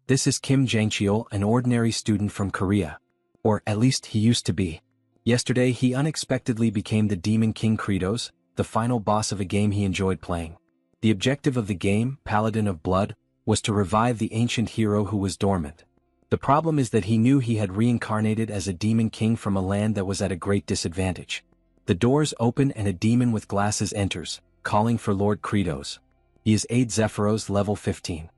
This is Kim Jang-cheol, an ordinary student from Korea. Or at least he used to be. Yesterday he unexpectedly became the Demon King Kratos, the final boss of a game he enjoyed playing. The objective of the game, Paladin of Blood, was to revive the ancient hero who was dormant. The problem is that he knew he had reincarnated as a demon king from a land that was at a great disadvantage. The doors open and a demon with glasses enters, calling for Lord Kratos. He is Aid Zephyros level 15.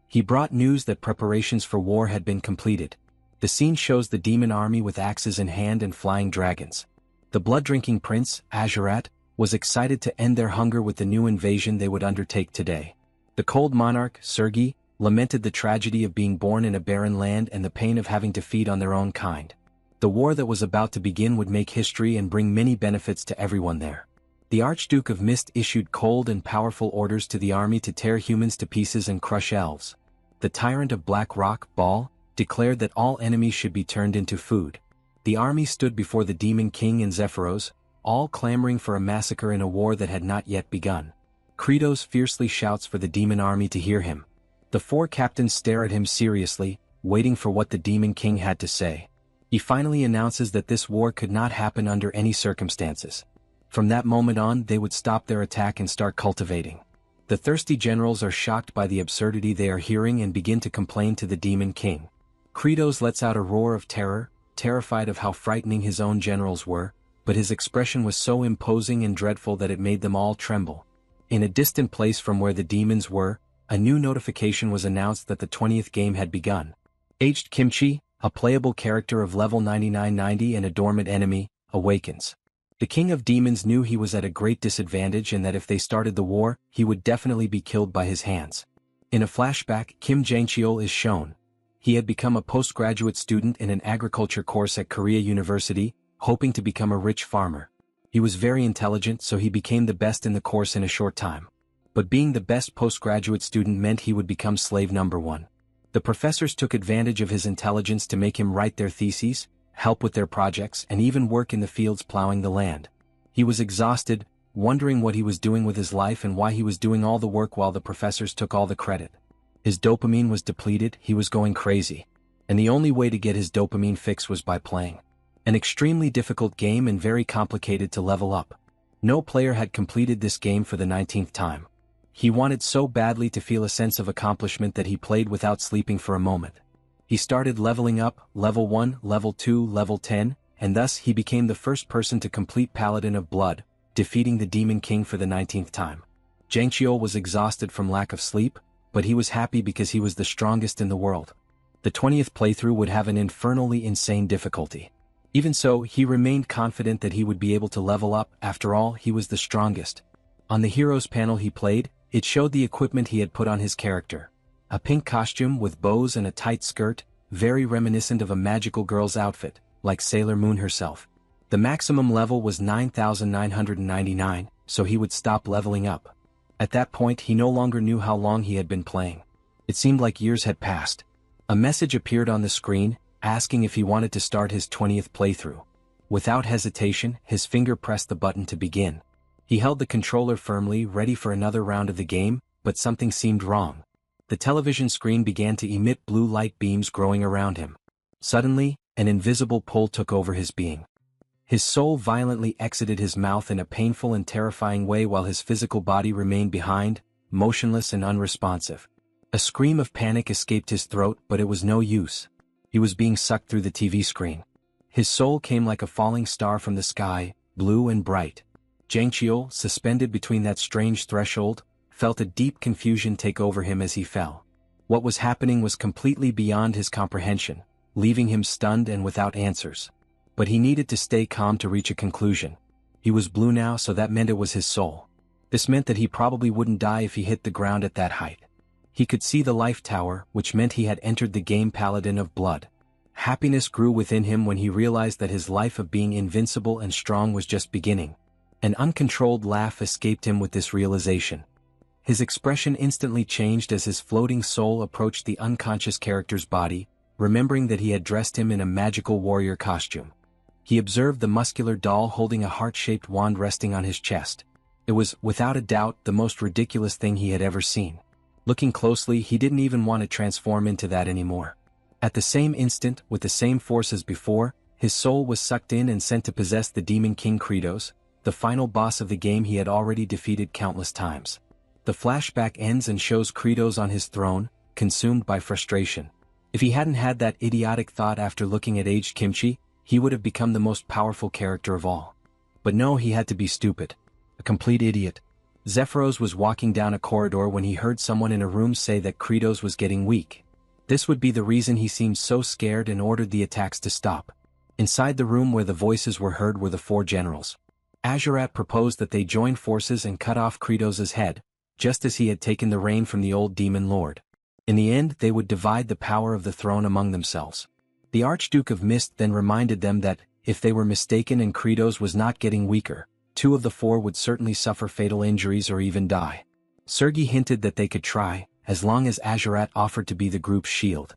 He brought news that preparations for war had been completed. The scene shows the demon army with axes in hand and flying dragons. The blood-drinking prince, Azurat, was excited to end their hunger with the new invasion they would undertake today. The cold monarch, Sergei, lamented the tragedy of being born in a barren land and the pain of having to feed on their own kind. The war that was about to begin would make history and bring many benefits to everyone there. The Archduke of Mist issued cold and powerful orders to the army to tear humans to pieces and crush elves. The tyrant of Black Rock, Baal, declared that all enemies should be turned into food. The army stood before the Demon King and Zephyros, all clamoring for a massacre in a war that had not yet begun. Kratos fiercely shouts for the demon army to hear him. The four captains stare at him seriously, waiting for what the Demon King had to say. He finally announces that this war could not happen under any circumstances. From that moment on, they would stop their attack and start cultivating. The thirsty generals are shocked by the absurdity they are hearing and begin to complain to the Demon King. Kratos lets out a roar of terror, terrified of how frightening his own generals were, but his expression was so imposing and dreadful that it made them all tremble. In a distant place from where the demons were, a new notification was announced that the 20th game had begun. Aged Kimchi, a playable character of level 9990 and a dormant enemy, awakens. The King of Demons knew he was at a great disadvantage and that if they started the war, he would definitely be killed by his hands. In a flashback, Kim Jang-cheol is shown. He had become a postgraduate student in an agriculture course at Korea University, hoping to become a rich farmer. He was very intelligent, so he became the best in the course in a short time. But being the best postgraduate student meant he would become slave number one. The professors took advantage of his intelligence to make him write their theses, help with their projects, and even work in the fields plowing the land. He was exhausted, wondering what he was doing with his life and why he was doing all the work while the professors took all the credit. His dopamine was depleted, he was going crazy. And the only way to get his dopamine fix was by playing. An extremely difficult game and very complicated to level up. No player had completed this game for the 19th time. He wanted so badly to feel a sense of accomplishment that he played without sleeping for a moment. He started leveling up, level 1, level 2, level 10, and thus he became the first person to complete Paladin of Blood, defeating the Demon King for the 19th time. Jang-cheol was exhausted from lack of sleep, but he was happy because he was the strongest in the world. The 20th playthrough would have an infernally insane difficulty. Even so, he remained confident that he would be able to level up. After all, he was the strongest. On the heroes panel he played, it showed the equipment he had put on his character. A pink costume with bows and a tight skirt, very reminiscent of a magical girl's outfit, like Sailor Moon herself. The maximum level was 9,999, so he would stop leveling up. At that point he no longer knew how long he had been playing. It seemed like years had passed. A message appeared on the screen, asking if he wanted to start his 20th playthrough. Without hesitation, his finger pressed the button to begin. He held the controller firmly, ready for another round of the game, but something seemed wrong. The television screen began to emit blue light beams growing around him. Suddenly, an invisible pull took over his being. His soul violently exited his mouth in a painful and terrifying way while his physical body remained behind, motionless and unresponsive. A scream of panic escaped his throat, but it was no use. He was being sucked through the TV screen. His soul came like a falling star from the sky, blue and bright. Jang-cheol, suspended between that strange threshold, felt a deep confusion take over him as he fell. What was happening was completely beyond his comprehension, leaving him stunned and without answers. But he needed to stay calm to reach a conclusion. He was blue now, so that meant it was his soul. This meant that he probably wouldn't die if he hit the ground at that height. He could see the life tower, which meant he had entered the game Paladin of Blood. Happiness grew within him when he realized that his life of being invincible and strong was just beginning. An uncontrolled laugh escaped him with this realization. His expression instantly changed as his floating soul approached the unconscious character's body, remembering that he had dressed him in a magical warrior costume. He observed the muscular doll holding a heart-shaped wand resting on his chest. It was, without a doubt, the most ridiculous thing he had ever seen. Looking closely, he didn't even want to transform into that anymore. At the same instant, with the same force as before, his soul was sucked in and sent to possess the Demon King Kratos, the final boss of the game he had already defeated countless times. The flashback ends and shows Kratos on his throne, consumed by frustration. If he hadn't had that idiotic thought after looking at aged Kimchi, he would have become the most powerful character of all. But no, he had to be stupid. A complete idiot. Zephyros was walking down a corridor when he heard someone in a room say that Kratos was getting weak. This would be the reason he seemed so scared and ordered the attacks to stop. Inside the room where the voices were heard were the four generals. Azurat proposed that they join forces and cut off Kratos' head, just as he had taken the reign from the old demon lord. In the end, they would divide the power of the throne among themselves. The Archduke of Mist then reminded them that, if they were mistaken and Kratos was not getting weaker, two of the four would certainly suffer fatal injuries or even die. Sergei hinted that they could try, as long as Azurat offered to be the group's shield.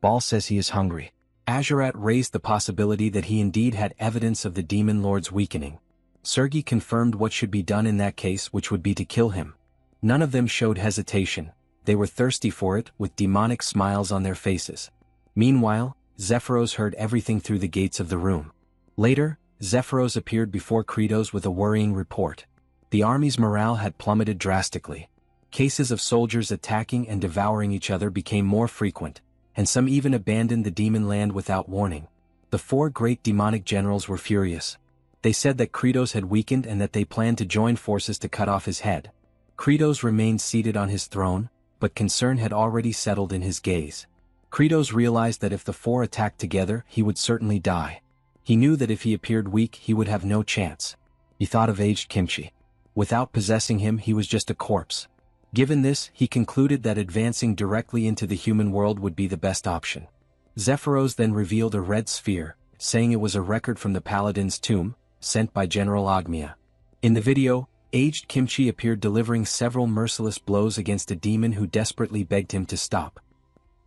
Ball says he is hungry. Azurat raised the possibility that he indeed had evidence of the demon lord's weakening. Sergei confirmed what should be done in that case, which would be to kill him. None of them showed hesitation. They were thirsty for it, with demonic smiles on their faces. Meanwhile, Zephyros heard everything through the gates of the room. Later, Zephyros appeared before Kratos with a worrying report. The army's morale had plummeted drastically. Cases of soldiers attacking and devouring each other became more frequent, and some even abandoned the demon land without warning. The four great demonic generals were furious. They said that Kratos had weakened and that they planned to join forces to cut off his head. Kratos remained seated on his throne, but concern had already settled in his gaze. Kratos realized that if the four attacked together, he would certainly die. He knew that if he appeared weak, he would have no chance. He thought of aged Kimchi. Without possessing him, he was just a corpse. Given this, he concluded that advancing directly into the human world would be the best option. Zephyros then revealed a red sphere, saying it was a record from the Paladin's tomb, sent by General Ogmia. In the video, aged Kimchi appeared delivering several merciless blows against a demon who desperately begged him to stop.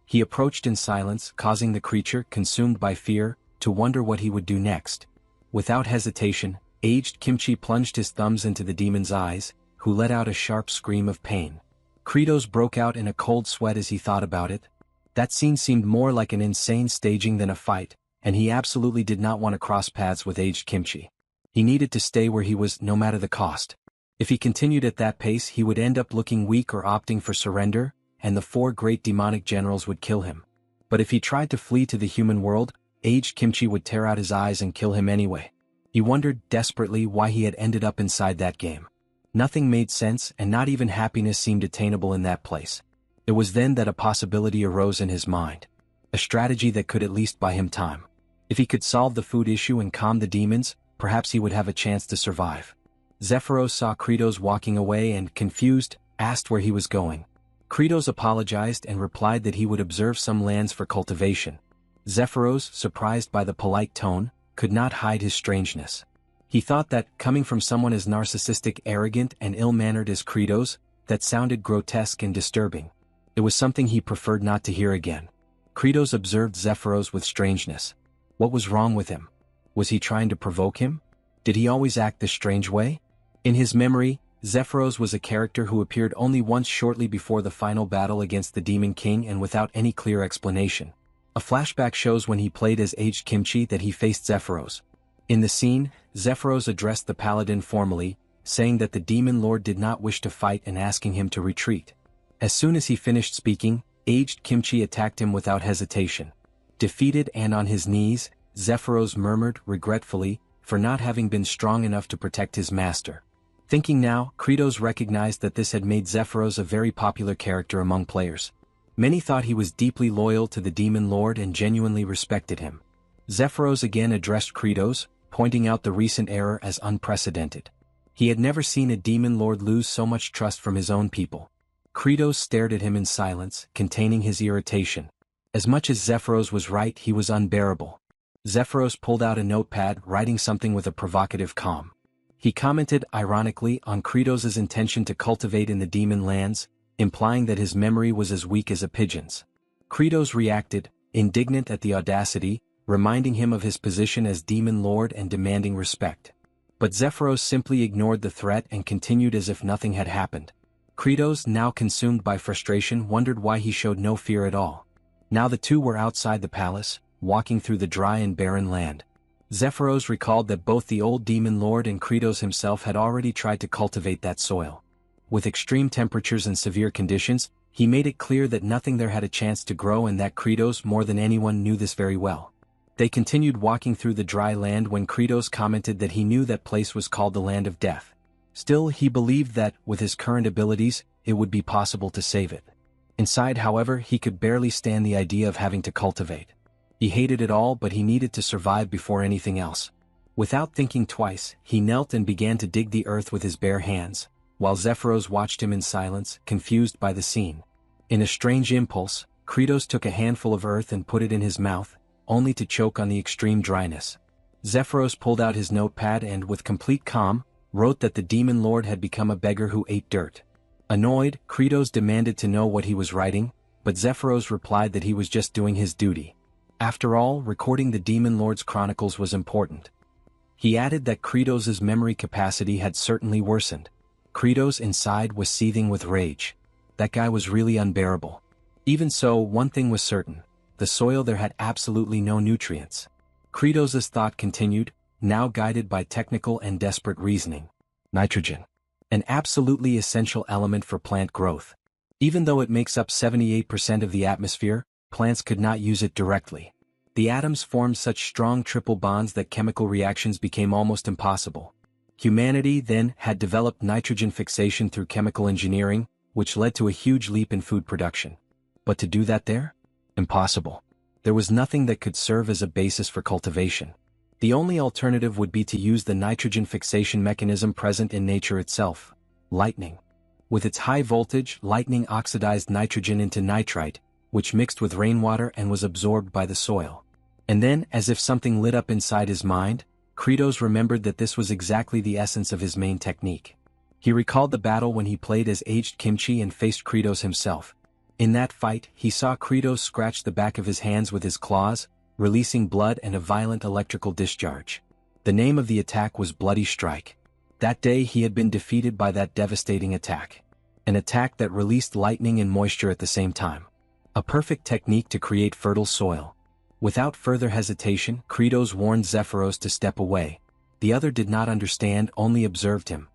He approached in silence, causing the creature, consumed by fear, to wonder what he would do next. Without hesitation, aged Kimchi plunged his thumbs into the demon's eyes, who let out a sharp scream of pain. Kratos broke out in a cold sweat as he thought about it. That scene seemed more like an insane staging than a fight, and he absolutely did not want to cross paths with aged Kimchi. He needed to stay where he was, no matter the cost. If he continued at that pace, he would end up looking weak or opting for surrender, and the four great demonic generals would kill him. But if he tried to flee to the human world, aged Kimchi would tear out his eyes and kill him anyway. He wondered desperately why he had ended up inside that game. Nothing made sense, and not even happiness seemed attainable in that place. It was then that a possibility arose in his mind. A strategy that could at least buy him time. If he could solve the food issue and calm the demons, perhaps he would have a chance to survive. Zephyros saw Kratos walking away and, confused, asked where he was going. Kratos apologized and replied that he would observe some lands for cultivation. Zephyros, surprised by the polite tone, could not hide his strangeness. He thought that, coming from someone as narcissistic, arrogant, and ill-mannered as Kratos, that sounded grotesque and disturbing. It was something he preferred not to hear again. Kratos observed Zephyros with strangeness. What was wrong with him? Was he trying to provoke him? Did he always act this strange way? In his memory, Zephyros was a character who appeared only once shortly before the final battle against the Demon King and without any clear explanation. A flashback shows when he played as aged Kimchi that he faced Zephyros. In the scene, Zephyros addressed the Paladin formally, saying that the Demon Lord did not wish to fight and asking him to retreat. As soon as he finished speaking, aged Kimchi attacked him without hesitation. Defeated and on his knees, Zephyros murmured regretfully for not having been strong enough to protect his master. Thinking now, Kratos recognized that this had made Zephyros a very popular character among players. Many thought he was deeply loyal to the Demon Lord and genuinely respected him. Zephyros again addressed Kratos, pointing out the recent error as unprecedented. He had never seen a Demon Lord lose so much trust from his own people. Kratos stared at him in silence, containing his irritation. As much as Zephyros was right, he was unbearable. Zephyros pulled out a notepad, writing something with a provocative calm. He commented ironically on Kratos' intention to cultivate in the demon lands, implying that his memory was as weak as a pigeon's. Kratos reacted, indignant at the audacity, reminding him of his position as Demon Lord and demanding respect. But Zephyros simply ignored the threat and continued as if nothing had happened. Kratos, now consumed by frustration, wondered why he showed no fear at all. Now the two were outside the palace, walking through the dry and barren land. Zephyros recalled that both the old demon lord and Kratos himself had already tried to cultivate that soil. With extreme temperatures and severe conditions, he made it clear that nothing there had a chance to grow, and that Kratos more than anyone knew this very well. They continued walking through the dry land when Kratos commented that he knew that place was called the Land of Death. Still, he believed that, with his current abilities, it would be possible to save it. Inside, however, he could barely stand the idea of having to cultivate. He hated it all, but he needed to survive before anything else. Without thinking twice, he knelt and began to dig the earth with his bare hands, while Zephyros watched him in silence, confused by the scene. In a strange impulse, Kratos took a handful of earth and put it in his mouth, only to choke on the extreme dryness. Zephyros pulled out his notepad and, with complete calm, wrote that the demon lord had become a beggar who ate dirt. Annoyed, Kratos demanded to know what he was writing, but Zephyros replied that he was just doing his duty. After all, recording the demon lord's chronicles was important. He added that Kratos' memory capacity had certainly worsened. Kratos inside was seething with rage. That guy was really unbearable. Even so, one thing was certain: the soil there had absolutely no nutrients. Kratos' thought continued, now guided by technical and desperate reasoning. Nitrogen. An absolutely essential element for plant growth. Even though it makes up 78% of the atmosphere, plants could not use it directly. The atoms formed such strong triple bonds that chemical reactions became almost impossible. Humanity, then, had developed nitrogen fixation through chemical engineering, which led to a huge leap in food production. But to do that there? Impossible. There was nothing that could serve as a basis for cultivation. The only alternative would be to use the nitrogen fixation mechanism present in nature itself: lightning. With its high voltage, lightning oxidized nitrogen into nitrite, which mixed with rainwater and was absorbed by the soil. And then, as if something lit up inside his mind, Kratos remembered that this was exactly the essence of his main technique. He recalled the battle when he played as aged Kimchi and faced Kratos himself. In that fight, he saw Kratos scratch the back of his hands with his claws, releasing blood and a violent electrical discharge. The name of the attack was Bloody Strike. That day he had been defeated by that devastating attack. An attack that released lightning and moisture at the same time. A perfect technique to create fertile soil. Without further hesitation, Kratos warned Zephyros to step away. The other did not understand, only observed him.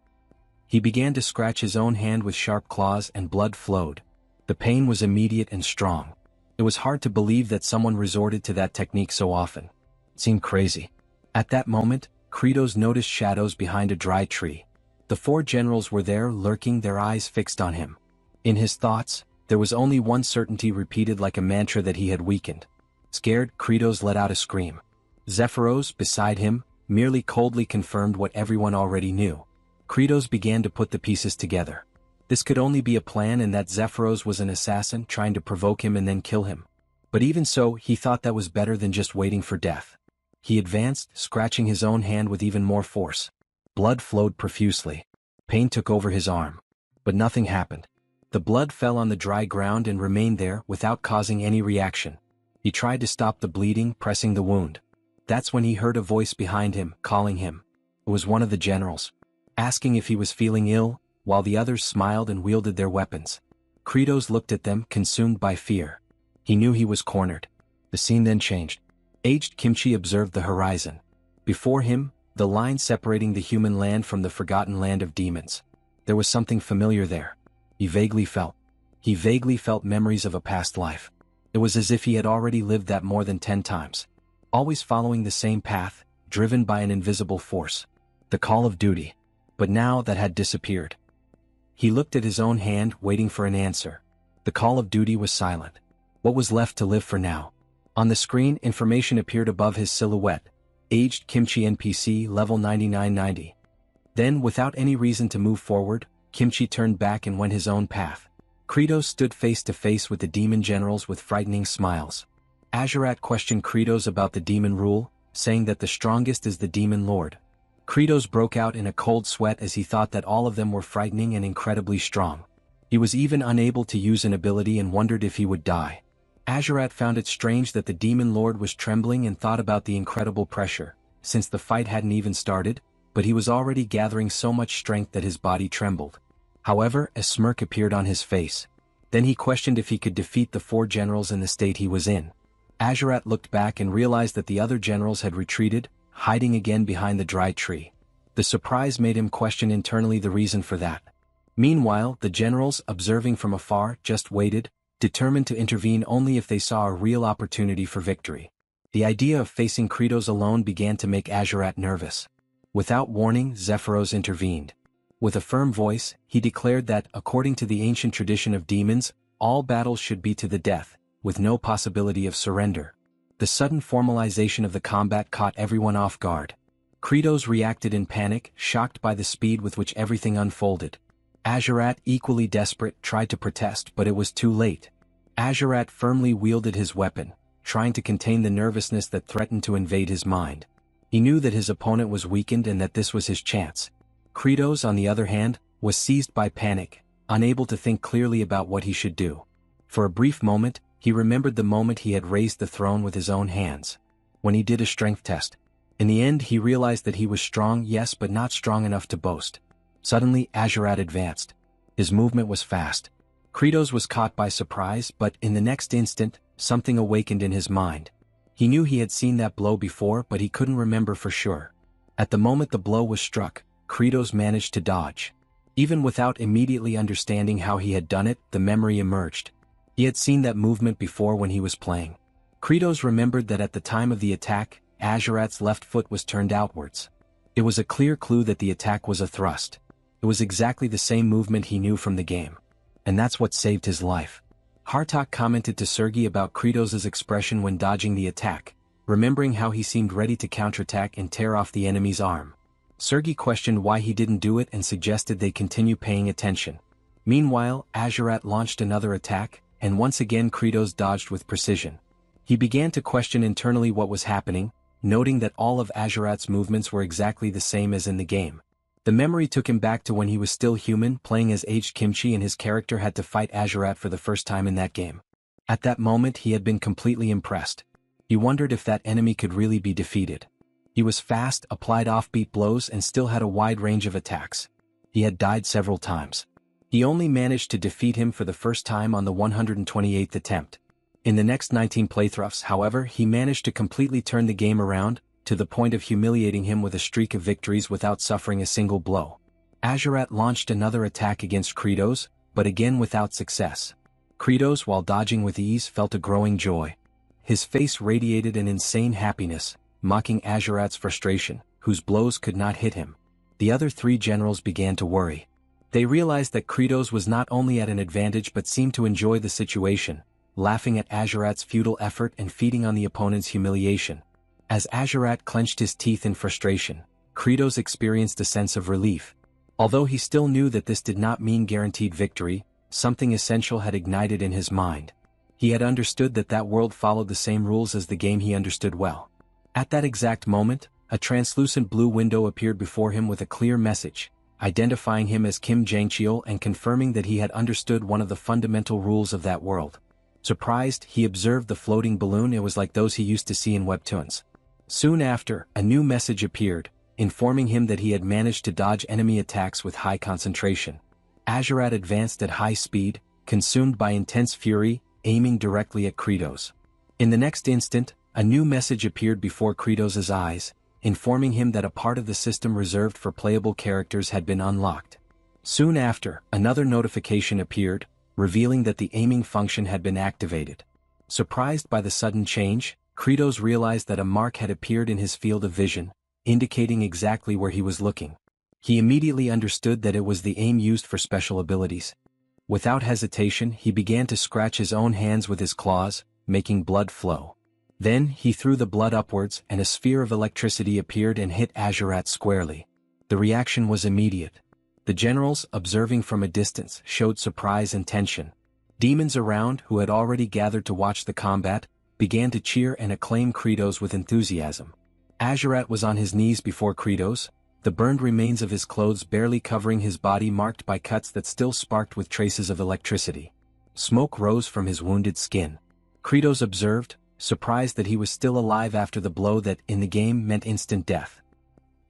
He began to scratch his own hand with sharp claws and blood flowed. The pain was immediate and strong. It was hard to believe that someone resorted to that technique so often. It seemed crazy. At that moment, Kratos noticed shadows behind a dry tree. The four generals were there, lurking, their eyes fixed on him. In his thoughts, there was only one certainty repeated like a mantra: that he had weakened. Scared, Kratos let out a scream. Zephyros, beside him, merely coldly confirmed what everyone already knew. Kratos began to put the pieces together. This could only be a plan, and that Zephyros was an assassin trying to provoke him and then kill him. But even so, he thought that was better than just waiting for death. He advanced, scratching his own hand with even more force. Blood flowed profusely. Pain took over his arm. But nothing happened. The blood fell on the dry ground and remained there without causing any reaction. He tried to stop the bleeding, pressing the wound. That's when he heard a voice behind him, calling him. It was one of the generals, asking if he was feeling ill, while the others smiled and wielded their weapons. Kratos looked at them, consumed by fear. He knew he was cornered. The scene then changed. Aged Kimchi observed the horizon. Before him, the line separating the human land from the forgotten land of demons. There was something familiar there. He vaguely felt memories of a past life. It was as if he had already lived that more than 10 times. Always following the same path, driven by an invisible force. The call of duty. But now that had disappeared. He looked at his own hand, waiting for an answer. The call of duty was silent. What was left to live for now? On the screen, information appeared above his silhouette. Aged Kimchi NPC level 9990. Then, without any reason to move forward, Kimchi turned back and went his own path. Kratos stood face to face with the demon generals with frightening smiles. Azurat questioned Kratos about the demon rule, saying that the strongest is the demon lord. Kratos broke out in a cold sweat as he thought that all of them were frightening and incredibly strong. He was even unable to use an ability and wondered if he would die. Azurat found it strange that the demon lord was trembling and thought about the incredible pressure, since the fight hadn't even started, but he was already gathering so much strength that his body trembled. However, a smirk appeared on his face. Then he questioned if he could defeat the 4 generals in the state he was in. Azurat looked back and realized that the other generals had retreated, hiding again behind the dry tree. The surprise made him question internally the reason for that. Meanwhile, the generals, observing from afar, just waited, determined to intervene only if they saw a real opportunity for victory. The idea of facing Kratos alone began to make Azurat nervous. Without warning, Zephyros intervened. With a firm voice, he declared that, according to the ancient tradition of demons, all battles should be to the death, with no possibility of surrender. The sudden formalization of the combat caught everyone off guard. Kratos reacted in panic, shocked by the speed with which everything unfolded. Azurat, equally desperate, tried to protest, but it was too late. Azurat firmly wielded his weapon, trying to contain the nervousness that threatened to invade his mind. He knew that his opponent was weakened and that this was his chance. Kratos, on the other hand, was seized by panic, unable to think clearly about what he should do. For a brief moment, he remembered the moment he had raised the throne with his own hands. When he did a strength test. In the end, he realized that he was strong, yes, but not strong enough to boast. Suddenly, Azurat advanced. His movement was fast. Kratos was caught by surprise, but in the next instant, something awakened in his mind. He knew he had seen that blow before, but he couldn't remember for sure. At the moment the blow was struck, Kratos managed to dodge. Even without immediately understanding how he had done it, the memory emerged. He had seen that movement before when he was playing. Kratos remembered that at the time of the attack, Azurat's left foot was turned outwards. It was a clear clue that the attack was a thrust. It was exactly the same movement he knew from the game. And that's what saved his life. Hartok commented to Sergei about Kratos' expression when dodging the attack, remembering how he seemed ready to counterattack and tear off the enemy's arm. Sergei questioned why he didn't do it and suggested they continue paying attention. Meanwhile, Azurat launched another attack, and once again Kratos dodged with precision. He began to question internally what was happening, noting that all of Azurat's movements were exactly the same as in the game. The memory took him back to when he was still human, playing as aged Kimchi, and his character had to fight Azurat for the first time in that game. At that moment he had been completely impressed. He wondered if that enemy could really be defeated. He was fast, applied offbeat blows, and still had a wide range of attacks. He had died several times. He only managed to defeat him for the first time on the 128th attempt. In the next 19 playthroughs, however, he managed to completely turn the game around, to the point of humiliating him with a streak of victories without suffering a single blow. Azurat launched another attack against Kratos, but again without success. Kratos, while dodging with ease, felt a growing joy. His face radiated an insane happiness, mocking Azurat's frustration, whose blows could not hit him. The other 3 generals began to worry. They realized that Kratos was not only at an advantage but seemed to enjoy the situation, laughing at Azurat's futile effort and feeding on the opponent's humiliation. As Azurat clenched his teeth in frustration, Kratos experienced a sense of relief. Although he still knew that this did not mean guaranteed victory, something essential had ignited in his mind. He had understood that that world followed the same rules as the game he understood well. At that exact moment, a translucent blue window appeared before him with a clear message, identifying him as Kim Jangcheol and confirming that he had understood one of the fundamental rules of that world. Surprised, he observed the floating balloon. It was like those he used to see in webtoons. Soon after, a new message appeared, informing him that he had managed to dodge enemy attacks with high concentration. Azurat advanced at high speed, consumed by intense fury, aiming directly at Kratos. In the next instant, a new message appeared before Kratos' eyes, informing him that a part of the system reserved for playable characters had been unlocked. Soon after, another notification appeared, revealing that the aiming function had been activated. Surprised by the sudden change, Kratos realized that a mark had appeared in his field of vision, indicating exactly where he was looking. He immediately understood that it was the aim used for special abilities. Without hesitation, he began to scratch his own hands with his claws, making blood flow. Then, he threw the blood upwards and a sphere of electricity appeared and hit Azurat squarely. The reaction was immediate. The generals, observing from a distance, showed surprise and tension. Demons around, who had already gathered to watch the combat, began to cheer and acclaim Kratos with enthusiasm. Azurat was on his knees before Kratos, the burned remains of his clothes barely covering his body marked by cuts that still sparked with traces of electricity. Smoke rose from his wounded skin. Kratos observed, surprised that he was still alive after the blow that, in the game, meant instant death.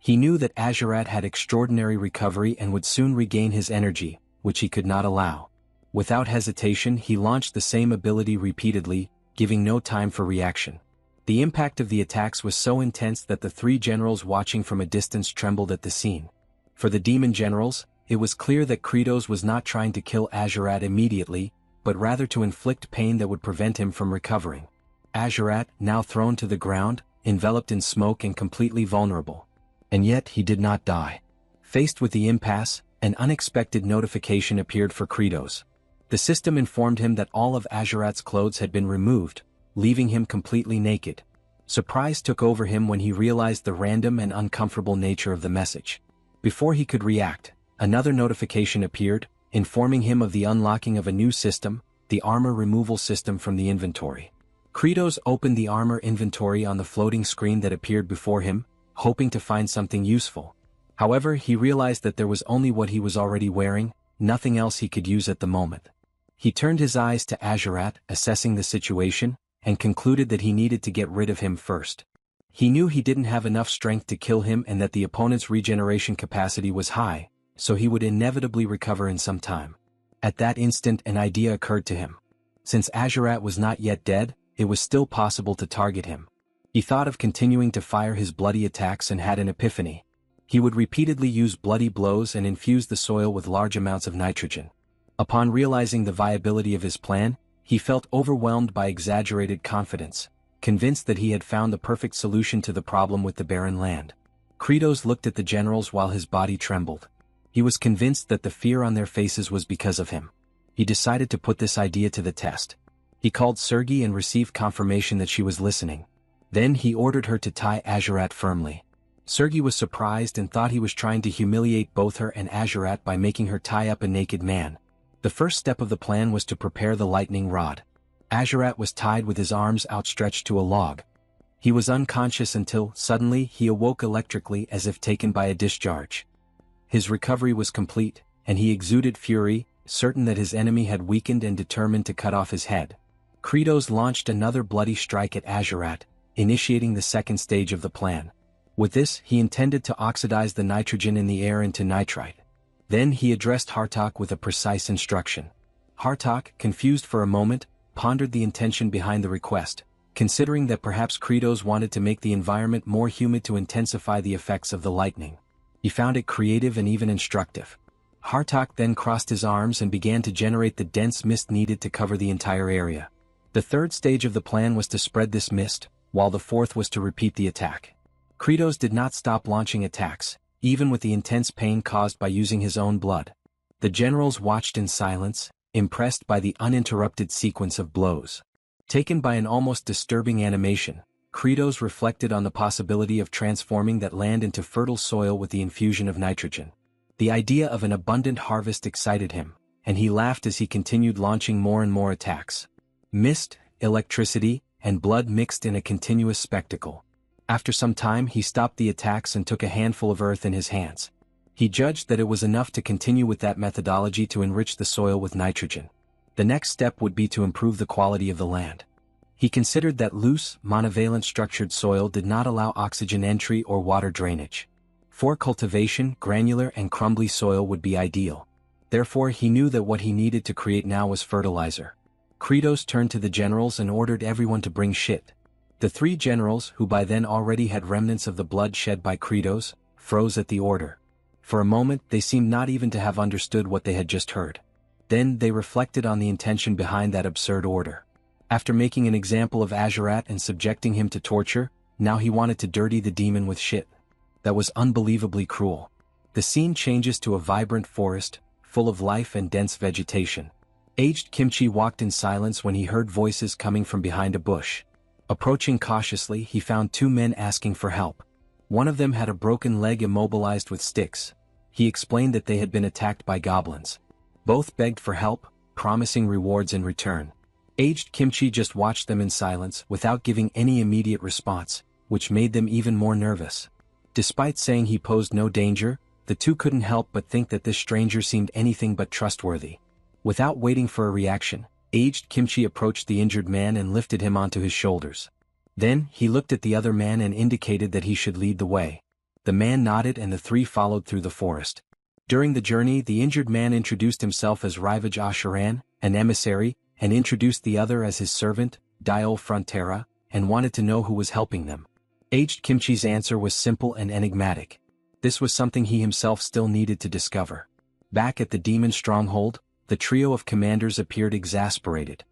He knew that Azurat had extraordinary recovery and would soon regain his energy, which he could not allow. Without hesitation he launched the same ability repeatedly, giving no time for reaction. The impact of the attacks was so intense that the three generals watching from a distance trembled at the scene. For the demon generals, it was clear that Kratos was not trying to kill Azurat immediately, but rather to inflict pain that would prevent him from recovering. Azurat, now thrown to the ground, enveloped in smoke and completely vulnerable. And yet he did not die. Faced with the impasse, an unexpected notification appeared for Kratos. The system informed him that all of Azurat's clothes had been removed, leaving him completely naked. Surprise took over him when he realized the random and uncomfortable nature of the message. Before he could react, another notification appeared, informing him of the unlocking of a new system, the armor removal system from the inventory. Kratos opened the armor inventory on the floating screen that appeared before him, hoping to find something useful. However, he realized that there was only what he was already wearing, nothing else he could use at the moment. He turned his eyes to Azurat, assessing the situation, and concluded that he needed to get rid of him first. He knew he didn't have enough strength to kill him and that the opponent's regeneration capacity was high, so he would inevitably recover in some time. At that instant an idea occurred to him. Since Azurat was not yet dead, it was still possible to target him. He thought of continuing to fire his bloody attacks and had an epiphany. He would repeatedly use bloody blows and infuse the soil with large amounts of nitrogen. Upon realizing the viability of his plan, he felt overwhelmed by exaggerated confidence, convinced that he had found the perfect solution to the problem with the barren land. Kratos looked at the generals while his body trembled. He was convinced that the fear on their faces was because of him. He decided to put this idea to the test. He called Sergei and received confirmation that she was listening. Then he ordered her to tie Azurat firmly. Sergei was surprised and thought he was trying to humiliate both her and Azurat by making her tie up a naked man. The first step of the plan was to prepare the lightning rod. Azurat was tied with his arms outstretched to a log. He was unconscious until, suddenly, he awoke electrically as if taken by a discharge. His recovery was complete, and he exuded fury, certain that his enemy had weakened and determined to cut off his head. Kratos launched another bloody strike at Azurat, initiating the second stage of the plan. With this, he intended to oxidize the nitrogen in the air into nitrite. Then he addressed Hartok with a precise instruction. Hartok, confused for a moment, pondered the intention behind the request, considering that perhaps Kratos wanted to make the environment more humid to intensify the effects of the lightning. He found it creative and even instructive. Hartok then crossed his arms and began to generate the dense mist needed to cover the entire area. The third stage of the plan was to spread this mist, while the fourth was to repeat the attack. Kratos did not stop launching attacks, even with the intense pain caused by using his own blood. The generals watched in silence, impressed by the uninterrupted sequence of blows. Taken by an almost disturbing animation, Kratos reflected on the possibility of transforming that land into fertile soil with the infusion of nitrogen. The idea of an abundant harvest excited him, and he laughed as he continued launching more and more attacks. Mist, electricity, and blood mixed in a continuous spectacle. After some time he stopped the attacks and took a handful of earth in his hands. He judged that it was enough to continue with that methodology to enrich the soil with nitrogen. The next step would be to improve the quality of the land. He considered that loose, monovalent structured soil did not allow oxygen entry or water drainage. For cultivation, granular and crumbly soil would be ideal. Therefore he knew that what he needed to create now was fertilizer. Kratos turned to the generals and ordered everyone to bring shit. The three generals, who by then already had remnants of the blood shed by Kratos, froze at the order. For a moment they seemed not even to have understood what they had just heard. Then they reflected on the intention behind that absurd order. After making an example of Azurat and subjecting him to torture, now he wanted to dirty the demon with shit. That was unbelievably cruel. The scene changes to a vibrant forest, full of life and dense vegetation. Aged Kimchi walked in silence when he heard voices coming from behind a bush. Approaching cautiously, he found two men asking for help. One of them had a broken leg immobilized with sticks. He explained that they had been attacked by goblins. Both begged for help, promising rewards in return. Aged Kimchi just watched them in silence without giving any immediate response, which made them even more nervous. Despite saying he posed no danger, the two couldn't help but think that this stranger seemed anything but trustworthy. Without waiting for a reaction, Aged Kimchi approached the injured man and lifted him onto his shoulders. Then, he looked at the other man and indicated that he should lead the way. The man nodded and the three followed through the forest. During the journey, the injured man introduced himself as Rivage Asheran, an emissary, and introduced the other as his servant, Diol Frontera, and wanted to know who was helping them. Aged Kimchi's answer was simple and enigmatic. This was something he himself still needed to discover. Back at the demon stronghold, the trio of commanders appeared exasperated.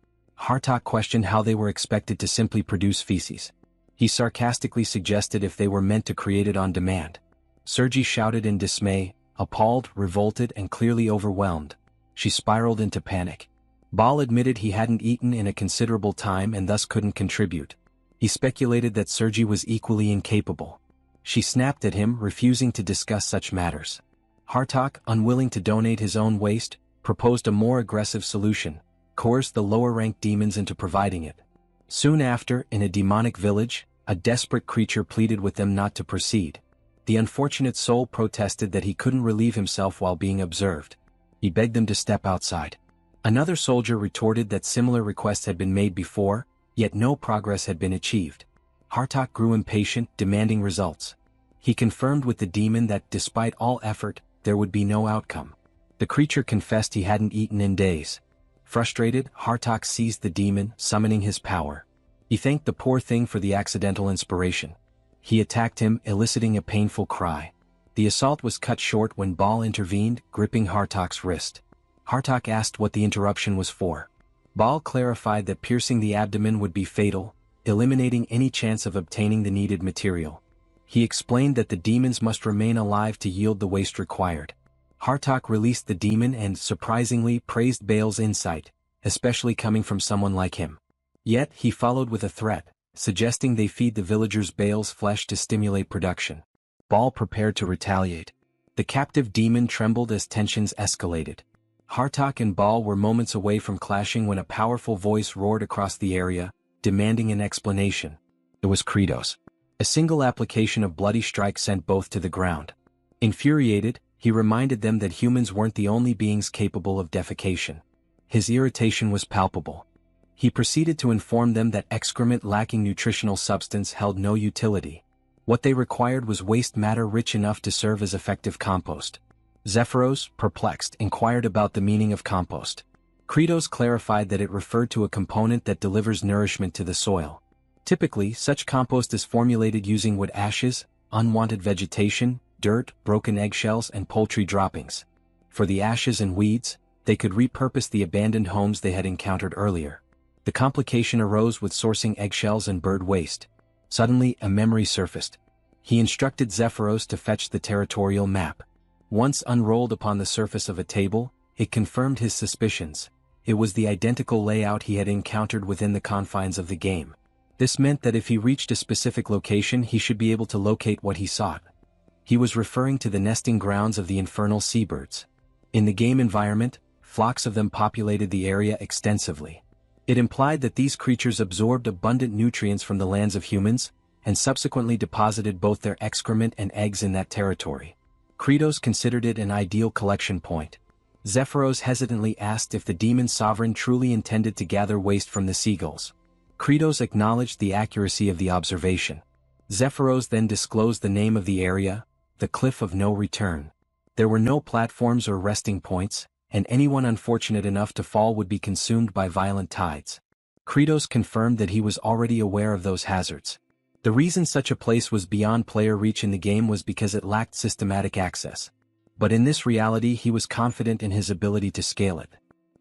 Hartok questioned how they were expected to simply produce feces. He sarcastically suggested if they were meant to create it on demand. Sergi shouted in dismay, appalled, revolted, and clearly overwhelmed. She spiraled into panic. Bal admitted he hadn't eaten in a considerable time and thus couldn't contribute. He speculated that Sergi was equally incapable. She snapped at him, refusing to discuss such matters. Hartok, unwilling to donate his own waste, proposed a more aggressive solution, coerced the lower-ranked demons into providing it. Soon after, in a demonic village, a desperate creature pleaded with them not to proceed. The unfortunate soul protested that he couldn't relieve himself while being observed. He begged them to step outside. Another soldier retorted that similar requests had been made before, yet no progress had been achieved. Hartok grew impatient, demanding results. He confirmed with the demon that despite all effort, there would be no outcome. The creature confessed he hadn't eaten in days. Frustrated, Hartok seized the demon, summoning his power. He thanked the poor thing for the accidental inspiration. He attacked him, eliciting a painful cry. The assault was cut short when Bal intervened, gripping Hartok's wrist. Hartok asked what the interruption was for. Bal clarified that piercing the abdomen would be fatal, eliminating any chance of obtaining the needed material. He explained that the demons must remain alive to yield the waste required. Hartok released the demon and, surprisingly, praised Bal's insight, especially coming from someone like him. Yet, he followed with a threat, suggesting they feed the villagers Bal's flesh to stimulate production. Bal prepared to retaliate. The captive demon trembled as tensions escalated. Hartok and Bal were moments away from clashing when a powerful voice roared across the area, demanding an explanation. It was Kratos. A single application of Bloody Strike sent both to the ground. Infuriated, he reminded them that humans weren't the only beings capable of defecation. His irritation was palpable. He proceeded to inform them that excrement lacking nutritional substance held no utility. What they required was waste matter rich enough to serve as effective compost. Zephyros, perplexed, inquired about the meaning of compost. Kratos clarified that it referred to a component that delivers nourishment to the soil. Typically, such compost is formulated using wood ashes, unwanted vegetation, dirt, broken eggshells, and poultry droppings. For the ashes and weeds, they could repurpose the abandoned homes they had encountered earlier. The complication arose with sourcing eggshells and bird waste. Suddenly, a memory surfaced. He instructed Zephyros to fetch the territorial map. Once unrolled upon the surface of a table, it confirmed his suspicions. It was the identical layout he had encountered within the confines of the game. This meant that if he reached a specific location, he should be able to locate what he sought. He was referring to the nesting grounds of the infernal seabirds. In the game environment, flocks of them populated the area extensively. It implied that these creatures absorbed abundant nutrients from the lands of humans, and subsequently deposited both their excrement and eggs in that territory. Kratos considered it an ideal collection point. Zephyros hesitantly asked if the demon sovereign truly intended to gather waste from the seagulls. Kratos acknowledged the accuracy of the observation. Zephyros then disclosed the name of the area, the Cliff of No Return. There were no platforms or resting points, and anyone unfortunate enough to fall would be consumed by violent tides. Kratos confirmed that he was already aware of those hazards. The reason such a place was beyond player reach in the game was because it lacked systematic access. But in this reality he was confident in his ability to scale it.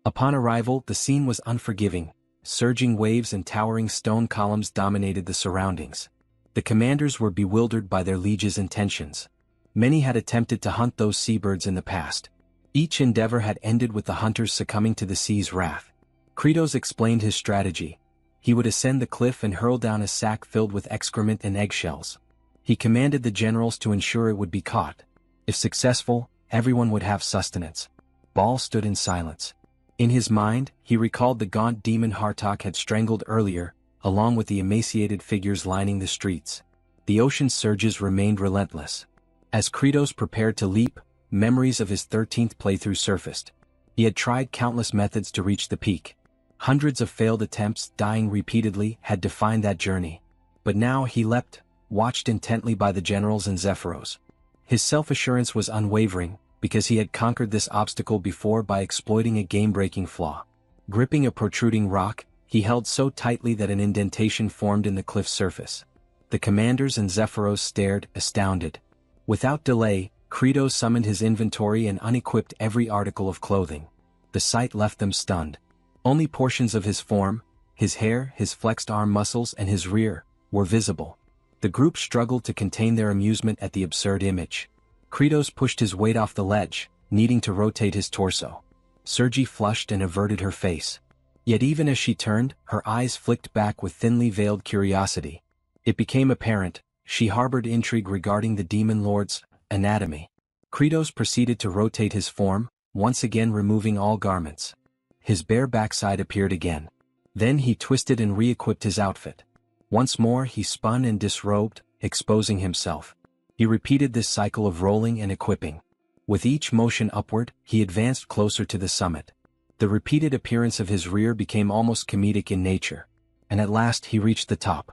Upon arrival, the scene was unforgiving. Surging waves and towering stone columns dominated the surroundings. The commanders were bewildered by their liege's intentions. Many had attempted to hunt those seabirds in the past. Each endeavor had ended with the hunters succumbing to the sea's wrath. Kratos explained his strategy. He would ascend the cliff and hurl down a sack filled with excrement and eggshells. He commanded the generals to ensure it would be caught. If successful, everyone would have sustenance. Bal stood in silence. In his mind, he recalled the gaunt demon Hartok had strangled earlier, along with the emaciated figures lining the streets. The ocean's surges remained relentless. As Kratos prepared to leap, memories of his 13th playthrough surfaced. He had tried countless methods to reach the peak. Hundreds of failed attempts, dying repeatedly, had defined that journey. But now he leapt, watched intently by the generals and Zephyros. His self-assurance was unwavering, because he had conquered this obstacle before by exploiting a game-breaking flaw. Gripping a protruding rock, he held so tightly that an indentation formed in the cliff's surface. The commanders and Zephyros stared, astounded. Without delay, Credo summoned his inventory and unequipped every article of clothing. The sight left them stunned. Only portions of his form, his hair, his flexed arm muscles and his rear, were visible. The group struggled to contain their amusement at the absurd image. Credos pushed his weight off the ledge, needing to rotate his torso. Sergi flushed and averted her face. Yet even as she turned, her eyes flicked back with thinly veiled curiosity. It became apparent, she harbored intrigue regarding the Demon Lord's anatomy. Credos proceeded to rotate his form, once again removing all garments. His bare backside appeared again. Then he twisted and re-equipped his outfit. Once more he spun and disrobed, exposing himself. He repeated this cycle of rolling and equipping. With each motion upward, he advanced closer to the summit. The repeated appearance of his rear became almost comedic in nature. And at last he reached the top.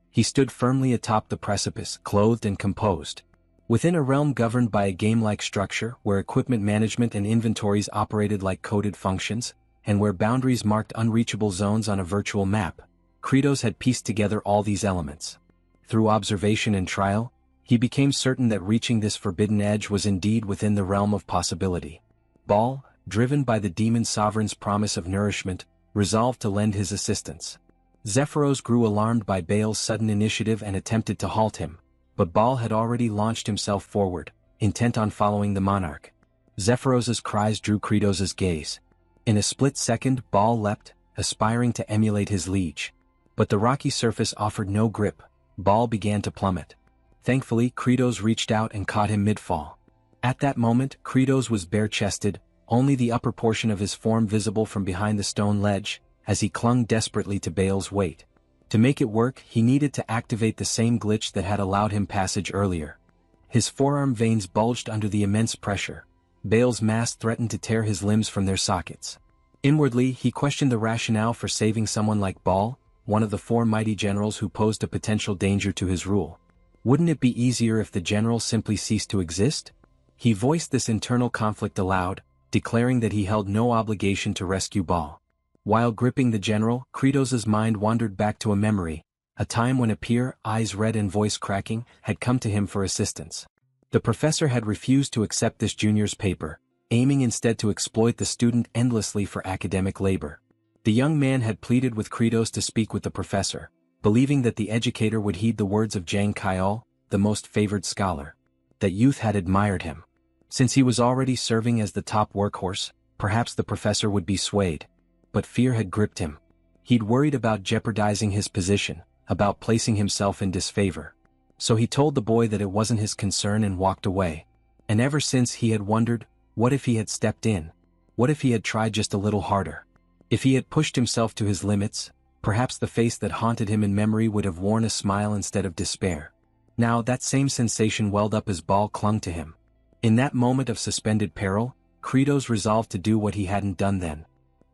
He stood firmly atop the precipice, clothed and composed. Within a realm governed by a game-like structure where equipment management and inventories operated like coded functions, and where boundaries marked unreachable zones on a virtual map, Credos had pieced together all these elements. Through observation and trial, he became certain that reaching this forbidden edge was indeed within the realm of possibility. Baal, driven by the demon sovereign's promise of nourishment, resolved to lend his assistance. Zephyros grew alarmed by Baal's sudden initiative and attempted to halt him, but Baal had already launched himself forward, intent on following the monarch. Zephyros's cries drew Credos' gaze. In a split second, Baal leapt, aspiring to emulate his liege. But the rocky surface offered no grip. Baal began to plummet. Thankfully, Credos reached out and caught him mid-fall. At that moment, Credos was bare-chested, only the upper portion of his form visible from behind the stone ledge, as he clung desperately to Baal's weight. To make it work, he needed to activate the same glitch that had allowed him passage earlier. His forearm veins bulged under the immense pressure. Baal's mass threatened to tear his limbs from their sockets. Inwardly, he questioned the rationale for saving someone like Baal, one of the four mighty generals who posed a potential danger to his rule. Wouldn't it be easier if the general simply ceased to exist? He voiced this internal conflict aloud, declaring that he held no obligation to rescue Baal. While gripping the general, Credos' mind wandered back to a memory, a time when a peer, eyes red and voice cracking, had come to him for assistance. The professor had refused to accept this junior's paper, aiming instead to exploit the student endlessly for academic labor. The young man had pleaded with Credos to speak with the professor, believing that the educator would heed the words of Jang Kaiol, the most favored scholar. That youth had admired him. Since he was already serving as the top workhorse, perhaps the professor would be swayed. But fear had gripped him. He'd worried about jeopardizing his position, about placing himself in disfavor. So he told the boy that it wasn't his concern and walked away. And ever since he had wondered, what if he had stepped in? What if he had tried just a little harder? If he had pushed himself to his limits, perhaps the face that haunted him in memory would have worn a smile instead of despair. Now that same sensation welled up as Baal clung to him. In that moment of suspended peril, Credos resolved to do what he hadn't done then.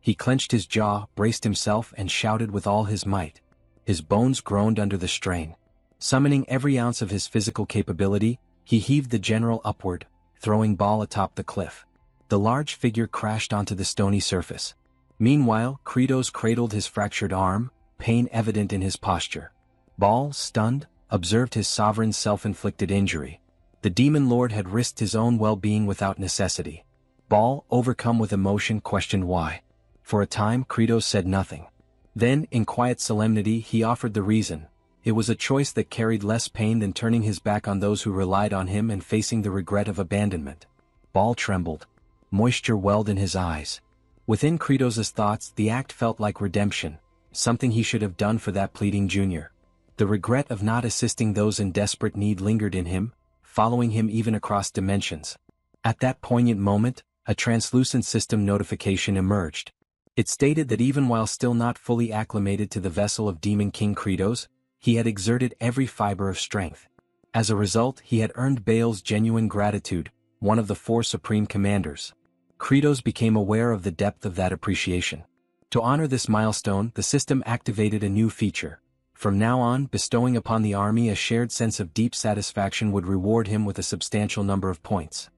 He clenched his jaw, braced himself and shouted with all his might. His bones groaned under the strain. Summoning every ounce of his physical capability, he heaved the general upward, throwing Baal atop the cliff. The large figure crashed onto the stony surface. Meanwhile, Credos cradled his fractured arm, pain evident in his posture. Baal, stunned, observed his sovereign's self-inflicted injury. The demon lord had risked his own well-being without necessity. Baal, overcome with emotion, questioned why. For a time, Credos said nothing. Then, in quiet solemnity, he offered the reason. It was a choice that carried less pain than turning his back on those who relied on him and facing the regret of abandonment. Baal trembled. Moisture welled in his eyes. Within Credos' thoughts, the act felt like redemption, something he should have done for that pleading junior. The regret of not assisting those in desperate need lingered in him, following him even across dimensions. At that poignant moment, a translucent system notification emerged. It stated that even while still not fully acclimated to the vessel of Demon King Credos, he had exerted every fiber of strength. As a result, he had earned Baal's genuine gratitude, one of the four supreme commanders. Credos became aware of the depth of that appreciation. To honor this milestone, the system activated a new feature. From now on, bestowing upon the army a shared sense of deep satisfaction would reward him with a substantial number of points.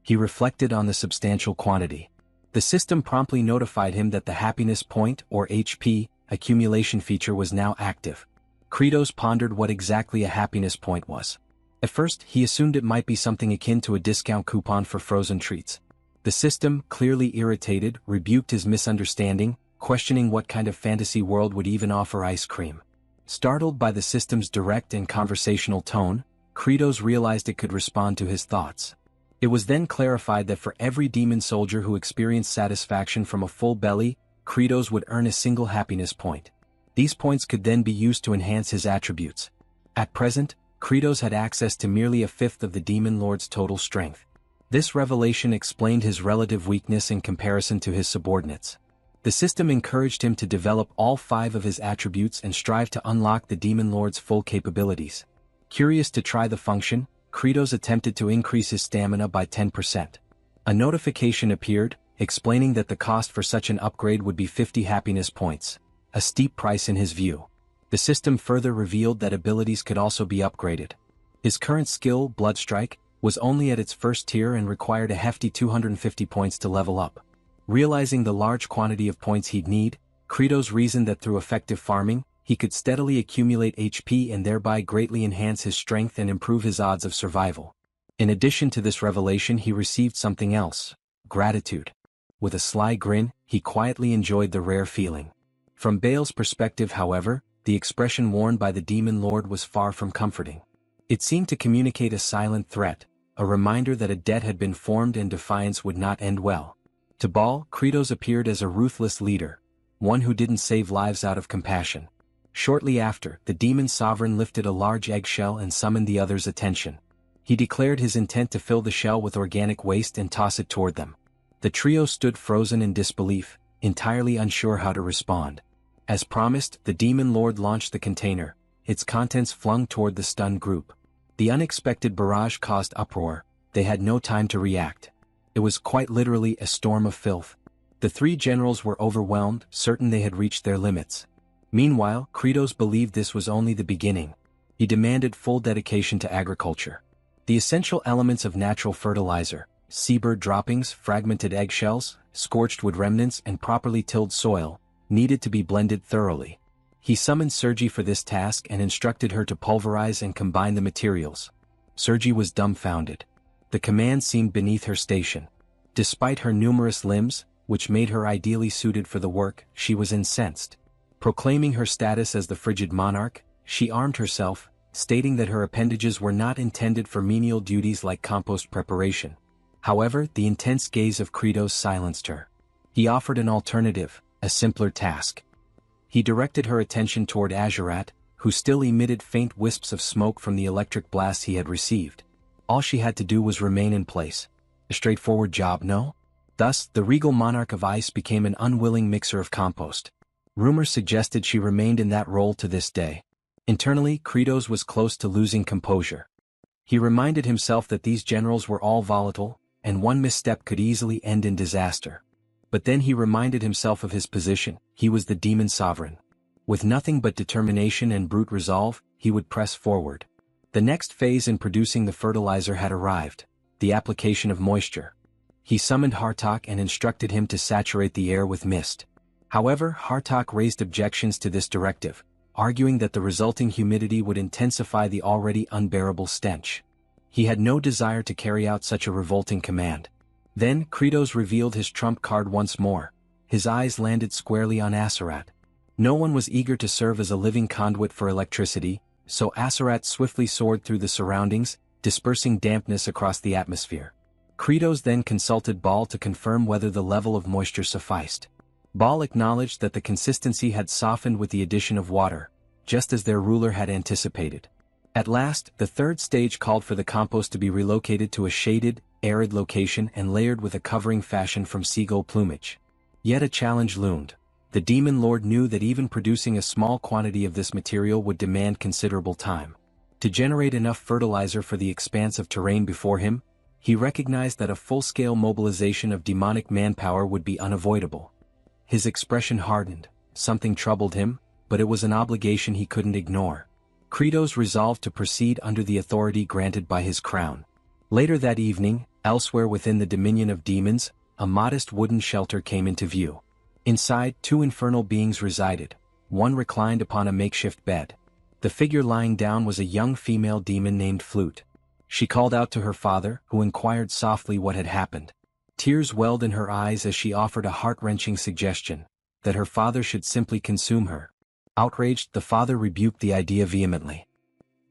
He reflected on the substantial quantity. The system promptly notified him that the happiness point or HP accumulation feature was now active. Kratos pondered what exactly a happiness point was. At first, he assumed it might be something akin to a discount coupon for frozen treats. The system, clearly irritated, rebuked his misunderstanding, questioning what kind of fantasy world would even offer ice cream. Startled by the system's direct and conversational tone, Kratos realized it could respond to his thoughts. It was then clarified that for every demon soldier who experienced satisfaction from a full belly, Kratos would earn a single happiness point. These points could then be used to enhance his attributes. At present, Kratos had access to merely a fifth of the demon lord's total strength. This revelation explained his relative weakness in comparison to his subordinates. The system encouraged him to develop all 5 of his attributes and strive to unlock the demon lord's full capabilities. Curious to try the function, Kratos attempted to increase his stamina by 10%. A notification appeared, explaining that the cost for such an upgrade would be 50 happiness points, a steep price in his view. The system further revealed that abilities could also be upgraded. His current skill, Bloodstrike, was only at its first tier and required a hefty 250 points to level up. Realizing the large quantity of points he'd need, Kratos reasoned that through effective farming, he could steadily accumulate HP and thereby greatly enhance his strength and improve his odds of survival. In addition to this revelation, he received something else: gratitude. With a sly grin, he quietly enjoyed the rare feeling. From Bale's perspective, however, the expression worn by the demon lord was far from comforting. It seemed to communicate a silent threat, a reminder that a debt had been formed and defiance would not end well. To Baal, Kratos appeared as a ruthless leader, one who didn't save lives out of compassion. Shortly after, the demon sovereign lifted a large eggshell and summoned the others' attention. He declared his intent to fill the shell with organic waste and toss it toward them. The trio stood frozen in disbelief, entirely unsure how to respond. As promised, the demon lord launched the container, its contents flung toward the stunned group. The unexpected barrage caused uproar. They had no time to react. It was quite literally a storm of filth. The 3 generals were overwhelmed, certain they had reached their limits. Meanwhile, Kratos believed this was only the beginning. He demanded full dedication to agriculture. The essential elements of natural fertilizer, seabird droppings, fragmented eggshells, scorched wood remnants and properly tilled soil, needed to be blended thoroughly. He summoned Sergi for this task and instructed her to pulverize and combine the materials. Sergi was dumbfounded. The command seemed beneath her station. Despite her numerous limbs, which made her ideally suited for the work, she was incensed. Proclaiming her status as the frigid monarch, she armed herself, stating that her appendages were not intended for menial duties like compost preparation. However, the intense gaze of Kratos silenced her. He offered an alternative, a simpler task. He directed her attention toward Azurat, who still emitted faint wisps of smoke from the electric blasts he had received. All she had to do was remain in place. A straightforward job, no? Thus, the regal monarch of ice became an unwilling mixer of compost. Rumor suggested she remained in that role to this day. Internally, Kratos was close to losing composure. He reminded himself that these generals were all volatile, and one misstep could easily end in disaster. But then he reminded himself of his position. He was the demon sovereign. With nothing but determination and brute resolve, he would press forward. The next phase in producing the fertilizer had arrived, the application of moisture. He summoned Hartok and instructed him to saturate the air with mist. However, Hartok raised objections to this directive, arguing that the resulting humidity would intensify the already unbearable stench. He had no desire to carry out such a revolting command. Then, Kratos revealed his trump card once more. His eyes landed squarely on Azurat. No one was eager to serve as a living conduit for electricity, so Azurat swiftly soared through the surroundings, dispersing dampness across the atmosphere. Kratos then consulted Baal to confirm whether the level of moisture sufficed. Baal acknowledged that the consistency had softened with the addition of water, just as their ruler had anticipated. At last, the third stage called for the compost to be relocated to a shaded, arid location and layered with a covering fashioned from seagull plumage. Yet a challenge loomed. The demon lord knew that even producing a small quantity of this material would demand considerable time. To generate enough fertilizer for the expanse of terrain before him, he recognized that a full-scale mobilization of demonic manpower would be unavoidable. His expression hardened. Something troubled him, but it was an obligation he couldn't ignore. Kratos resolved to proceed under the authority granted by his crown. Later that evening, Elsewhere within the dominion of demons, a modest wooden shelter came into view. Inside, two infernal beings resided. One reclined upon a makeshift bed. The figure lying down was a young female demon named Flute. She called out to her father, who inquired softly what had happened. Tears welled in her eyes as she offered a heart-wrenching suggestion, that her father should simply consume her. Outraged, the father rebuked the idea vehemently.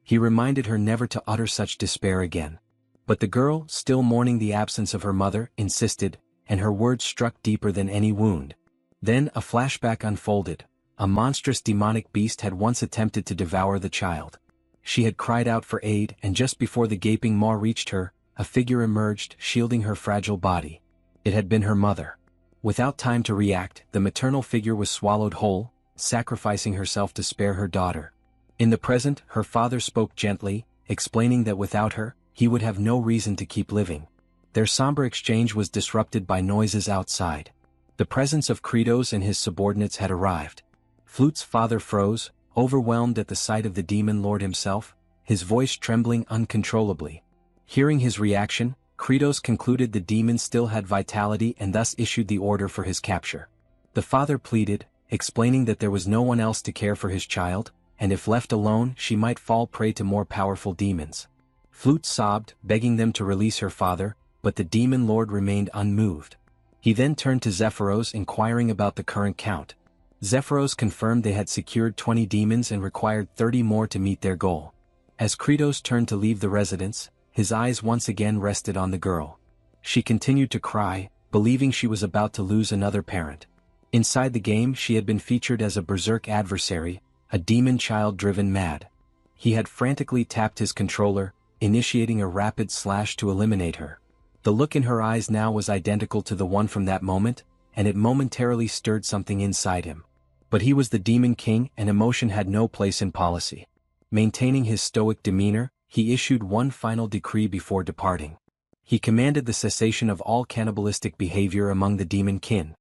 He reminded her never to utter such despair again. But the girl, still mourning the absence of her mother, insisted, and her words struck deeper than any wound. Then a flashback unfolded. A monstrous demonic beast had once attempted to devour the child. She had cried out for aid, and just before the gaping maw reached her, a figure emerged, shielding her fragile body. It had been her mother. Without time to react, the maternal figure was swallowed whole, sacrificing herself to spare her daughter. In the present, her father spoke gently, explaining that without her, he would have no reason to keep living. Their somber exchange was disrupted by noises outside. The presence of Kratos and his subordinates had arrived. Flute's father froze, overwhelmed at the sight of the demon lord himself, his voice trembling uncontrollably. Hearing his reaction, Kratos concluded the demon still had vitality and thus issued the order for his capture. The father pleaded, explaining that there was no one else to care for his child, and if left alone she might fall prey to more powerful demons. Flute sobbed, begging them to release her father, but the demon lord remained unmoved. He then turned to Zephyros inquiring about the current count. Zephyros confirmed they had secured 20 demons and required 30 more to meet their goal. As Kratos turned to leave the residence, his eyes once again rested on the girl. She continued to cry, believing she was about to lose another parent. Inside the game she had been featured as a berserk adversary, a demon child driven mad. He had frantically tapped his controller, initiating a rapid slash to eliminate her. The look in her eyes now was identical to the one from that moment, and it momentarily stirred something inside him. But he was the Demon King and emotion had no place in policy. Maintaining his stoic demeanor, he issued one final decree before departing. He commanded the cessation of all cannibalistic behavior among the demon kin.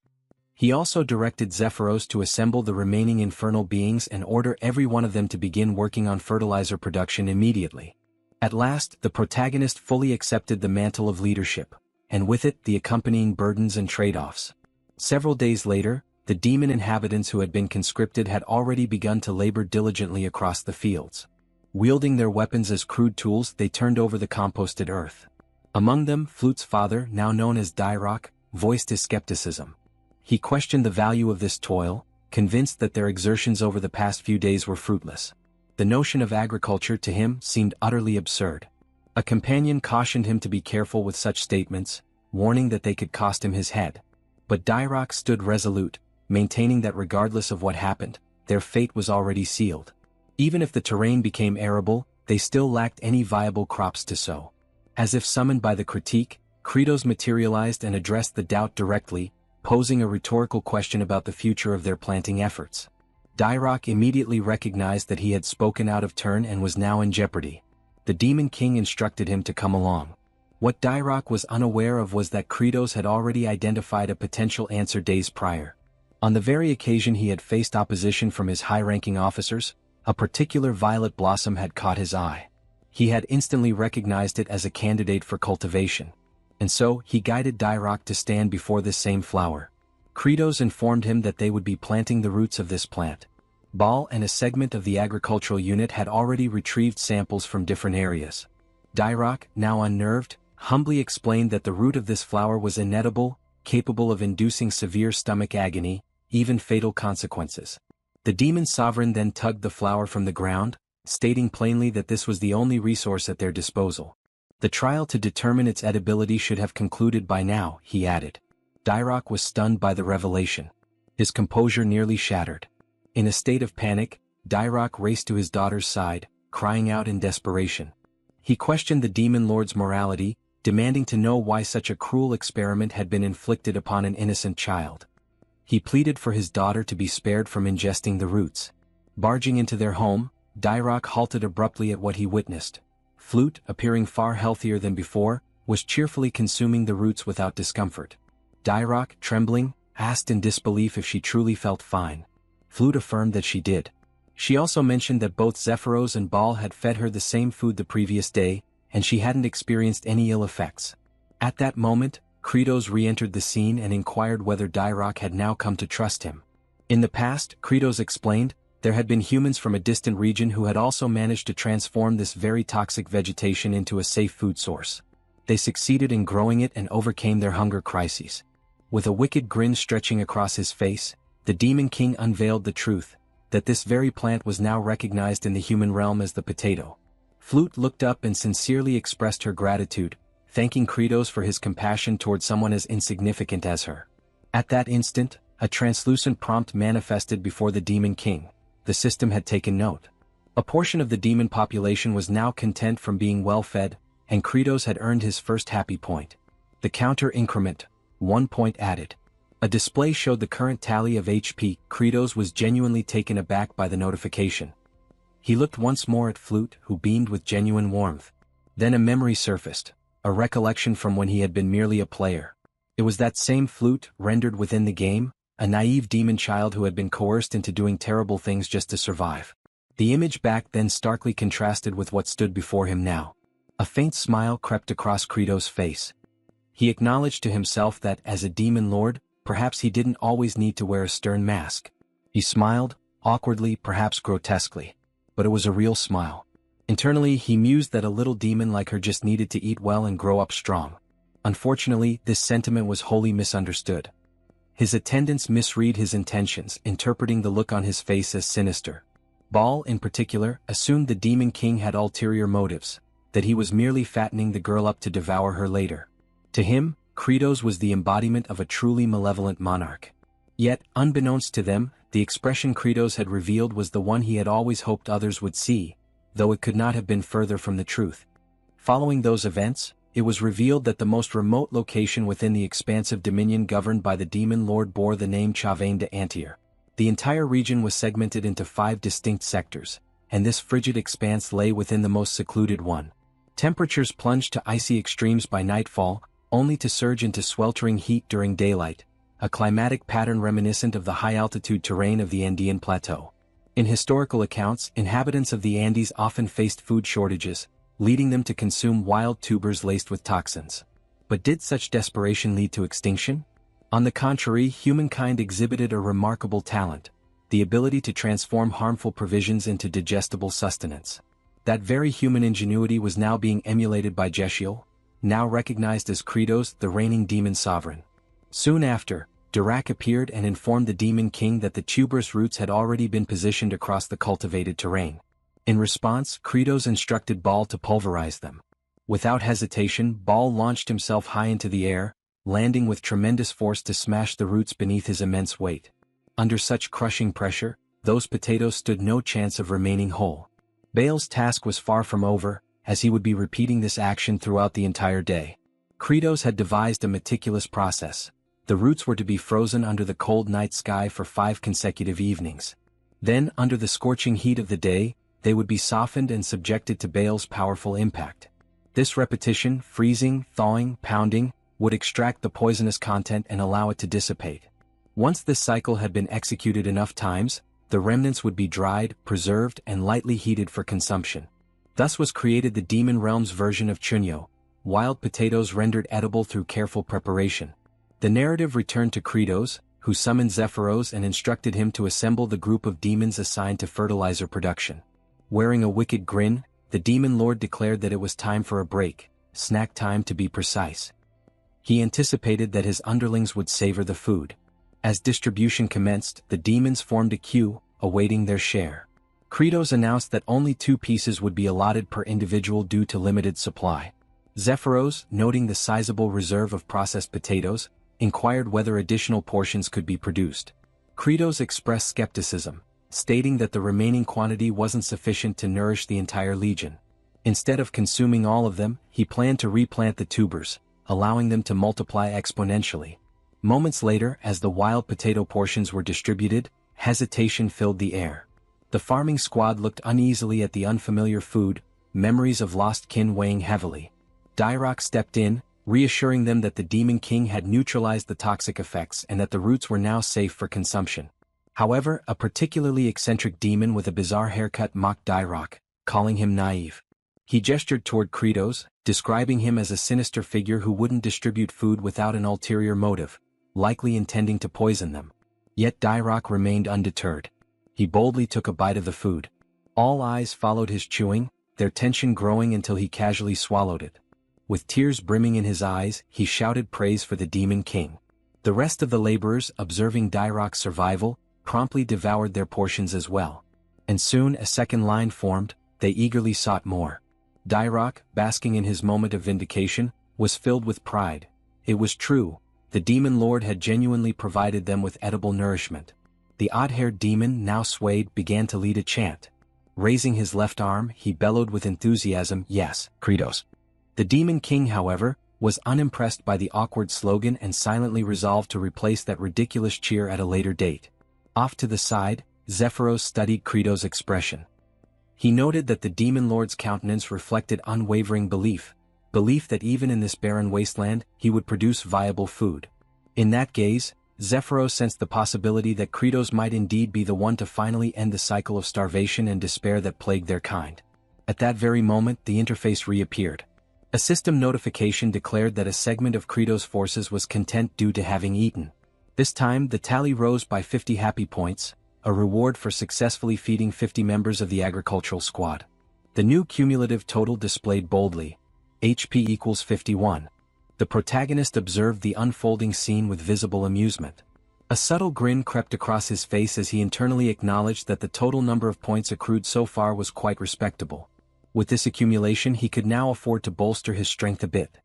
He also directed Zephyros to assemble the remaining infernal beings and order every one of them to begin working on fertilizer production immediately. At last, the protagonist fully accepted the mantle of leadership, and with it the accompanying burdens and trade-offs. Several days later, the demon inhabitants who had been conscripted had already begun to labor diligently across the fields. Wielding their weapons as crude tools, they turned over the composted earth. Among them, Flute's father, now known as Dyrok, voiced his skepticism. He questioned the value of this toil, convinced that their exertions over the past few days were fruitless. The notion of agriculture to him seemed utterly absurd. A companion cautioned him to be careful with such statements, warning that they could cost him his head. But Dyrok stood resolute, maintaining that regardless of what happened, their fate was already sealed. Even if the terrain became arable, they still lacked any viable crops to sow. As if summoned by the critique, Kratos materialized and addressed the doubt directly, posing a rhetorical question about the future of their planting efforts. Dyrok immediately recognized that he had spoken out of turn and was now in jeopardy. The Demon King instructed him to come along. What Dyrok was unaware of was that Kratos had already identified a potential answer days prior. On the very occasion he had faced opposition from his high-ranking officers, a particular violet blossom had caught his eye. He had instantly recognized it as a candidate for cultivation. And so, he guided Dyrok to stand before this same flower. Kratos informed him that they would be planting the roots of this plant. Baal and a segment of the agricultural unit had already retrieved samples from different areas. Dyrok, now unnerved, humbly explained that the root of this flower was inedible, capable of inducing severe stomach agony, even fatal consequences. The demon sovereign then tugged the flower from the ground, stating plainly that this was the only resource at their disposal. The trial to determine its edibility should have concluded by now, he added. Dyrok was stunned by the revelation. His composure nearly shattered. In a state of panic, Dyrok raced to his daughter's side, crying out in desperation. He questioned the demon lord's morality, demanding to know why such a cruel experiment had been inflicted upon an innocent child. He pleaded for his daughter to be spared from ingesting the roots. Barging into their home, Dyrok halted abruptly at what he witnessed. Flute, appearing far healthier than before, was cheerfully consuming the roots without discomfort. Dyrok, trembling, asked in disbelief if she truly felt fine. Flute affirmed that she did. She also mentioned that both Zephyros and Baal had fed her the same food the previous day, and she hadn't experienced any ill effects. At that moment, Kratos re-entered the scene and inquired whether Dairock had now come to trust him. In the past, Kratos explained, there had been humans from a distant region who had also managed to transform this very toxic vegetation into a safe food source. They succeeded in growing it and overcame their hunger crises. With a wicked grin stretching across his face, the Demon King unveiled the truth, that this very plant was now recognized in the human realm as the potato. Flute looked up and sincerely expressed her gratitude, thanking Kratos for his compassion toward someone as insignificant as her. At that instant, a translucent prompt manifested before the Demon King. The system had taken note. A portion of the demon population was now content from being well-fed, and Kratos had earned his first happy point. The counter increment, 1 point added. A display showed the current tally of HP. Kratos was genuinely taken aback by the notification. He looked once more at Flute, who beamed with genuine warmth. Then a memory surfaced, a recollection from when he had been merely a player. It was that same Flute, rendered within the game, a naive demon child who had been coerced into doing terrible things just to survive. The image back then starkly contrasted with what stood before him now. A faint smile crept across Kratos' face. He acknowledged to himself that, as a demon lord, perhaps he didn't always need to wear a stern mask. He smiled, awkwardly, perhaps grotesquely. But it was a real smile. Internally, he mused that a little demon like her just needed to eat well and grow up strong. Unfortunately, this sentiment was wholly misunderstood. His attendants misread his intentions, interpreting the look on his face as sinister. Baal, in particular, assumed the Demon King had ulterior motives, that he was merely fattening the girl up to devour her later. To him, Kratos was the embodiment of a truly malevolent monarch. Yet, unbeknownst to them, the expression Kratos had revealed was the one he had always hoped others would see, though it could not have been further from the truth. Following those events, it was revealed that the most remote location within the expansive dominion governed by the Demon Lord bore the name Chavain de Antier. The entire region was segmented into 5 distinct sectors, and this frigid expanse lay within the most secluded one. Temperatures plunged to icy extremes by nightfall, only to surge into sweltering heat during daylight, a climatic pattern reminiscent of the high-altitude terrain of the Andean Plateau. In historical accounts, inhabitants of the Andes often faced food shortages, leading them to consume wild tubers laced with toxins. But did such desperation lead to extinction? On the contrary, humankind exhibited a remarkable talent, the ability to transform harmful provisions into digestible sustenance. That very human ingenuity was now being emulated by Jeshiel, now recognized as Kratos, the reigning demon sovereign. Soon after, Dirac appeared and informed the Demon King that the tuberous roots had already been positioned across the cultivated terrain. In response, Kratos instructed Baal to pulverize them. Without hesitation, Baal launched himself high into the air, landing with tremendous force to smash the roots beneath his immense weight. Under such crushing pressure, those potatoes stood no chance of remaining whole. Baal's task was far from over, as he would be repeating this action throughout the entire day. Kratos had devised a meticulous process. The roots were to be frozen under the cold night sky for 5 consecutive evenings. Then, under the scorching heat of the day, they would be softened and subjected to Baal's powerful impact. This repetition, freezing, thawing, pounding, would extract the poisonous content and allow it to dissipate. Once this cycle had been executed enough times, the remnants would be dried, preserved, and lightly heated for consumption. Thus was created the demon realm's version of chunyo, wild potatoes rendered edible through careful preparation. The narrative returned to Kratos, who summoned Zephyros and instructed him to assemble the group of demons assigned to fertilizer production. Wearing a wicked grin, the demon lord declared that it was time for a break, snack time to be precise. He anticipated that his underlings would savor the food. As distribution commenced, the demons formed a queue, awaiting their share. Kratos announced that only 2 pieces would be allotted per individual due to limited supply. Zephyros, noting the sizable reserve of processed potatoes, inquired whether additional portions could be produced. Kratos expressed skepticism, stating that the remaining quantity wasn't sufficient to nourish the entire legion. Instead of consuming all of them, he planned to replant the tubers, allowing them to multiply exponentially. Moments later, as the wild potato portions were distributed, hesitation filled the air. The farming squad looked uneasily at the unfamiliar food, memories of lost kin weighing heavily. Dairock stepped in, reassuring them that the Demon King had neutralized the toxic effects and that the roots were now safe for consumption. However, a particularly eccentric demon with a bizarre haircut mocked Dairock, calling him naive. He gestured toward Kratos, describing him as a sinister figure who wouldn't distribute food without an ulterior motive, likely intending to poison them. Yet Dairock remained undeterred. He boldly took a bite of the food. All eyes followed his chewing, their tension growing until he casually swallowed it. With tears brimming in his eyes, he shouted praise for the Demon King. The rest of the laborers, observing Dairock's survival, promptly devoured their portions as well. And soon a second line formed, they eagerly sought more. Dairock, basking in his moment of vindication, was filled with pride. It was true, the Demon Lord had genuinely provided them with edible nourishment. The odd-haired demon, now swayed, began to lead a chant. Raising his left arm, he bellowed with enthusiasm, "Yes, Kratos." The Demon King, however, was unimpressed by the awkward slogan and silently resolved to replace that ridiculous cheer at a later date. Off to the side, Zephyros studied Kratos' expression. He noted that the Demon Lord's countenance reflected unwavering belief that even in this barren wasteland, he would produce viable food. In that gaze, Zephyros sensed the possibility that Kratos might indeed be the one to finally end the cycle of starvation and despair that plagued their kind. At that very moment, the interface reappeared. A system notification declared that a segment of Kratos' forces was content due to having eaten. This time, the tally rose by 50 happy points, a reward for successfully feeding 50 members of the agricultural squad. The new cumulative total displayed boldly: HP equals 51. The protagonist observed the unfolding scene with visible amusement. A subtle grin crept across his face as he internally acknowledged that the total number of points accrued so far was quite respectable. With this accumulation, he could now afford to bolster his strength a bit.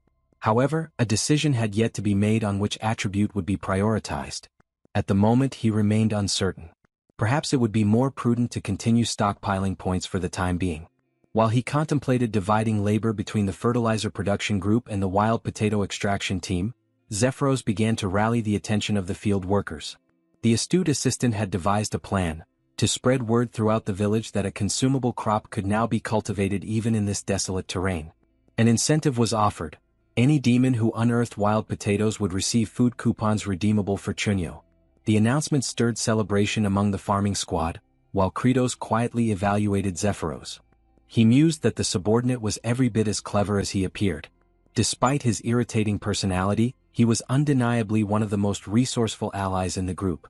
However, a decision had yet to be made on which attribute would be prioritized. At the moment, he remained uncertain. Perhaps it would be more prudent to continue stockpiling points for the time being. While he contemplated dividing labor between the fertilizer production group and the wild potato extraction team, Zephyros began to rally the attention of the field workers. The astute assistant had devised a plan to spread word throughout the village that a consumable crop could now be cultivated even in this desolate terrain. An incentive was offered. Any demon who unearthed wild potatoes would receive food coupons redeemable for chunyo. The announcement stirred celebration among the farming squad, while Kratos quietly evaluated Zephyros. He mused that the subordinate was every bit as clever as he appeared. Despite his irritating personality, he was undeniably one of the most resourceful allies in the group.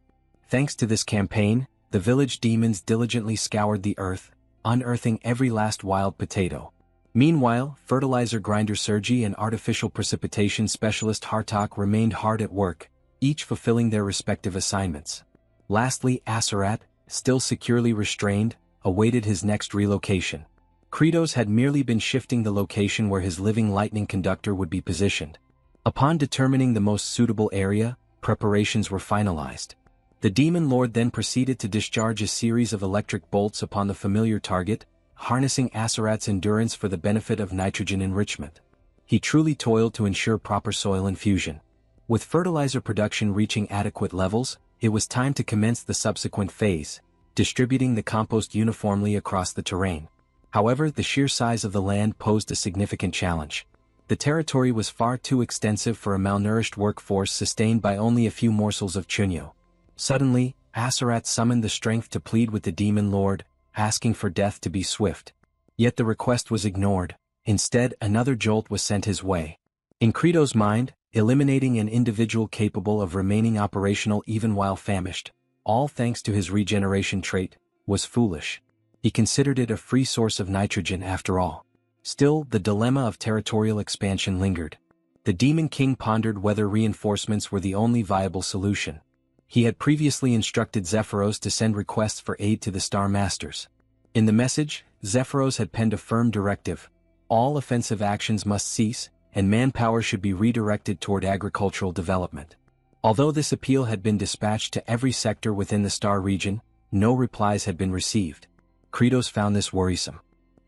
Thanks to this campaign, the village demons diligently scoured the earth, unearthing every last wild potato. Meanwhile, fertilizer grinder Sergi and artificial precipitation specialist Hartok remained hard at work, each fulfilling their respective assignments. Lastly, Aserat, still securely restrained, awaited his next relocation. Kratos had merely been shifting the location where his living lightning conductor would be positioned. Upon determining the most suitable area, preparations were finalized. The Demon Lord then proceeded to discharge a series of electric bolts upon the familiar target, harnessing Aserat's endurance for the benefit of nitrogen enrichment. He truly toiled to ensure proper soil infusion. With fertilizer production reaching adequate levels, it was time to commence the subsequent phase, distributing the compost uniformly across the terrain. However, the sheer size of the land posed a significant challenge. The territory was far too extensive for a malnourished workforce sustained by only a few morsels of chunyo. Suddenly, Aserat summoned the strength to plead with the Demon Lord, asking for death to be swift. Yet the request was ignored. Instead, another jolt was sent his way. In Kratos' mind, eliminating an individual capable of remaining operational even while famished, all thanks to his regeneration trait, was foolish. He considered it a free source of nitrogen after all. Still, the dilemma of territorial expansion lingered. The Demon King pondered whether reinforcements were the only viable solution. He had previously instructed Zephyros to send requests for aid to the Star Masters. In the message, Zephyros had penned a firm directive: all offensive actions must cease, and manpower should be redirected toward agricultural development. Although this appeal had been dispatched to every sector within the Star region, no replies had been received. Kratos found this worrisome.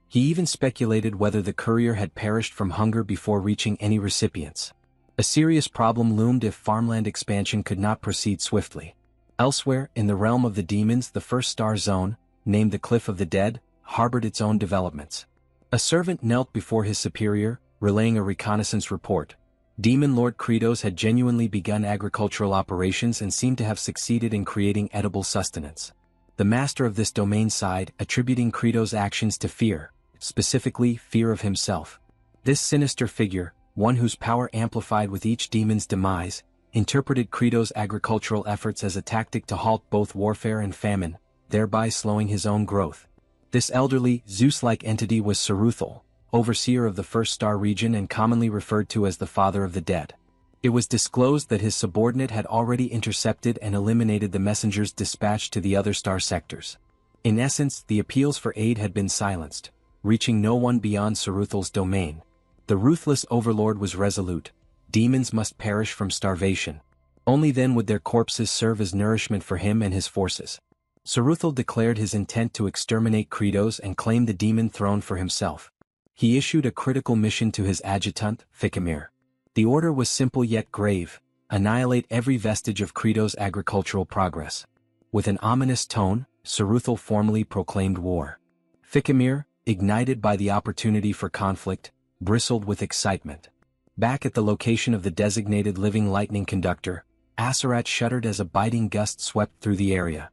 He even speculated whether the courier had perished from hunger before reaching any recipients. A serious problem loomed if farmland expansion could not proceed swiftly. Elsewhere, in the realm of the demons, the first star zone, named the Cliff of the Dead, harbored its own developments. A servant knelt before his superior, relaying a reconnaissance report. Demon Lord Kratos had genuinely begun agricultural operations and seemed to have succeeded in creating edible sustenance. The master of this domain sighed, attributing Kratos' actions to fear, specifically fear of himself. This sinister figure, one whose power amplified with each demon's demise, interpreted Credo's agricultural efforts as a tactic to halt both warfare and famine, thereby slowing his own growth. This elderly, Zeus-like entity was Saruthal, overseer of the First Star region and commonly referred to as the Father of the Dead. It was disclosed that his subordinate had already intercepted and eliminated the messengers dispatched to the other star sectors. In essence, the appeals for aid had been silenced, reaching no one beyond Saruthal's domain. The ruthless overlord was resolute: demons must perish from starvation. Only then would their corpses serve as nourishment for him and his forces. Saruthal declared his intent to exterminate Credos and claim the demon throne for himself. He issued a critical mission to his adjutant, Fikimir. The order was simple yet grave: annihilate every vestige of Credo's agricultural progress. With an ominous tone, Saruthal formally proclaimed war. Fikimir, ignited by the opportunity for conflict, bristled with excitement. Back at the location of the designated living lightning conductor, Asarat shuddered as a biting gust swept through the area.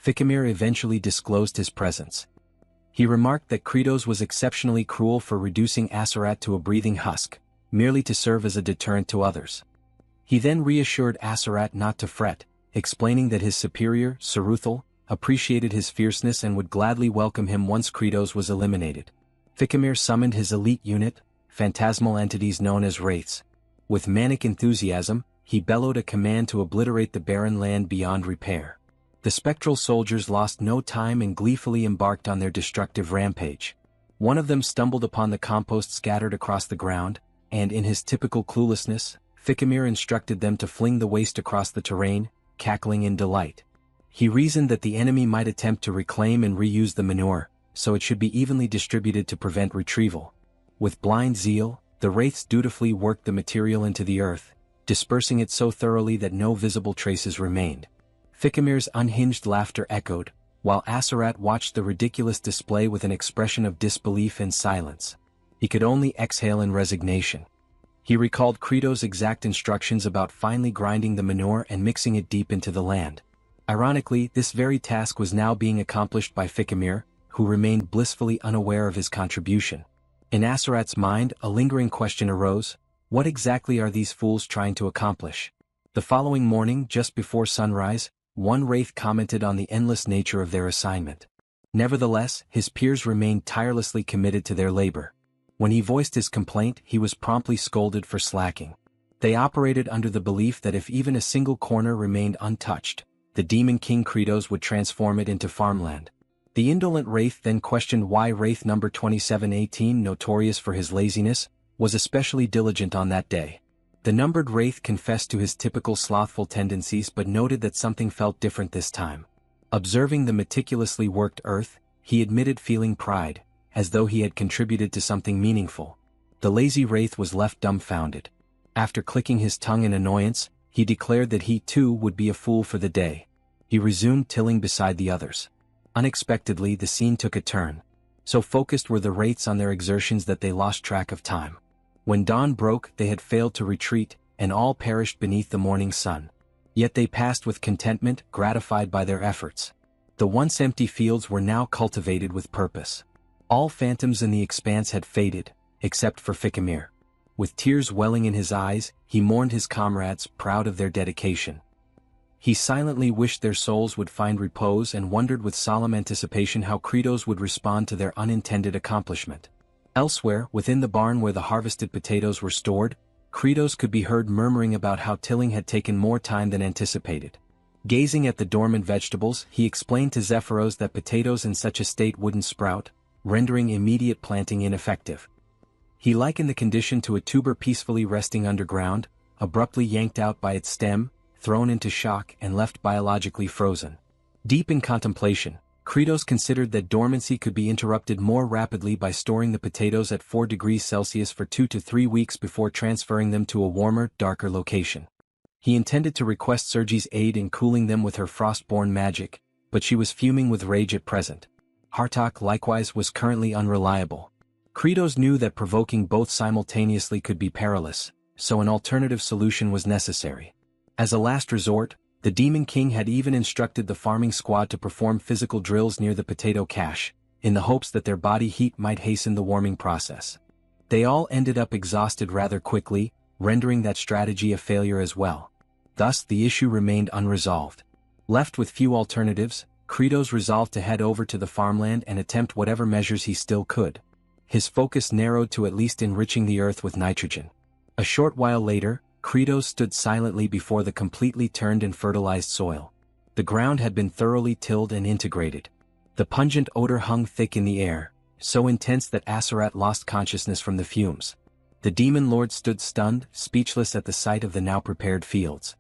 Fikimir eventually disclosed his presence. He remarked that Credos was exceptionally cruel for reducing Asarat to a breathing husk, merely to serve as a deterrent to others. He then reassured Asarat not to fret, explaining that his superior, Saruthal, appreciated his fierceness and would gladly welcome him once Credos was eliminated. Fikimir summoned his elite unit, phantasmal entities known as wraiths. With manic enthusiasm, he bellowed a command to obliterate the barren land beyond repair. The spectral soldiers lost no time and gleefully embarked on their destructive rampage. One of them stumbled upon the compost scattered across the ground, and in his typical cluelessness, Fikimir instructed them to fling the waste across the terrain, cackling in delight. He reasoned that the enemy might attempt to reclaim and reuse the manure, so it should be evenly distributed to prevent retrieval. With blind zeal, the wraiths dutifully worked the material into the earth, dispersing it so thoroughly that no visible traces remained. Fikimir's unhinged laughter echoed, while Asarat watched the ridiculous display with an expression of disbelief and silence. He could only exhale in resignation. He recalled Credo's exact instructions about finely grinding the manure and mixing it deep into the land. Ironically, this very task was now being accomplished by Fikimir, who remained blissfully unaware of his contribution. In Asarat's mind, a lingering question arose: what exactly are these fools trying to accomplish? The following morning, just before sunrise, one wraith commented on the endless nature of their assignment. Nevertheless, his peers remained tirelessly committed to their labor. When he voiced his complaint, he was promptly scolded for slacking. They operated under the belief that if even a single corner remained untouched, the Demon King Credos would transform it into farmland. The indolent wraith then questioned why Wraith number 2718, notorious for his laziness, was especially diligent on that day. The numbered wraith confessed to his typical slothful tendencies but noted that something felt different this time. Observing the meticulously worked earth, he admitted feeling pride, as though he had contributed to something meaningful. The lazy wraith was left dumbfounded. After clicking his tongue in annoyance, he declared that he too would be a fool for the day. He resumed tilling beside the others. Unexpectedly, the scene took a turn. So focused were the wraiths on their exertions that they lost track of time. When dawn broke, they had failed to retreat, and all perished beneath the morning sun. Yet they passed with contentment, gratified by their efforts. The once empty fields were now cultivated with purpose. All phantoms in the expanse had faded, except for Fikimir. With tears welling in his eyes, he mourned his comrades, proud of their dedication. He silently wished their souls would find repose and wondered with solemn anticipation how Credos would respond to their unintended accomplishment. Elsewhere, within the barn where the harvested potatoes were stored, Credos could be heard murmuring about how tilling had taken more time than anticipated. Gazing at the dormant vegetables, he explained to Zephyros that potatoes in such a state wouldn't sprout, rendering immediate planting ineffective. He likened the condition to a tuber peacefully resting underground, abruptly yanked out by its stem, thrown into shock and left biologically frozen. Deep in contemplation, Credos considered that dormancy could be interrupted more rapidly by storing the potatoes at 4 degrees Celsius for 2 to 3 weeks before transferring them to a warmer, darker location. He intended to request Sergi's aid in cooling them with her frostborn magic, but she was fuming with rage at present. Hartok likewise was currently unreliable. Credos knew that provoking both simultaneously could be perilous, so an alternative solution was necessary. As a last resort, the Demon King had even instructed the farming squad to perform physical drills near the potato cache, in the hopes that their body heat might hasten the warming process. They all ended up exhausted rather quickly, rendering that strategy a failure as well. Thus the issue remained unresolved. Left with few alternatives, Kratos resolved to head over to the farmland and attempt whatever measures he still could. His focus narrowed to at least enriching the earth with nitrogen. A short while later, Kratos stood silently before the completely turned and fertilized soil. The ground had been thoroughly tilled and integrated. The pungent odor hung thick in the air, so intense that Aserat lost consciousness from the fumes. The demon lord stood stunned, speechless at the sight of the now prepared fields.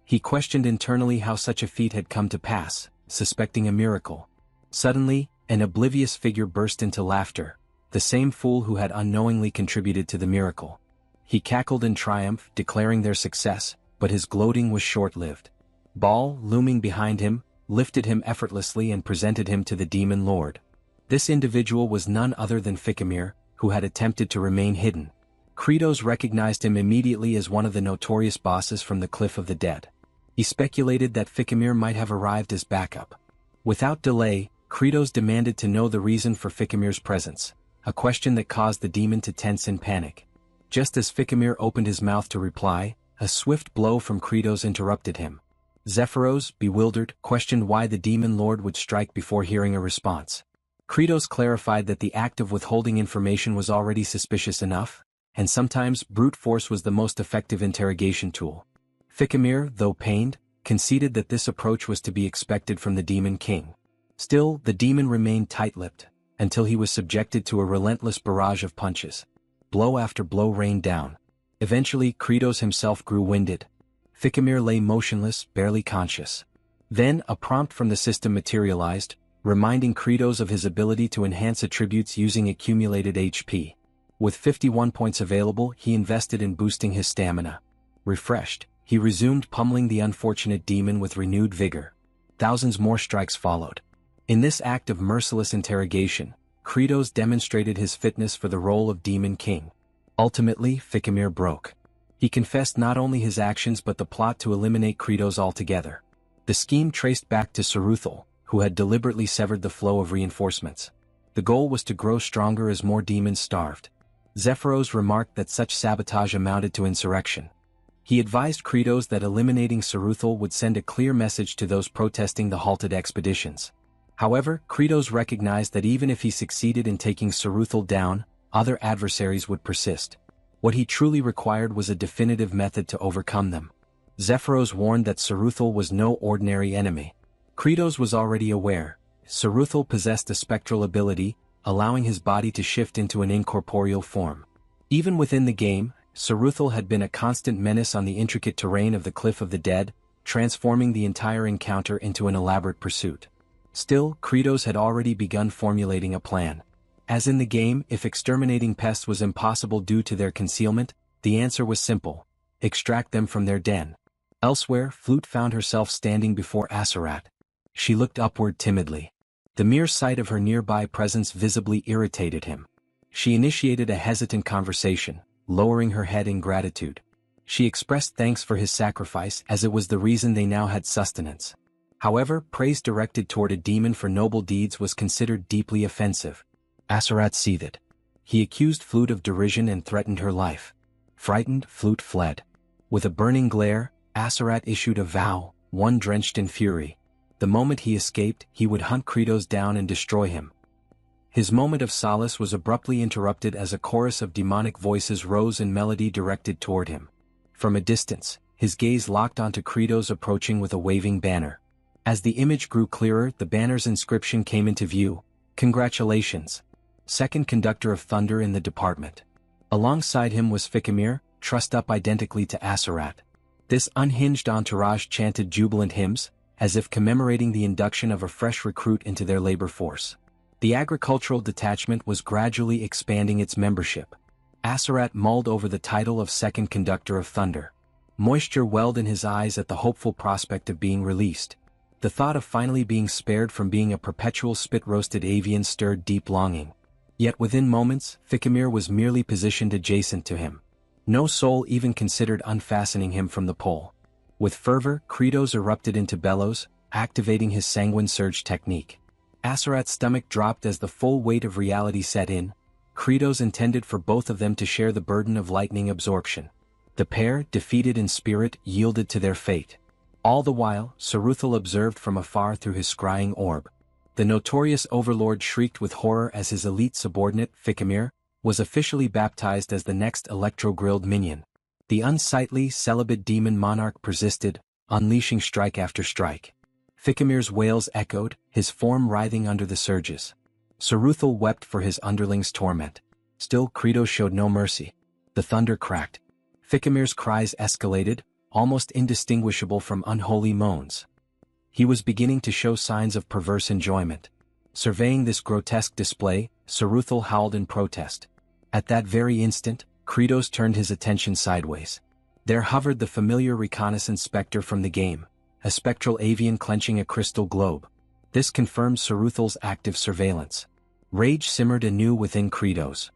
He questioned internally how such a feat had come to pass, suspecting a miracle. Suddenly, an oblivious figure burst into laughter, the same fool who had unknowingly contributed to the miracle. He cackled in triumph, declaring their success, but his gloating was short-lived. Baal, looming behind him, lifted him effortlessly and presented him to the demon lord. This individual was none other than Fikimir, who had attempted to remain hidden. Kratos recognized him immediately as one of the notorious bosses from the Cliff of the Dead. He speculated that Fikimir might have arrived as backup. Without delay, Kratos demanded to know the reason for Fikimir's presence, a question that caused the demon to tense in panic. Just as Fikimir opened his mouth to reply, a swift blow from Kratos interrupted him. Zephyros, bewildered, questioned why the demon lord would strike before hearing a response. Kratos clarified that the act of withholding information was already suspicious enough, and sometimes brute force was the most effective interrogation tool. Fikimir, though pained, conceded that this approach was to be expected from the Demon King. Still, the demon remained tight-lipped, until he was subjected to a relentless barrage of punches. Blow after blow rained down. Eventually, Kratos himself grew winded. Fikimir lay motionless, barely conscious. Then, a prompt from the system materialized, reminding Kratos of his ability to enhance attributes using accumulated HP. With 51 points available, he invested in boosting his stamina. Refreshed, he resumed pummeling the unfortunate demon with renewed vigor. Thousands more strikes followed. In this act of merciless interrogation, Kratos demonstrated his fitness for the role of Demon King. Ultimately, Fikimir broke. He confessed not only his actions but the plot to eliminate Kratos altogether. The scheme traced back to Saruthal, who had deliberately severed the flow of reinforcements. The goal was to grow stronger as more demons starved. Zephyros remarked that such sabotage amounted to insurrection. He advised Kratos that eliminating Saruthal would send a clear message to those protesting the halted expeditions. However, Kratos recognized that even if he succeeded in taking Saruthal down, other adversaries would persist. What he truly required was a definitive method to overcome them. Zephyros warned that Saruthal was no ordinary enemy. Kratos was already aware. Saruthal possessed a spectral ability, allowing his body to shift into an incorporeal form. Even within the game, Saruthal had been a constant menace on the intricate terrain of the Cliff of the Dead, transforming the entire encounter into an elaborate pursuit. Still, Kratos had already begun formulating a plan. As in the game, if exterminating pests was impossible due to their concealment, the answer was simple: extract them from their den. Elsewhere, Flute found herself standing before Aserat. She looked upward timidly. The mere sight of her nearby presence visibly irritated him. She initiated a hesitant conversation, lowering her head in gratitude. She expressed thanks for his sacrifice as it was the reason they now had sustenance. However, praise directed toward a demon for noble deeds was considered deeply offensive. Aserat seethed. He accused Flute of derision and threatened her life. Frightened, Flute fled. With a burning glare, Aserat issued a vow, one drenched in fury. The moment he escaped, he would hunt Kratos down and destroy him. His moment of solace was abruptly interrupted as a chorus of demonic voices rose in melody directed toward him. From a distance, his gaze locked onto Kratos approaching with a waving banner. As the image grew clearer, the banner's inscription came into view: "Congratulations. Second Conductor of Thunder in the department." Alongside him was Fikimir, trussed up identically to Aserat. This unhinged entourage chanted jubilant hymns, as if commemorating the induction of a fresh recruit into their labor force. The agricultural detachment was gradually expanding its membership. Aserat mulled over the title of Second Conductor of Thunder. Moisture welled in his eyes at the hopeful prospect of being released. The thought of finally being spared from being a perpetual spit-roasted avian stirred deep longing. Yet within moments, Fikimir was merely positioned adjacent to him. No soul even considered unfastening him from the pole. With fervor, Kratos erupted into bellows, activating his sanguine surge technique. Aserat's stomach dropped as the full weight of reality set in. Kratos intended for both of them to share the burden of lightning absorption. The pair, defeated in spirit, yielded to their fate. All the while, Saruthal observed from afar through his scrying orb. The notorious overlord shrieked with horror as his elite subordinate, Fikimir, was officially baptized as the next electro-grilled minion. The unsightly, celibate demon monarch persisted, unleashing strike after strike. Fikimir's wails echoed, his form writhing under the surges. Saruthal wept for his underling's torment. Still, Kratos showed no mercy. The thunder cracked. Fikimir's cries escalated, almost indistinguishable from unholy moans. He was beginning to show signs of perverse enjoyment. Surveying this grotesque display, Saruthal howled in protest. At that very instant, Kratos turned his attention sideways. There hovered the familiar reconnaissance specter from the game, a spectral avian clenching a crystal globe. This confirmed Saruthal's active surveillance. Rage simmered anew within Kratos.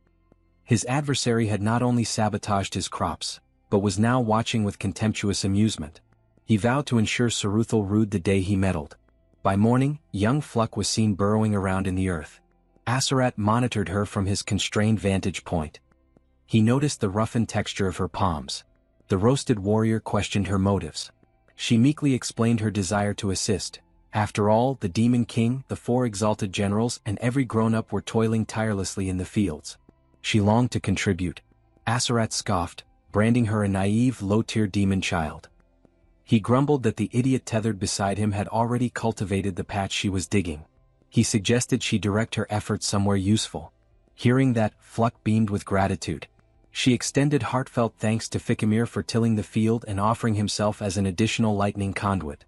His adversary had not only sabotaged his crops, but was now watching with contemptuous amusement. He vowed to ensure Saruthal rued the day he meddled. By morning, young Fluck was seen burrowing around in the earth. Aserat monitored her from his constrained vantage point. He noticed the roughened texture of her palms. The roasted warrior questioned her motives. She meekly explained her desire to assist. After all, the Demon King, the 4 exalted generals, and every grown-up were toiling tirelessly in the fields. She longed to contribute. Aserat scoffed, branding her a naive, low-tier demon child. He grumbled that the idiot tethered beside him had already cultivated the patch she was digging. He suggested she direct her efforts somewhere useful. Hearing that, Fluck beamed with gratitude. She extended heartfelt thanks to Fikimir for tilling the field and offering himself as an additional lightning conduit.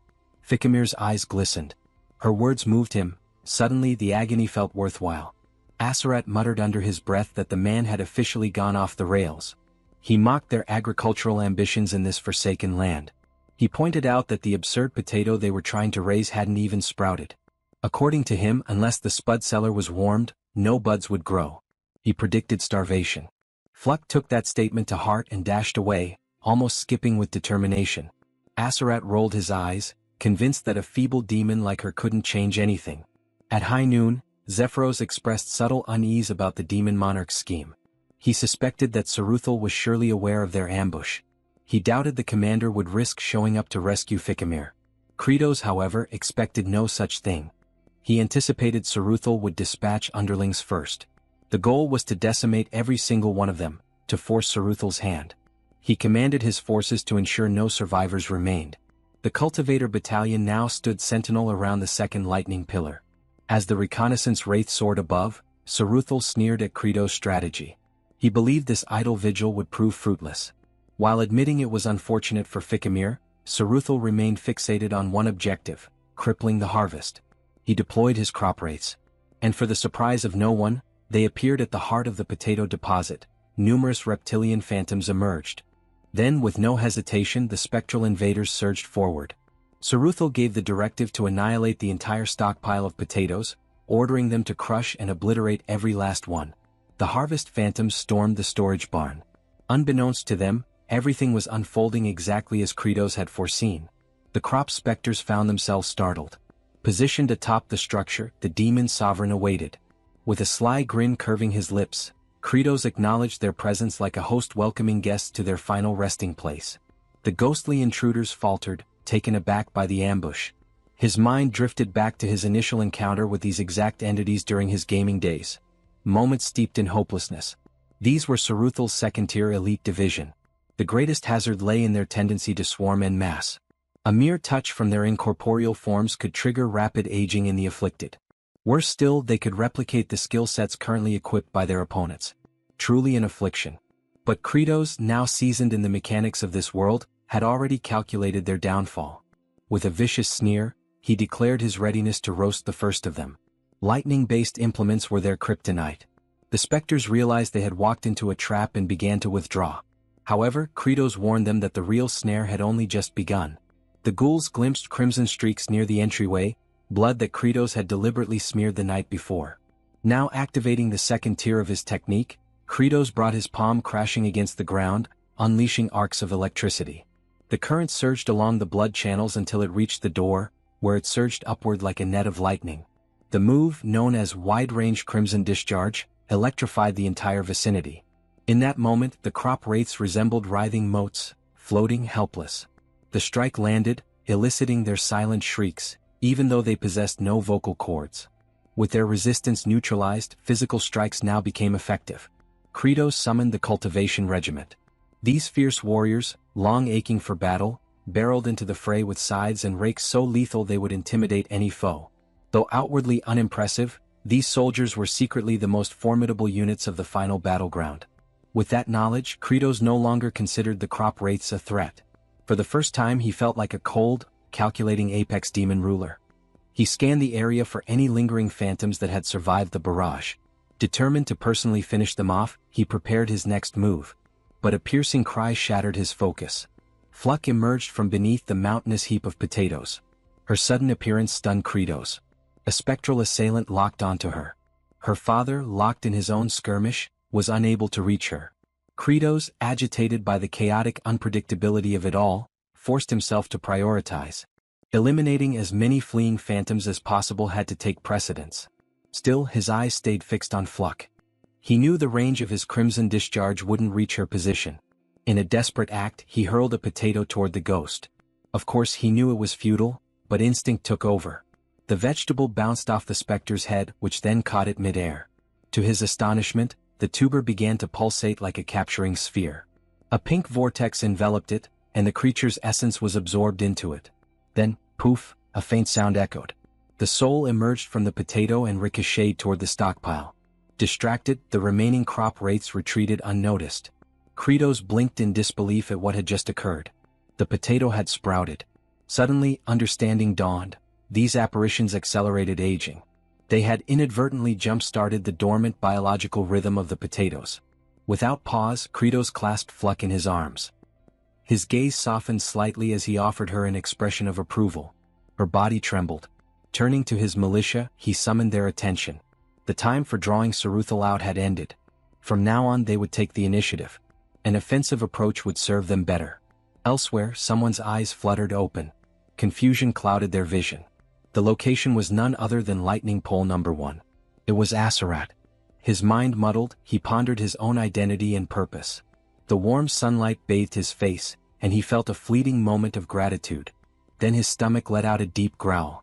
Fikimir's eyes glistened. Her words moved him. Suddenly the agony felt worthwhile. Aserat muttered under his breath that the man had officially gone off the rails. He mocked their agricultural ambitions in this forsaken land. He pointed out that the absurd potato they were trying to raise hadn't even sprouted. According to him, unless the spud cellar was warmed, no buds would grow. He predicted starvation. Fluck took that statement to heart and dashed away, almost skipping with determination. Aserat rolled his eyes, convinced that a feeble demon like her couldn't change anything. At high noon, Zephyros expressed subtle unease about the demon monarch's scheme. He suspected that Saruthal was surely aware of their ambush. He doubted the commander would risk showing up to rescue Fikimir. Kratos, however, expected no such thing. He anticipated Saruthal would dispatch underlings first. The goal was to decimate every single one of them, to force Saruthal's hand. He commanded his forces to ensure no survivors remained. The cultivator battalion now stood sentinel around the second lightning pillar. As the reconnaissance wraith soared above, Saruthal sneered at Kratos' strategy. He believed this idle vigil would prove fruitless. While admitting it was unfortunate for Fikimir, Saruthal remained fixated on one objective, crippling the harvest. He deployed his crop wraiths. And for the surprise of no one, they appeared at the heart of the potato deposit. Numerous reptilian phantoms emerged. Then, with no hesitation, the spectral invaders surged forward. Saruthal gave the directive to annihilate the entire stockpile of potatoes, ordering them to crush and obliterate every last one. The harvest phantoms stormed the storage barn. Unbeknownst to them, everything was unfolding exactly as Kratos had foreseen. The crop specters found themselves startled. Positioned atop the structure, the demon sovereign awaited. With a sly grin curving his lips, Kratos acknowledged their presence like a host welcoming guests to their final resting place. The ghostly intruders faltered, taken aback by the ambush. His mind drifted back to his initial encounter with these exact entities during his gaming days. Moments steeped in hopelessness. These were Saruthal's second-tier elite division. The greatest hazard lay in their tendency to swarm en masse. A mere touch from their incorporeal forms could trigger rapid aging in the afflicted. Worse still, they could replicate the skill sets currently equipped by their opponents. Truly an affliction. But Kratos, now seasoned in the mechanics of this world, had already calculated their downfall. With a vicious sneer, he declared his readiness to roast the first of them. Lightning-based implements were their kryptonite. The specters realized they had walked into a trap and began to withdraw. However, Kratos warned them that the real snare had only just begun. The ghouls glimpsed crimson streaks near the entryway, blood that Kratos had deliberately smeared the night before. Now activating the second tier of his technique, Kratos brought his palm crashing against the ground, unleashing arcs of electricity. The current surged along the blood channels until it reached the door, where it surged upward like a net of lightning. The move, known as wide-range crimson discharge, electrified the entire vicinity. In that moment, the crop wraiths resembled writhing motes, floating helpless. The strike landed, eliciting their silent shrieks, even though they possessed no vocal cords. With their resistance neutralized, physical strikes now became effective. Kratos summoned the Cultivation Regiment. These fierce warriors, long aching for battle, barreled into the fray with scythes and rakes so lethal they would intimidate any foe. Though outwardly unimpressive, these soldiers were secretly the most formidable units of the final battleground. With that knowledge, Kratos no longer considered the crop wraiths a threat. For the first time he felt like a cold, calculating apex demon ruler. He scanned the area for any lingering phantoms that had survived the barrage. Determined to personally finish them off, he prepared his next move. But a piercing cry shattered his focus. Fluck emerged from beneath the mountainous heap of potatoes. Her sudden appearance stunned Kratos. A spectral assailant locked onto her. Her father, locked in his own skirmish, was unable to reach her. Kratos, agitated by the chaotic unpredictability of it all, forced himself to prioritize. Eliminating as many fleeing phantoms as possible had to take precedence. Still, his eyes stayed fixed on Fluck. He knew the range of his crimson discharge wouldn't reach her position. In a desperate act, he hurled a potato toward the ghost. Of course he knew it was futile, but instinct took over. The vegetable bounced off the specter's head, which then caught it mid-air. To his astonishment, the tuber began to pulsate like a capturing sphere. A pink vortex enveloped it, and the creature's essence was absorbed into it. Then, poof, a faint sound echoed. The soul emerged from the potato and ricocheted toward the stockpile. Distracted, the remaining crop wraiths retreated unnoticed. Kratos blinked in disbelief at what had just occurred. The potato had sprouted. Suddenly, understanding dawned. These apparitions accelerated aging. They had inadvertently jump-started the dormant biological rhythm of the potatoes. Without pause, Kratos clasped Fluck in his arms. His gaze softened slightly as he offered her an expression of approval. Her body trembled. Turning to his militia, he summoned their attention. The time for drawing Saruthal out had ended. From now on they would take the initiative. An offensive approach would serve them better. Elsewhere, someone's eyes fluttered open. Confusion clouded their vision. The location was none other than Lightning Pole number 1. It was Aserat. His mind muddled, he pondered his own identity and purpose. The warm sunlight bathed his face, and he felt a fleeting moment of gratitude. Then his stomach let out a deep growl.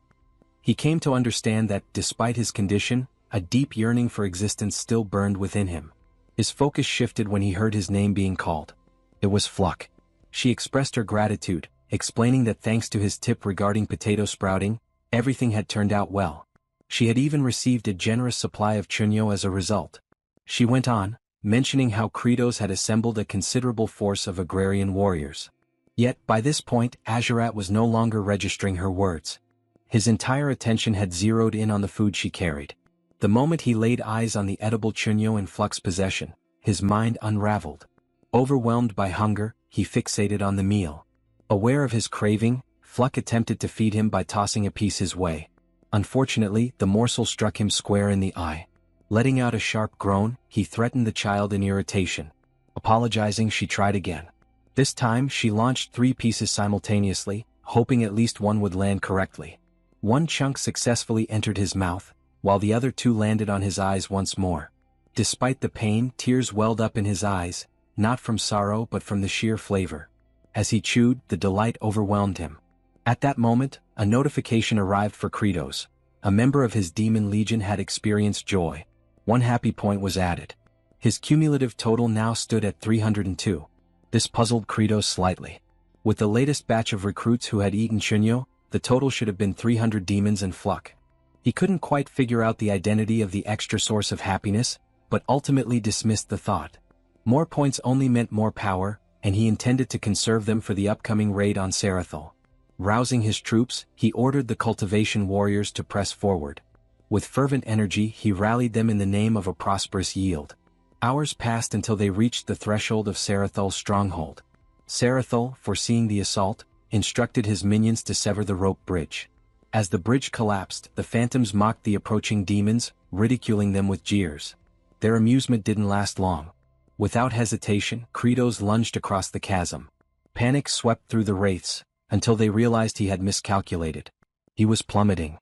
He came to understand that, despite his condition, a deep yearning for existence still burned within him. His focus shifted when he heard his name being called. It was Fluck. She expressed her gratitude, explaining that thanks to his tip regarding potato sprouting, everything had turned out well. She had even received a generous supply of chunyo as a result. She went on, mentioning how Kratos had assembled a considerable force of agrarian warriors. Yet, by this point, Aserat was no longer registering her words. His entire attention had zeroed in on the food she carried. The moment he laid eyes on the edible chunyo in Fluck's possession, his mind unraveled. Overwhelmed by hunger, he fixated on the meal. Aware of his craving, Fluck attempted to feed him by tossing a piece his way. Unfortunately, the morsel struck him square in the eye. Letting out a sharp groan, he threatened the child in irritation. Apologizing, she tried again. This time, she launched 3 pieces simultaneously, hoping at least one would land correctly. One chunk successfully entered his mouth, while the other 2 landed on his eyes once more. Despite the pain, tears welled up in his eyes, not from sorrow but from the sheer flavor. As he chewed, the delight overwhelmed him. At that moment, a notification arrived for Kratos. A member of his demon legion had experienced joy. 1 happy point was added. His cumulative total now stood at 302. This puzzled Kratos slightly. With the latest batch of recruits who had eaten chunyo, the total should have been 300 demons and Fluck. He couldn't quite figure out the identity of the extra source of happiness, but ultimately dismissed the thought. More points only meant more power, and he intended to conserve them for the upcoming raid on Saruthal. Rousing his troops, he ordered the cultivation warriors to press forward. With fervent energy, he rallied them in the name of a prosperous yield. Hours passed until they reached the threshold of Sarathal's stronghold. Saruthal, foreseeing the assault, instructed his minions to sever the rope bridge. As the bridge collapsed, the phantoms mocked the approaching demons, ridiculing them with jeers. Their amusement didn't last long. Without hesitation, Kratos lunged across the chasm. Panic swept through the wraiths, until they realized he had miscalculated. He was plummeting.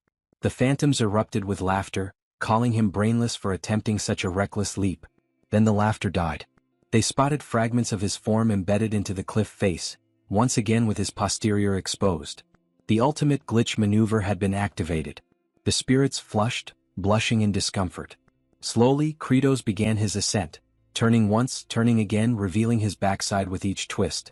The phantoms erupted with laughter, calling him brainless for attempting such a reckless leap. Then the laughter died. They spotted fragments of his form embedded into the cliff face, once again with his posterior exposed. The ultimate glitch maneuver had been activated. The spirits flushed, blushing in discomfort. Slowly, Kratos began his ascent, turning once, turning again, revealing his backside with each twist.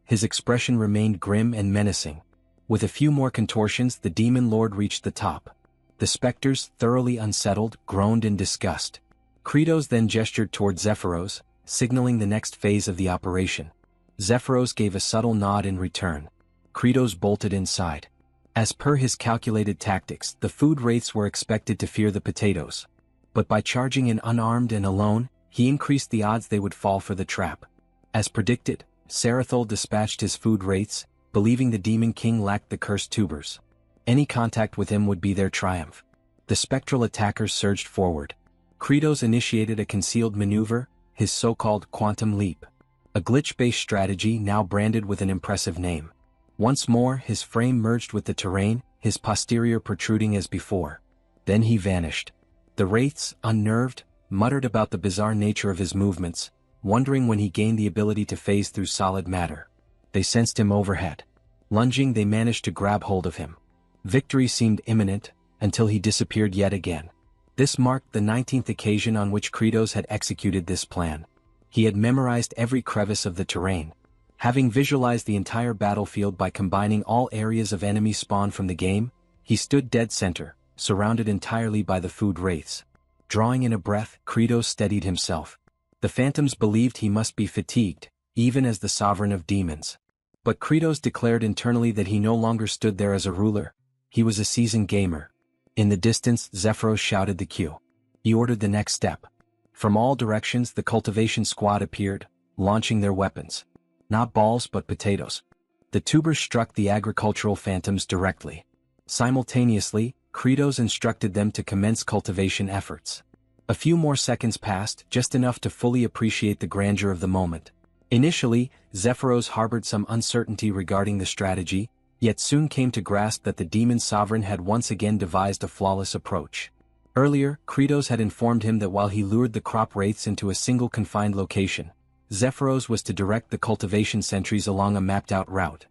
His expression remained grim and menacing. With a few more contortions, the demon lord reached the top. The specters, thoroughly unsettled, groaned in disgust. Kratos then gestured toward Zephyros, signaling the next phase of the operation. Zephyros gave a subtle nod in return. Kratos bolted inside. As per his calculated tactics, the food wraiths were expected to fear the potatoes. But by charging in unarmed and alone, he increased the odds they would fall for the trap. As predicted, Sarathol dispatched his food wraiths, believing the Demon King lacked the cursed tubers. Any contact with him would be their triumph. The spectral attackers surged forward. Kratos initiated a concealed maneuver, his so-called quantum leap. A glitch-based strategy now branded with an impressive name. Once more, his frame merged with the terrain, his posterior protruding as before. Then he vanished. The wraiths, unnerved, muttered about the bizarre nature of his movements, wondering when he gained the ability to phase through solid matter. They sensed him overhead. Lunging, they managed to grab hold of him. Victory seemed imminent, until he disappeared yet again. This marked the 19th occasion on which Kratos had executed this plan. He had memorized every crevice of the terrain. Having visualized the entire battlefield by combining all areas of enemy spawn from the game, he stood dead center, surrounded entirely by the food wraiths. Drawing in a breath, Kratos steadied himself. The phantoms believed he must be fatigued, even as the sovereign of demons. But Kratos declared internally that he no longer stood there as a ruler. He was a seasoned gamer. In the distance, Zephyros shouted the cue. He ordered the next step. From all directions, the cultivation squad appeared, launching their weapons. Not balls but potatoes. The tubers struck the agricultural phantoms directly. Simultaneously, Kratos instructed them to commence cultivation efforts. A few more seconds passed, just enough to fully appreciate the grandeur of the moment. Initially, Zephyros harbored some uncertainty regarding the strategy, yet soon came to grasp that the demon sovereign had once again devised a flawless approach. Earlier, Kratos had informed him that while he lured the crop wraiths into a single confined location, Zephyros was to direct the cultivation sentries along a mapped-out route.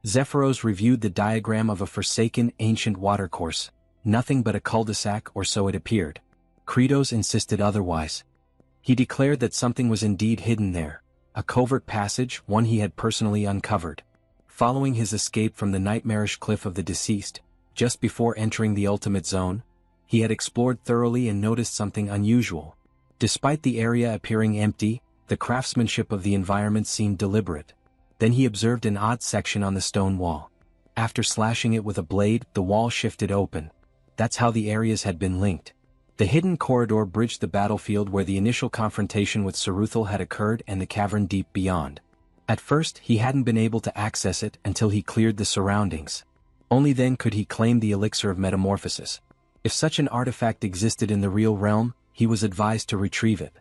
Zephyros reviewed the diagram of a forsaken, ancient watercourse, nothing but a cul-de-sac, or so it appeared. Kratos insisted otherwise. He declared that something was indeed hidden there, a covert passage, one he had personally uncovered. Following his escape from the nightmarish cliff of the deceased, just before entering the ultimate zone, he had explored thoroughly and noticed something unusual. Despite the area appearing empty, the craftsmanship of the environment seemed deliberate. Then he observed an odd section on the stone wall. After slashing it with a blade, the wall shifted open. That's how the areas had been linked. The hidden corridor bridged the battlefield where the initial confrontation with Saruthal had occurred and the cavern deep beyond. At first, he hadn't been able to access it until he cleared the surroundings. Only then could he claim the elixir of metamorphosis. If such an artifact existed in the real realm, he was advised to retrieve it.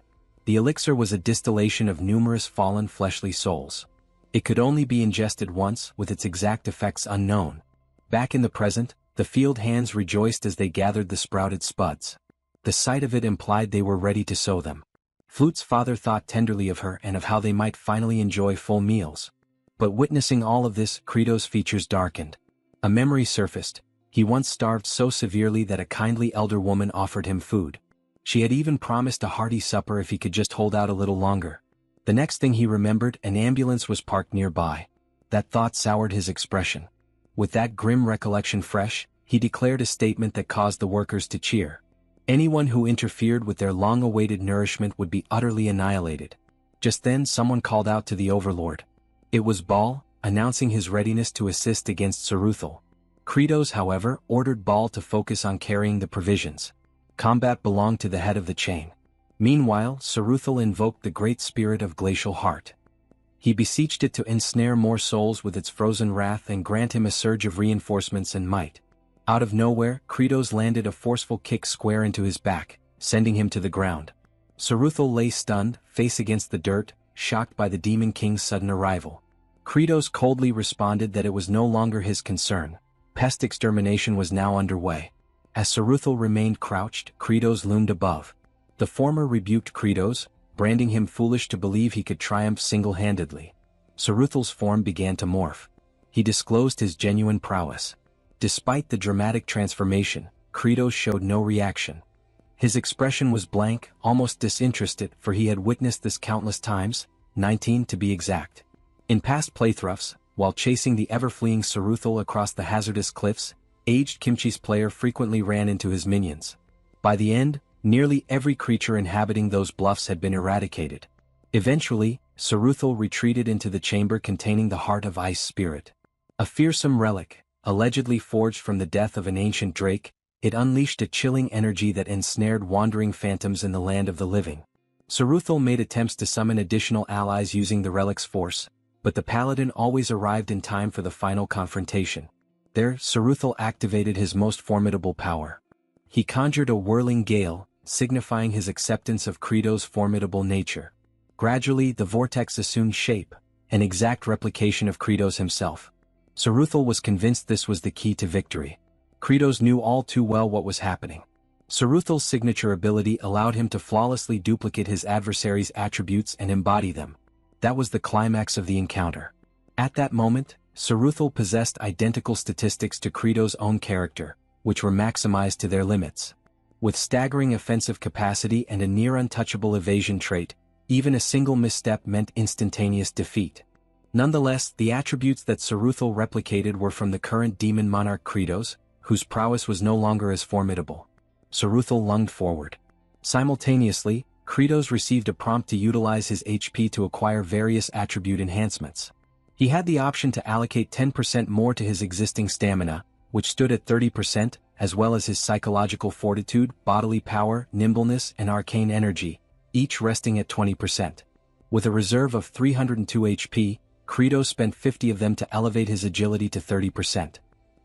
The elixir was a distillation of numerous fallen fleshly souls. It could only be ingested once, with its exact effects unknown. Back in the present, the field hands rejoiced as they gathered the sprouted spuds. The sight of it implied they were ready to sow them. Flute's father thought tenderly of her and of how they might finally enjoy full meals. But witnessing all of this, Kratos' features darkened. A memory surfaced. He once starved so severely that a kindly elder woman offered him food. She had even promised a hearty supper if he could just hold out a little longer. The next thing he remembered, an ambulance was parked nearby. That thought soured his expression. With that grim recollection fresh, he declared a statement that caused the workers to cheer. Anyone who interfered with their long-awaited nourishment would be utterly annihilated. Just then someone called out to the Overlord. It was Baal, announcing his readiness to assist against Saruthal. Kratos, however, ordered Baal to focus on carrying the provisions. Combat belonged to the head of the chain. Meanwhile, Saruthal invoked the great spirit of glacial heart. He beseeched it to ensnare more souls with its frozen wrath and grant him a surge of reinforcements and might. Out of nowhere, Kratos landed a forceful kick square into his back, sending him to the ground. Saruthal lay stunned, face against the dirt, shocked by the Demon King's sudden arrival. Kratos coldly responded that it was no longer his concern. Pest extermination was now underway. As Saruthal remained crouched, Kratos loomed above. The former rebuked Kratos, branding him foolish to believe he could triumph single-handedly. Saruthal's form began to morph. He disclosed his genuine prowess. Despite the dramatic transformation, Kratos showed no reaction. His expression was blank, almost disinterested, for he had witnessed this countless times, 19 to be exact. In past playthroughs, while chasing the ever-fleeing Saruthal across the hazardous cliffs, aged Kimchi's player frequently ran into his minions. By the end, nearly every creature inhabiting those bluffs had been eradicated. Eventually, Saruthal retreated into the chamber containing the Heart of Ice Spirit. A fearsome relic, allegedly forged from the death of an ancient drake, it unleashed a chilling energy that ensnared wandering phantoms in the land of the living. Saruthal made attempts to summon additional allies using the relic's force, but the paladin always arrived in time for the final confrontation. There, Saruthal activated his most formidable power. He conjured a whirling gale, signifying his acceptance of Kratos' formidable nature. Gradually, the vortex assumed shape, an exact replication of Kratos himself. Saruthal was convinced this was the key to victory. Kratos knew all too well what was happening. Saruthal's signature ability allowed him to flawlessly duplicate his adversary's attributes and embody them. That was the climax of the encounter. At that moment, Saruthal possessed identical statistics to Kratos' own character, which were maximized to their limits. With staggering offensive capacity and a near-untouchable evasion trait, even a single misstep meant instantaneous defeat. Nonetheless, the attributes that Saruthal replicated were from the current demon monarch Kratos, whose prowess was no longer as formidable. Saruthal lunged forward. Simultaneously, Kratos received a prompt to utilize his HP to acquire various attribute enhancements. He had the option to allocate 10% more to his existing stamina, which stood at 30%, as well as his psychological fortitude, bodily power, nimbleness, and arcane energy, each resting at 20%. With a reserve of 302 HP, Kratos spent 50 of them to elevate his agility to 30%.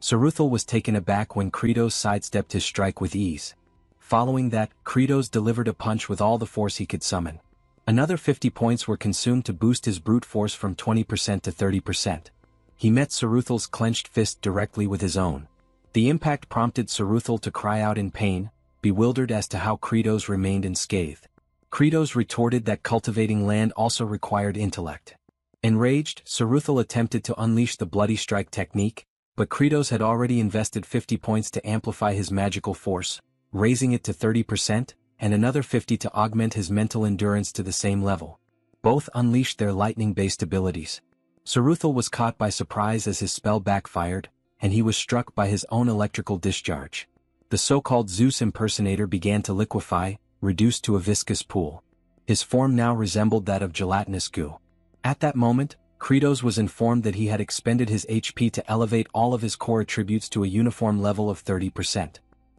Saruthal was taken aback when Kratos sidestepped his strike with ease. Following that, Kratos delivered a punch with all the force he could summon. Another 50 points were consumed to boost his brute force from 20% to 30%. He met Saruthal's clenched fist directly with his own. The impact prompted Saruthal to cry out in pain, bewildered as to how Kratos remained unscathed. Kratos retorted that cultivating land also required intellect. Enraged, Saruthal attempted to unleash the Bloody Strike technique, but Kratos had already invested 50 points to amplify his magical force, raising it to 30%, and another 50 to augment his mental endurance to the same level. Both unleashed their lightning-based abilities. Saruthal was caught by surprise as his spell backfired, and he was struck by his own electrical discharge. The so-called Zeus impersonator began to liquefy, reduced to a viscous pool. His form now resembled that of gelatinous goo. At that moment, Kratos was informed that he had expended his HP to elevate all of his core attributes to a uniform level of 30%.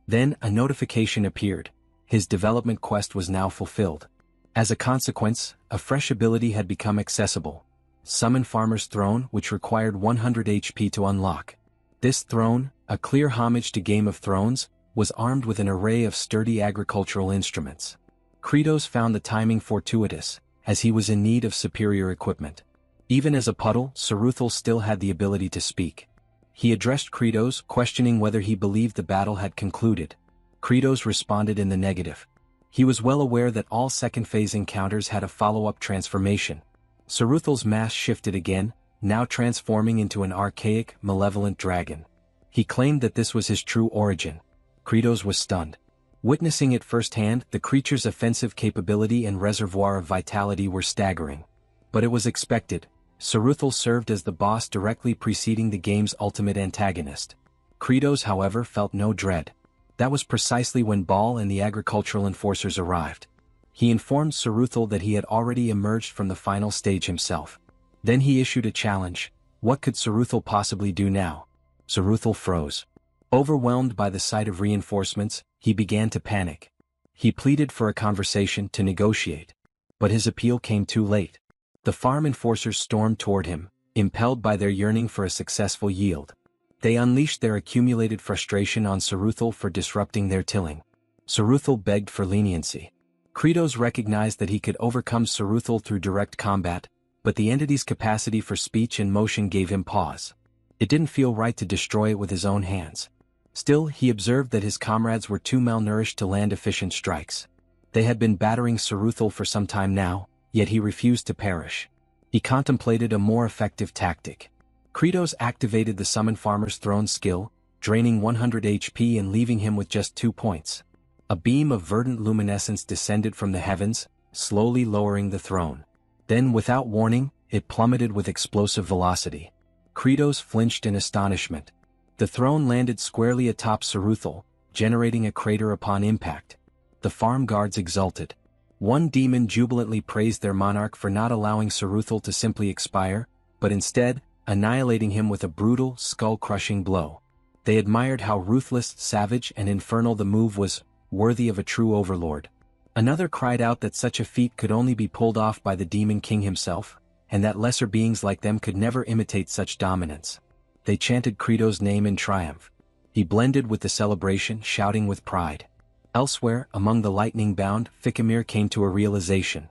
Then, a notification appeared. His development quest was now fulfilled. As a consequence, a fresh ability had become accessible. Summon Farmer's Throne, which required 100 HP to unlock. This throne, a clear homage to Game of Thrones, was armed with an array of sturdy agricultural instruments. Kratos found the timing fortuitous, as he was in need of superior equipment. Even as a puddle, Saruthal still had the ability to speak. He addressed Kratos, questioning whether he believed the battle had concluded. Kratos responded in the negative. He was well aware that all second-phase encounters had a follow-up transformation. Saruthal's mask shifted again, now transforming into an archaic, malevolent dragon. He claimed that this was his true origin. Kratos was stunned. Witnessing it firsthand, the creature's offensive capability and reservoir of vitality were staggering. But it was expected. Saruthal served as the boss directly preceding the game's ultimate antagonist. Kratos, however, felt no dread. That was precisely when Baal and the agricultural enforcers arrived. He informed Saruthal that he had already emerged from the final stage himself. Then he issued a challenge. What could Saruthal possibly do now? Saruthal froze. Overwhelmed by the sight of reinforcements, he began to panic. He pleaded for a conversation to negotiate. But his appeal came too late. The farm enforcers stormed toward him, impelled by their yearning for a successful yield. They unleashed their accumulated frustration on Saruthal for disrupting their tilling. Saruthal begged for leniency. Kratos recognized that he could overcome Saruthal through direct combat, but the entity's capacity for speech and motion gave him pause. It didn't feel right to destroy it with his own hands. Still, he observed that his comrades were too malnourished to land efficient strikes. They had been battering Saruthal for some time now, yet he refused to perish. He contemplated a more effective tactic. Kratos activated the Summon Farmer's Throne skill, draining 100 HP and leaving him with just 2 points. A beam of verdant luminescence descended from the heavens, slowly lowering the throne. Then, without warning, it plummeted with explosive velocity. Kratos flinched in astonishment. The throne landed squarely atop Saruthal, generating a crater upon impact. The farm guards exulted. One demon jubilantly praised their monarch for not allowing Saruthal to simply expire, but instead, annihilating him with a brutal, skull-crushing blow. They admired how ruthless, savage, and infernal the move was, worthy of a true overlord. Another cried out that such a feat could only be pulled off by the Demon King himself, and that lesser beings like them could never imitate such dominance. They chanted Kratos' name in triumph. He blended with the celebration, shouting with pride. Elsewhere, among the lightning-bound, Fikimir came to a realization.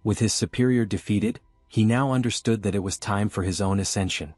With his superior defeated, he now understood that it was time for his own ascension.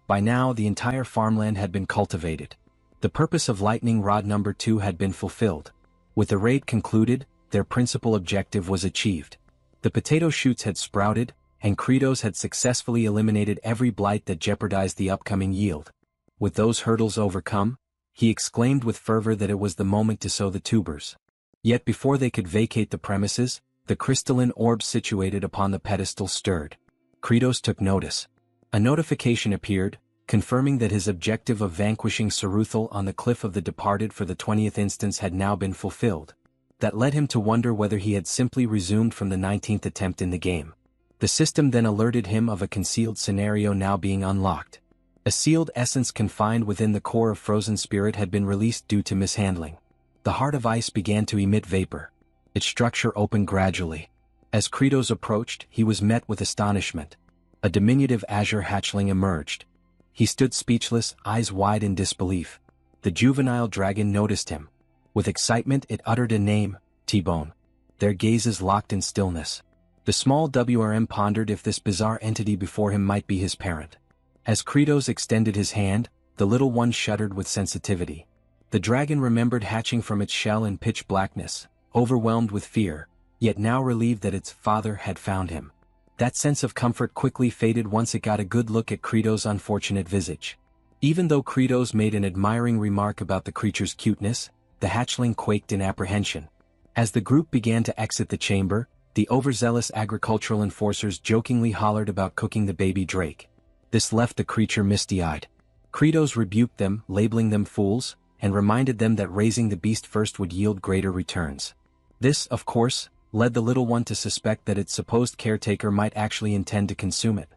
By now the entire farmland had been cultivated. The purpose of Lightning Rod number 2 had been fulfilled. With the raid concluded, their principal objective was achieved. The potato shoots had sprouted, and Kratos had successfully eliminated every blight that jeopardized the upcoming yield. With those hurdles overcome, he exclaimed with fervor that it was the moment to sow the tubers. Yet before they could vacate the premises, the crystalline orb situated upon the pedestal stirred. Kratos took notice. A notification appeared, confirming that his objective of vanquishing Saruthal on the Cliff of the Departed for the 20th instance had now been fulfilled. That led him to wonder whether he had simply resumed from the 19th attempt in the game. The system then alerted him of a concealed scenario now being unlocked. A sealed essence confined within the core of frozen spirit had been released due to mishandling. The heart of ice began to emit vapor. Its structure opened gradually. As Kratos approached, he was met with astonishment. A diminutive azure hatchling emerged. He stood speechless, eyes wide in disbelief. The juvenile dragon noticed him. With excitement it uttered a name, T-Bone. Their gazes locked in stillness. The small WRM pondered if this bizarre entity before him might be his parent. As Kratos extended his hand, the little one shuddered with sensitivity. The dragon remembered hatching from its shell in pitch blackness, overwhelmed with fear, yet now relieved that its father had found him. That sense of comfort quickly faded once it got a good look at Kratos' unfortunate visage. Even though Kratos made an admiring remark about the creature's cuteness, the hatchling quaked in apprehension. As the group began to exit the chamber, the overzealous agricultural enforcers jokingly hollered about cooking the baby drake. This left the creature misty-eyed. Kratos rebuked them, labeling them fools, and reminded them that raising the beast first would yield greater returns. This, of course, led the little one to suspect that its supposed caretaker might actually intend to consume it.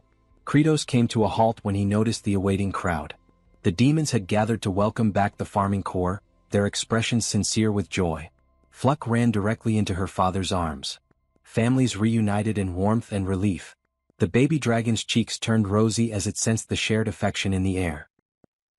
Kratos came to a halt when he noticed the awaiting crowd. The demons had gathered to welcome back the farming corps, their expressions sincere with joy. Fluck ran directly into her father's arms. Families reunited in warmth and relief. The baby dragon's cheeks turned rosy as it sensed the shared affection in the air.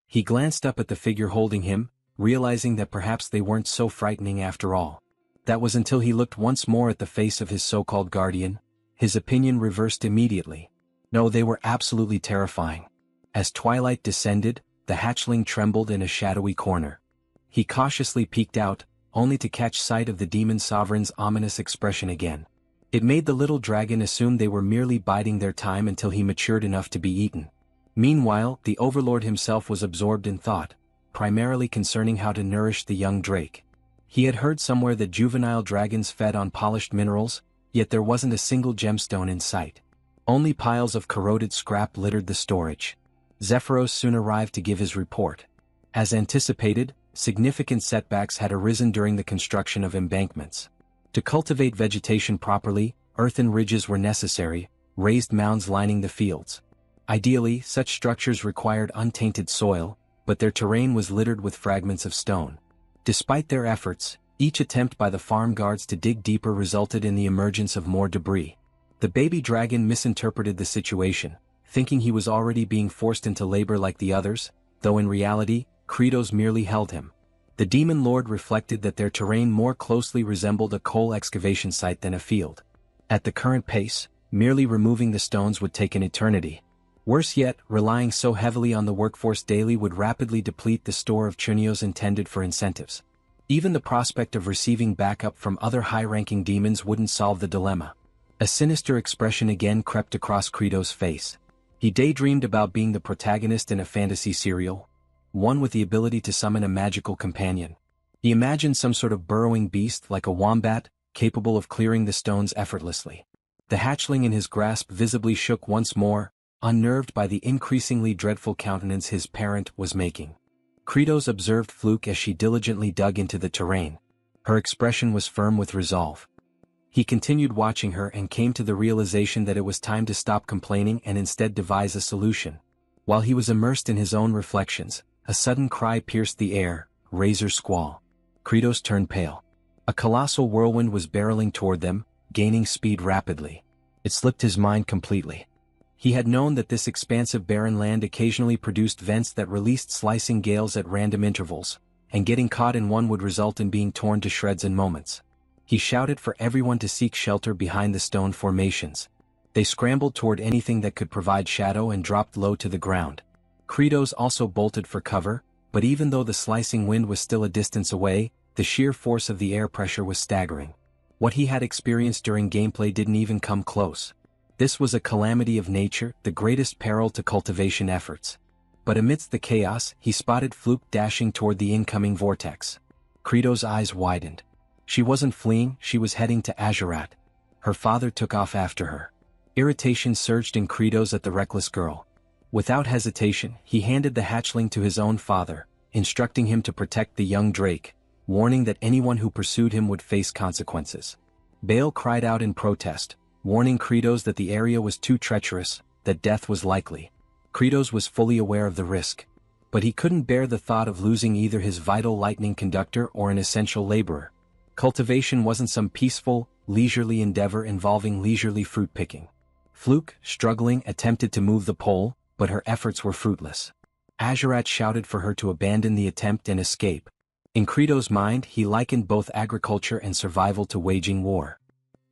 He glanced up at the figure holding him, realizing that perhaps they weren't so frightening after all. That was until he looked once more at the face of his so-called guardian. His opinion reversed immediately. No, they were absolutely terrifying. As twilight descended, the hatchling trembled in a shadowy corner. He cautiously peeked out, only to catch sight of the demon sovereign's ominous expression again. It made the little dragon assume they were merely biding their time until he matured enough to be eaten. Meanwhile, the overlord himself was absorbed in thought, primarily concerning how to nourish the young drake. He had heard somewhere that juvenile dragons fed on polished minerals, yet there wasn't a single gemstone in sight. Only piles of corroded scrap littered the storage. Zephyros soon arrived to give his report. As anticipated, significant setbacks had arisen during the construction of embankments. To cultivate vegetation properly, earthen ridges were necessary, raised mounds lining the fields. Ideally, such structures required untainted soil, but their terrain was littered with fragments of stone. Despite their efforts, each attempt by the farm guards to dig deeper resulted in the emergence of more debris. The baby dragon misinterpreted the situation, thinking he was already being forced into labor like the others, though in reality, Kratos merely held him. The demon lord reflected that their terrain more closely resembled a coal excavation site than a field. At the current pace, merely removing the stones would take an eternity. Worse yet, relying so heavily on the workforce daily would rapidly deplete the store of chunios intended for incentives. Even the prospect of receiving backup from other high-ranking demons wouldn't solve the dilemma. A sinister expression again crept across Credo's face. He daydreamed about being the protagonist in a fantasy serial, one with the ability to summon a magical companion. He imagined some sort of burrowing beast like a wombat, capable of clearing the stones effortlessly. The hatchling in his grasp visibly shook once more, unnerved by the increasingly dreadful countenance his parent was making. Credos observed Fluke as she diligently dug into the terrain. Her expression was firm with resolve. He continued watching her and came to the realization that it was time to stop complaining and instead devise a solution. While he was immersed in his own reflections, a sudden cry pierced the air, razor squall. Credos turned pale. A colossal whirlwind was barreling toward them, gaining speed rapidly. It slipped his mind completely. He had known that this expansive barren land occasionally produced vents that released slicing gales at random intervals, and getting caught in one would result in being torn to shreds in moments. He shouted for everyone to seek shelter behind the stone formations. They scrambled toward anything that could provide shadow and dropped low to the ground. Credos also bolted for cover, but even though the slicing wind was still a distance away, the sheer force of the air pressure was staggering. What he had experienced during gameplay didn't even come close. This was a calamity of nature, the greatest peril to cultivation efforts. But amidst the chaos, he spotted Fluke dashing toward the incoming vortex. Credo's eyes widened. She wasn't fleeing, she was heading to Azurat. Her father took off after her. Irritation surged in Credos at the reckless girl. Without hesitation, he handed the hatchling to his own father, instructing him to protect the young Drake, warning that anyone who pursued him would face consequences. Bale cried out in protest, warning Credos that the area was too treacherous, that death was likely. Credos was fully aware of the risk. But he couldn't bear the thought of losing either his vital lightning conductor or an essential laborer. Cultivation wasn't some peaceful, leisurely endeavor involving leisurely fruit picking. Fluke, struggling, attempted to move the pole, but her efforts were fruitless. Azurat shouted for her to abandon the attempt and escape. In Credo's mind, he likened both agriculture and survival to waging war.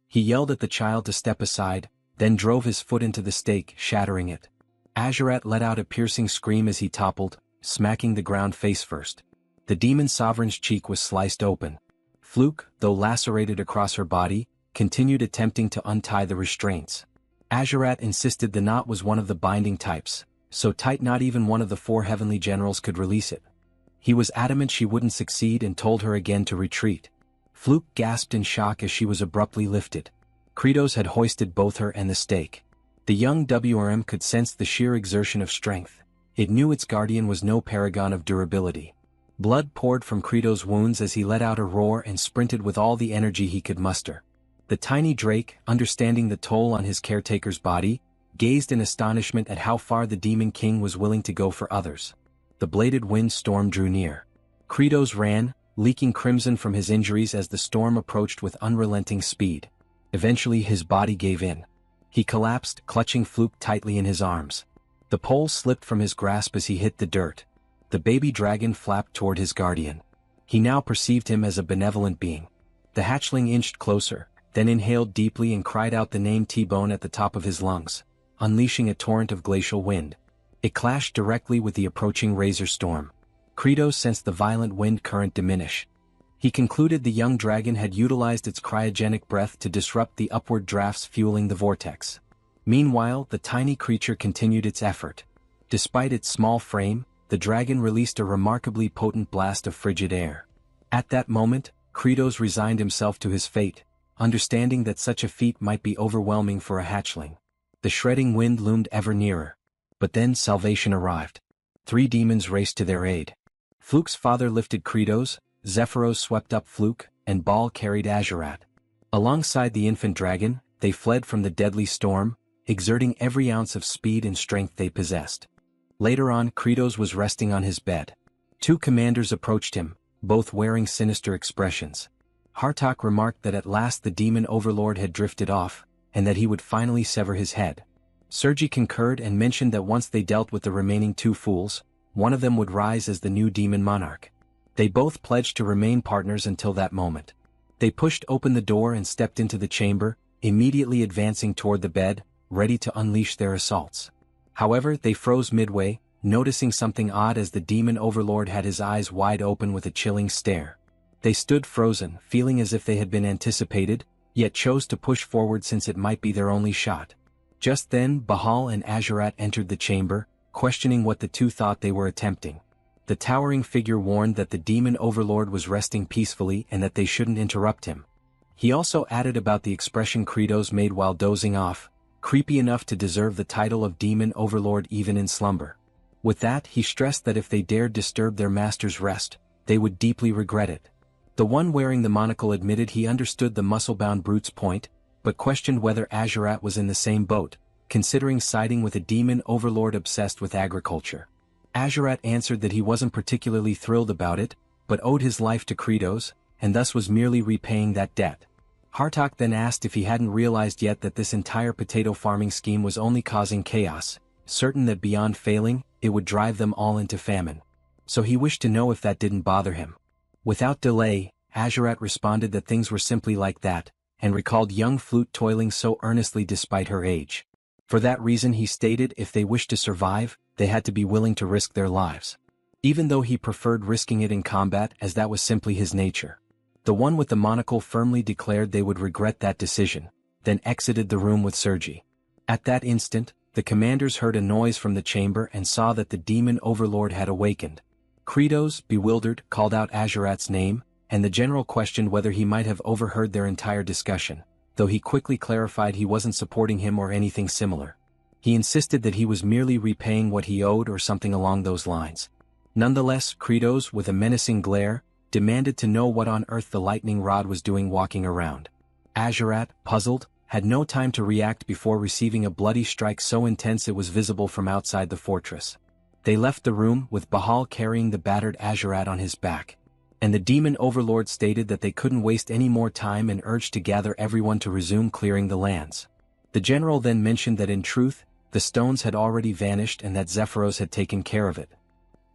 He yelled at the child to step aside, then drove his foot into the stake, shattering it. Azurat let out a piercing scream as he toppled, smacking the ground face first. The demon sovereign's cheek was sliced open. Fluke, though lacerated across her body, continued attempting to untie the restraints. Azurat insisted the knot was one of the binding types, so tight not even one of the 4 heavenly generals could release it. He was adamant she wouldn't succeed and told her again to retreat. Fluke gasped in shock as she was abruptly lifted. Credos had hoisted both her and the stake. The young WRM could sense the sheer exertion of strength. It knew its guardian was no paragon of durability. Blood poured from Credo's wounds as he let out a roar and sprinted with all the energy he could muster. The tiny Drake, understanding the toll on his caretaker's body, gazed in astonishment at how far the Demon King was willing to go for others. The bladed wind storm drew near. Credos ran, leaking crimson from his injuries as the storm approached with unrelenting speed. Eventually his body gave in. He collapsed, clutching Fluke tightly in his arms. The pole slipped from his grasp as he hit the dirt. The baby dragon flapped toward his guardian. He now perceived him as a benevolent being. The hatchling inched closer, then inhaled deeply and cried out the name T-Bone at the top of his lungs, unleashing a torrent of glacial wind. It clashed directly with the approaching razor storm. Credos sensed the violent wind current diminish. He concluded the young dragon had utilized its cryogenic breath to disrupt the upward drafts fueling the vortex. Meanwhile, the tiny creature continued its effort. Despite its small frame, the dragon released a remarkably potent blast of frigid air. At that moment, Credos resigned himself to his fate, understanding that such a feat might be overwhelming for a hatchling. The shredding wind loomed ever nearer. But then salvation arrived. 3 demons raced to their aid. Fluke's father lifted Credos, Zephyros swept up Fluke, and Baal carried Azurat. Alongside the infant dragon, they fled from the deadly storm, exerting every ounce of speed and strength they possessed. Later on, Credos was resting on his bed. 2 commanders approached him, both wearing sinister expressions. Hartok remarked that at last the demon overlord had drifted off, and that he would finally sever his head. Sergi concurred and mentioned that once they dealt with the remaining 2 fools, one of them would rise as the new demon monarch. They both pledged to remain partners until that moment. They pushed open the door and stepped into the chamber, immediately advancing toward the bed, ready to unleash their assaults. However, they froze midway, noticing something odd as the demon overlord had his eyes wide open with a chilling stare. They stood frozen, feeling as if they had been anticipated, yet chose to push forward since it might be their only shot. Just then, Bahal and Azurat entered the chamber, questioning what the two thought they were attempting. The towering figure warned that the demon overlord was resting peacefully and that they shouldn't interrupt him. He also added about the expression Kratos made while dozing off, creepy enough to deserve the title of demon overlord even in slumber. With that, he stressed that if they dared disturb their master's rest, they would deeply regret it. The one wearing the monocle admitted he understood the muscle-bound brute's point, but questioned whether Azurat was in the same boat, considering siding with a demon overlord obsessed with agriculture. Azurat answered that he wasn't particularly thrilled about it, but owed his life to Kratos, and thus was merely repaying that debt. Hartok then asked if he hadn't realized yet that this entire potato farming scheme was only causing chaos, certain that beyond failing, it would drive them all into famine. So he wished to know if that didn't bother him. Without delay, Azurat responded that things were simply like that, and recalled young Flute toiling so earnestly despite her age. For that reason he stated if they wished to survive, they had to be willing to risk their lives. Even though he preferred risking it in combat as that was simply his nature. The one with the monocle firmly declared they would regret that decision, then exited the room with Sergi. At that instant, the commanders heard a noise from the chamber and saw that the demon overlord had awakened. Kratos, bewildered, called out Azurat's name, and the general questioned whether he might have overheard their entire discussion, though he quickly clarified he wasn't supporting him or anything similar. He insisted that he was merely repaying what he owed or something along those lines. Nonetheless, Kratos, with a menacing glare, demanded to know what on earth the lightning rod was doing walking around. Azurat, puzzled, had no time to react before receiving a bloody strike so intense it was visible from outside the fortress. They left the room, with Bahal carrying the battered Azurat on his back. And the demon overlord stated that they couldn't waste any more time and urged to gather everyone to resume clearing the lands. The general then mentioned that in truth, the stones had already vanished and that Zephyros had taken care of it.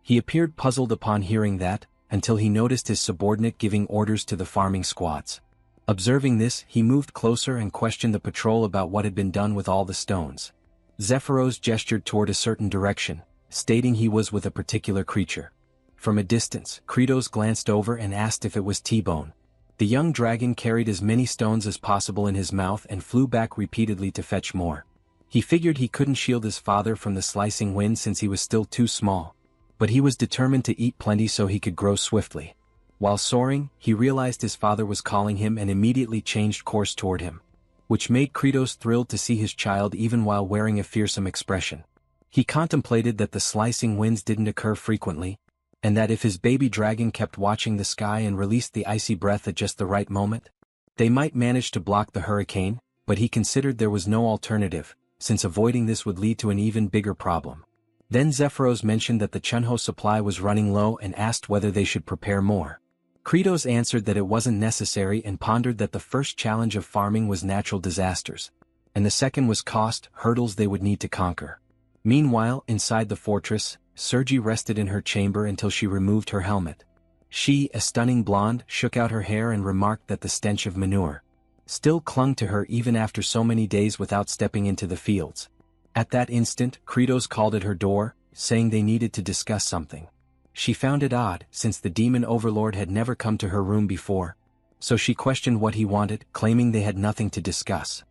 He appeared puzzled upon hearing that, until he noticed his subordinate giving orders to the farming squads. Observing this, he moved closer and questioned the patrol about what had been done with all the stones. Zephyros gestured toward a certain direction, stating he was with a particular creature. From a distance, Kratos glanced over and asked if it was T-Bone. The young dragon carried as many stones as possible in his mouth and flew back repeatedly to fetch more. He figured he couldn't shield his father from the slicing wind since he was still too small. But he was determined to eat plenty so he could grow swiftly. While soaring, he realized his father was calling him and immediately changed course toward him, which made Kratos thrilled to see his child even while wearing a fearsome expression. He contemplated that the slicing winds didn't occur frequently, and that if his baby dragon kept watching the sky and released the icy breath at just the right moment, they might manage to block the hurricane, but he considered there was no alternative, since avoiding this would lead to an even bigger problem. Then Zephyros mentioned that the Chunho supply was running low and asked whether they should prepare more. Kratos answered that it wasn't necessary and pondered that the first challenge of farming was natural disasters, and the second was cost, hurdles they would need to conquer. Meanwhile, inside the fortress, Sergi rested in her chamber until she removed her helmet. She, a stunning blonde, shook out her hair and remarked that the stench of manure still clung to her even after so many days without stepping into the fields. At that instant, Kratos called at her door, saying they needed to discuss something. She found it odd, since the demon overlord had never come to her room before, so she questioned what he wanted, claiming they had nothing to discuss.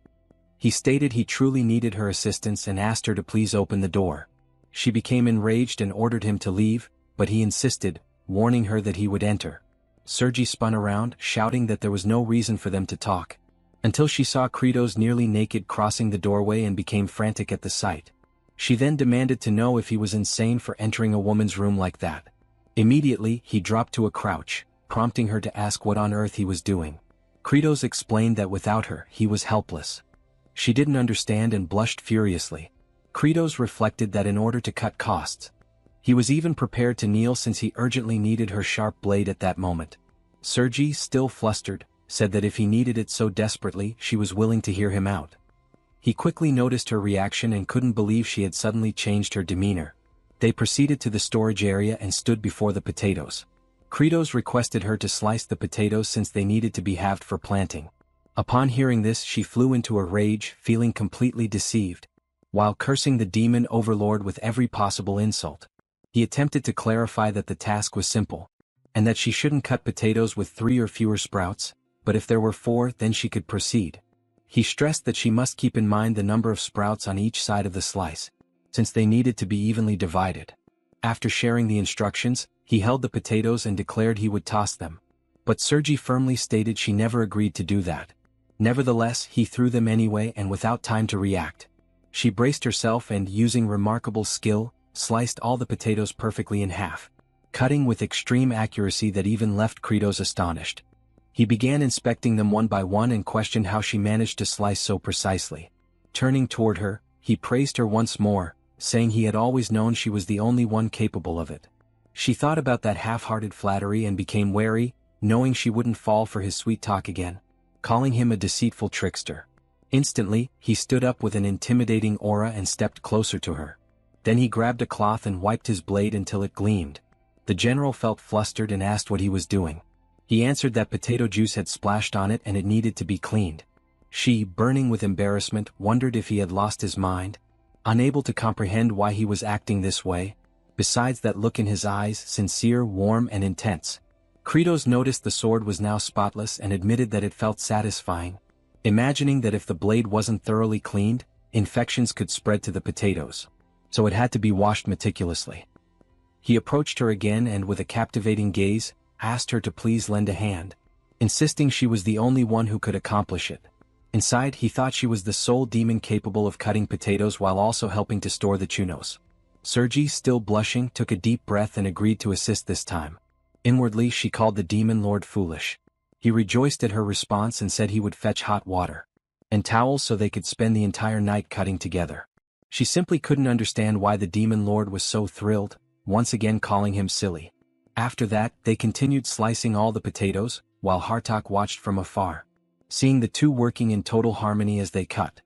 He stated he truly needed her assistance and asked her to please open the door. She became enraged and ordered him to leave, but he insisted, warning her that he would enter. Sergi spun around, shouting that there was no reason for them to talk, until she saw Kratos nearly naked crossing the doorway and became frantic at the sight. She then demanded to know if he was insane for entering a woman's room like that. Immediately, he dropped to a crouch, prompting her to ask what on earth he was doing. Kratos explained that without her, he was helpless. She didn't understand and blushed furiously. Kratos reflected that in order to cut costs, he was even prepared to kneel since he urgently needed her sharp blade at that moment. Sergi, still flustered, said that if he needed it so desperately, she was willing to hear him out. He quickly noticed her reaction and couldn't believe she had suddenly changed her demeanor. They proceeded to the storage area and stood before the potatoes. Kratos requested her to slice the potatoes since they needed to be halved for planting. Upon hearing this, she flew into a rage, feeling completely deceived. while cursing the demon overlord with every possible insult. He attempted to clarify that the task was simple, and that she shouldn't cut potatoes with 3 or fewer sprouts, but if there were 4 then she could proceed. He stressed that she must keep in mind the number of sprouts on each side of the slice, since they needed to be evenly divided. After sharing the instructions, he held the potatoes and declared he would toss them. But Sergi firmly stated she never agreed to do that. Nevertheless, he threw them anyway and without time to react. She braced herself and, using remarkable skill, sliced all the potatoes perfectly in half, cutting with extreme accuracy that even left Kratos astonished. He began inspecting them one by one and questioned how she managed to slice so precisely. Turning toward her, he praised her once more, saying he had always known she was the only one capable of it. She thought about that half-hearted flattery and became wary, knowing she wouldn't fall for his sweet talk again, calling him a deceitful trickster. Instantly, he stood up with an intimidating aura and stepped closer to her. Then he grabbed a cloth and wiped his blade until it gleamed. The general felt flustered and asked what he was doing. He answered that potato juice had splashed on it and it needed to be cleaned. She, burning with embarrassment, wondered if he had lost his mind, unable to comprehend why he was acting this way. Besides that look in his eyes, sincere, warm and intense. Kratos noticed the sword was now spotless and admitted that it felt satisfying, imagining that if the blade wasn't thoroughly cleaned, infections could spread to the potatoes. So it had to be washed meticulously. He approached her again and with a captivating gaze, asked her to please lend a hand, insisting she was the only one who could accomplish it. Inside, he thought she was the sole demon capable of cutting potatoes while also helping to store the chunos. Sergi, still blushing, took a deep breath and agreed to assist this time. Inwardly, she called the demon lord foolish. He rejoiced at her response and said he would fetch hot water and towels so they could spend the entire night cutting together. She simply couldn't understand why the demon lord was so thrilled, once again calling him silly. After that, they continued slicing all the potatoes, while Hartok watched from afar, seeing the two working in total harmony as they cut.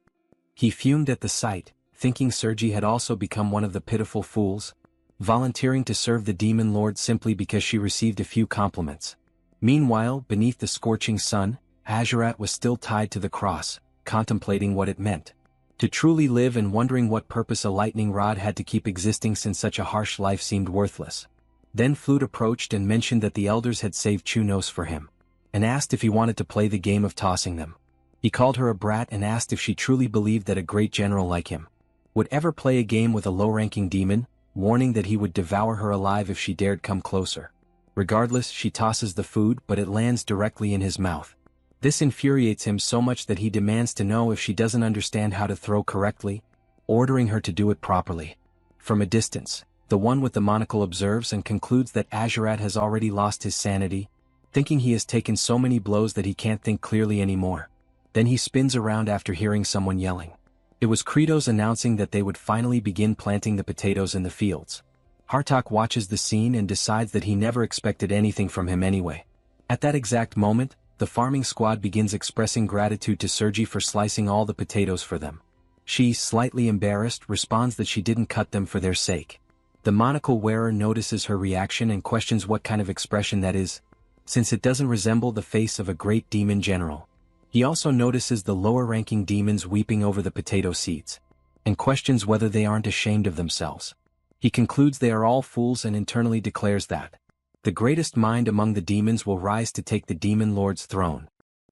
He fumed at the sight, thinking Sergi had also become one of the pitiful fools, volunteering to serve the demon lord simply because she received a few compliments. Meanwhile, beneath the scorching sun, Azurat was still tied to the cross, contemplating what it meant to truly live and wondering what purpose a lightning rod had to keep existing since such a harsh life seemed worthless. Then Flute approached and mentioned that the elders had saved Chunos for him, and asked if he wanted to play the game of tossing them. He called her a brat and asked if she truly believed that a great general like him would ever play a game with a low-ranking demon, warning that he would devour her alive if she dared come closer. Regardless, she tosses the food but it lands directly in his mouth. This infuriates him so much that he demands to know if she doesn't understand how to throw correctly, ordering her to do it properly. From a distance, the one with the monocle observes and concludes that Azurat has already lost his sanity, thinking he has taken so many blows that he can't think clearly anymore. Then he spins around after hearing someone yelling. It was Kratos announcing that they would finally begin planting the potatoes in the fields. Hartok watches the scene and decides that he never expected anything from him anyway. At that exact moment, the farming squad begins expressing gratitude to Sergi for slicing all the potatoes for them. She, slightly embarrassed, responds that she didn't cut them for their sake. The monocle wearer notices her reaction and questions what kind of expression that is, since it doesn't resemble the face of a great demon general. He also notices the lower-ranking demons weeping over the potato seeds, and questions whether they aren't ashamed of themselves. He concludes they are all fools and internally declares that the greatest mind among the demons will rise to take the demon lord's throne.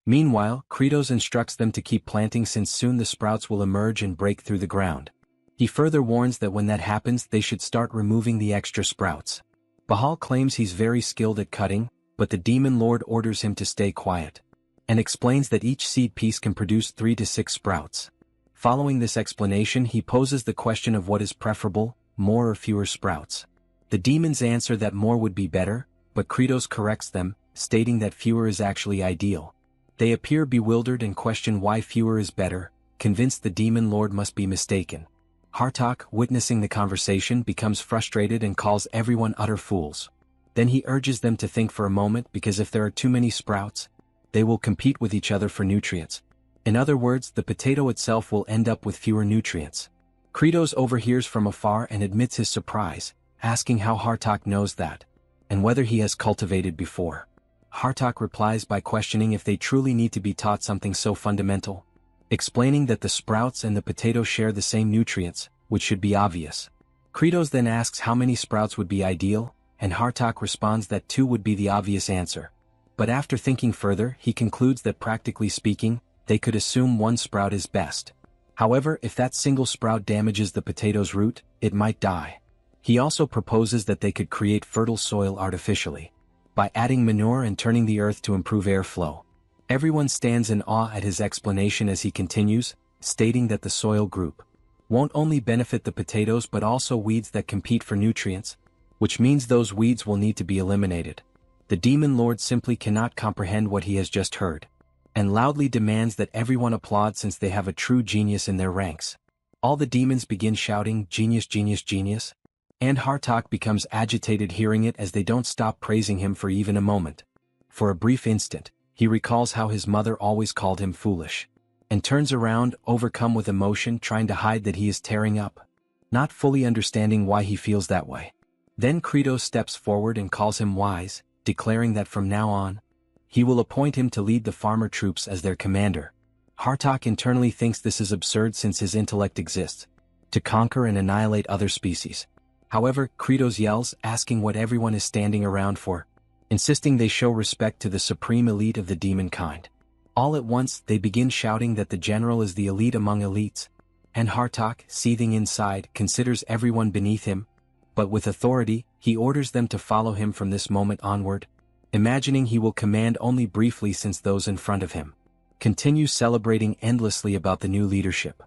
Meanwhile, Kratos instructs them to keep planting since soon the sprouts will emerge and break through the ground. He further warns that when that happens they should start removing the extra sprouts. Bahal claims he's very skilled at cutting, but the demon lord orders him to stay quiet, and explains that each seed piece can produce 3 to 6 sprouts. Following this explanation, he poses the question of what is preferable, more or fewer sprouts. The demons answer that more would be better, but Kratos corrects them, stating that fewer is actually ideal. They appear bewildered and question why fewer is better, convinced the demon lord must be mistaken. Hartok, witnessing the conversation, becomes frustrated and calls everyone utter fools. Then he urges them to think for a moment because if there are too many sprouts, they will compete with each other for nutrients. In other words, the potato itself will end up with fewer nutrients. Kratos overhears from afar and admits his surprise, asking how Hartok knows that, and whether he has cultivated before. Hartok replies by questioning if they truly need to be taught something so fundamental. explaining that the sprouts and the potato share the same nutrients, which should be obvious. Kratos then asks how many sprouts would be ideal, and Hartak responds that 2 would be the obvious answer. But after thinking further, he concludes that practically speaking, they could assume 1 sprout is best. However, if that single sprout damages the potato's root, it might die. He also proposes that they could create fertile soil artificially, by adding manure and turning the earth to improve airflow. Everyone stands in awe at his explanation as he continues, stating that the soil group won't only benefit the potatoes but also weeds that compete for nutrients, which means those weeds will need to be eliminated. The demon lord simply cannot comprehend what he has just heard, and loudly demands that everyone applaud since they have a true genius in their ranks. All the demons begin shouting, "Genius, genius, genius," and Hartak becomes agitated hearing it as they don't stop praising him for even a moment. For a brief instant, he recalls how his mother always called him foolish, and turns around, overcome with emotion, trying to hide that he is tearing up, not fully understanding why he feels that way. Then Kratos steps forward and calls him wise, declaring that from now on, he will appoint him to lead the farmer troops as their commander. Hartak internally thinks this is absurd since his intellect exists to conquer and annihilate other species. However, Kratos yells, asking what everyone is standing around for, insisting they show respect to the supreme elite of the demon kind. All at once, they begin shouting that the general is the elite among elites, and Hartak, seething inside, considers everyone beneath him, but with authority, he orders them to follow him from this moment onward, imagining he will command only briefly since those in front of him continue celebrating endlessly about the new leadership.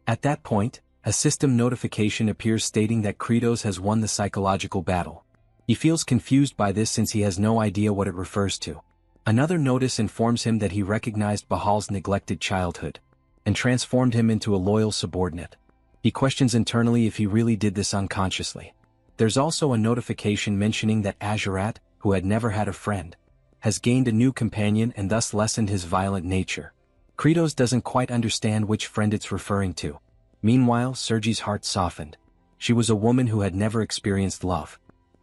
At that point, a system notification appears stating that Kratos has won the psychological battle. He feels confused by this since he has no idea what it refers to. Another notice informs him that he recognized Bahal's neglected childhood, and transformed him into a loyal subordinate. He questions internally if he really did this unconsciously. There's also a notification mentioning that Azurat, who had never had a friend, has gained a new companion and thus lessened his violent nature. Kratos doesn't quite understand which friend it's referring to. Meanwhile, Sergi's heart softened. She was a woman who had never experienced love.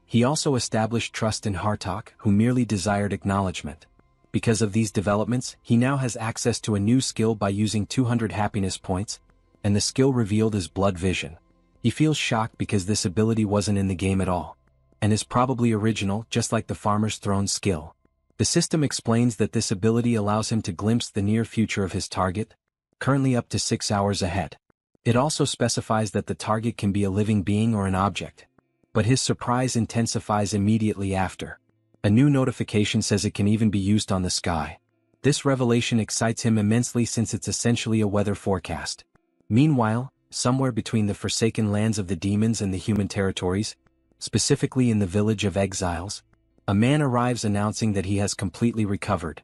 He also established trust in Hartak, who merely desired acknowledgement. Because of these developments, he now has access to a new skill by using 200 happiness points, and the skill revealed is blood vision. He feels shocked because this ability wasn't in the game at all, and is probably original, just like the Farmer's Throne skill. The system explains that this ability allows him to glimpse the near future of his target, currently up to 6 hours ahead. It also specifies that the target can be a living being or an object, but his surprise intensifies immediately after. A new notification says it can even be used on the sky. This revelation excites him immensely since it's essentially a weather forecast. Meanwhile, somewhere between the forsaken lands of the demons and the human territories, specifically in the village of exiles, a man arrives announcing that he has completely recovered.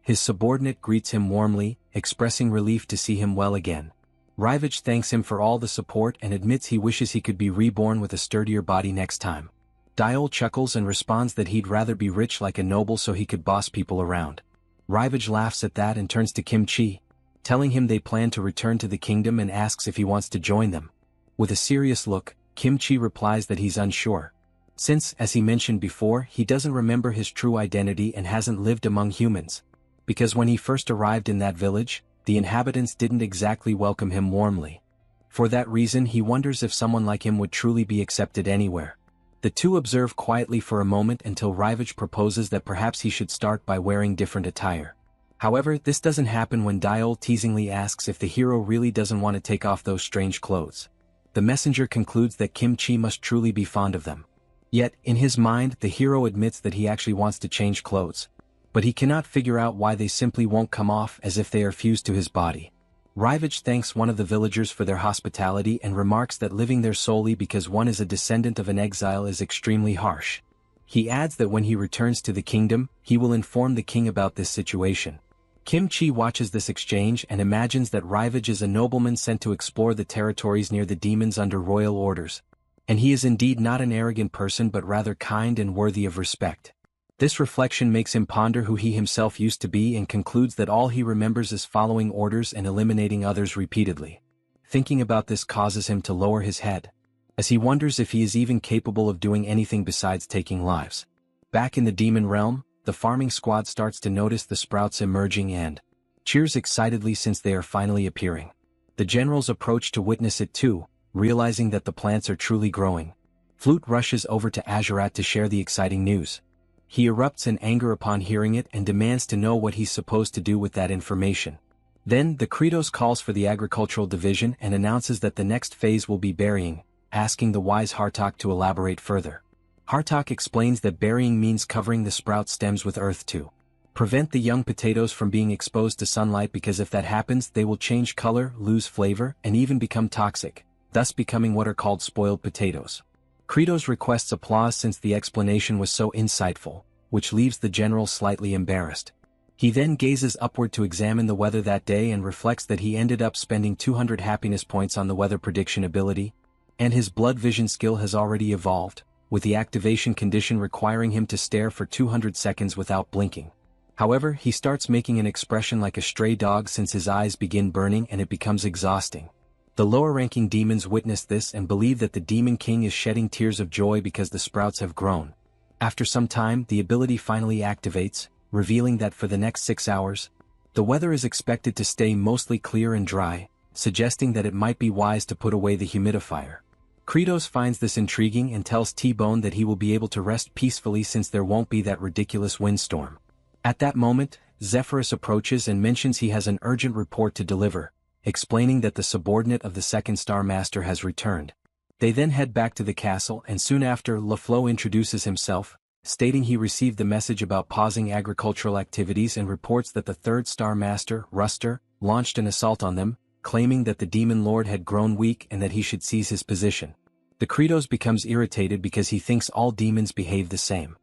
His subordinate greets him warmly, expressing relief to see him well again. Rivage thanks him for all the support and admits he wishes he could be reborn with a sturdier body next time. Diol chuckles and responds that he'd rather be rich like a noble so he could boss people around. Rivage laughs at that and turns to Kim Chi, telling him they plan to return to the kingdom and asks if he wants to join them. With a serious look, Kim Chi replies that he's unsure, since, as he mentioned before, he doesn't remember his true identity and hasn't lived among humans. Because when he first arrived in that village, the inhabitants didn't exactly welcome him warmly. For that reason, he wonders if someone like him would truly be accepted anywhere. The two observe quietly for a moment until Rivage proposes that perhaps he should start by wearing different attire. However, this doesn't happen when Diol teasingly asks if the hero really doesn't want to take off those strange clothes. The messenger concludes that Kim Chi must truly be fond of them. Yet, in his mind, the hero admits that he actually wants to change clothes, but he cannot figure out why they simply won't come off as if they are fused to his body. Rivage thanks one of the villagers for their hospitality and remarks that living there solely because one is a descendant of an exile is extremely harsh. He adds that when he returns to the kingdom, he will inform the king about this situation. Kim Chi watches this exchange and imagines that Rivage is a nobleman sent to explore the territories near the demons under royal orders, and he is indeed not an arrogant person but rather kind and worthy of respect. This reflection makes him ponder who he himself used to be and concludes that all he remembers is following orders and eliminating others repeatedly. Thinking about this causes him to lower his head, as he wonders if he is even capable of doing anything besides taking lives. Back in the demon realm, the farming squad starts to notice the sprouts emerging and, cheers excitedly since they are finally appearing. The generals approach to witness it too, realizing that the plants are truly growing. Flute rushes over to Azurat to share the exciting news. He erupts in anger upon hearing it and demands to know what he's supposed to do with that information. Then, the Kratos calls for the agricultural division and announces that the next phase will be burying, asking the wise Hartok to elaborate further. Hartok explains that burying means covering the sprout stems with earth to prevent the young potatoes from being exposed to sunlight, because if that happens they will change color, lose flavor, and even become toxic, thus becoming what are called spoiled potatoes. Kratos requests applause since the explanation was so insightful, which leaves the general slightly embarrassed. He then gazes upward to examine the weather that day and reflects that he ended up spending 200 happiness points on the weather prediction ability, and his blood vision skill has already evolved, with the activation condition requiring him to stare for 200 seconds without blinking. However, he starts making an expression like a stray dog since his eyes begin burning and it becomes exhausting. The lower-ranking demons witness this and believe that the Demon King is shedding tears of joy because the sprouts have grown. After some time, the ability finally activates, revealing that for the next 6 hours, the weather is expected to stay mostly clear and dry, suggesting that it might be wise to put away the humidifier. Kratos finds this intriguing and tells T-Bone that he will be able to rest peacefully since there won't be that ridiculous windstorm. At that moment, Zephyrus approaches and mentions he has an urgent report to deliver, explaining that the subordinate of the second Star Master has returned. They then head back to the castle, and soon after LaFleur introduces himself, stating he received the message about pausing agricultural activities and reports that the third Star Master, Ruster, launched an assault on them, claiming that the Demon Lord had grown weak and that he should seize his position. The Kratos becomes irritated because he thinks all demons behave the same.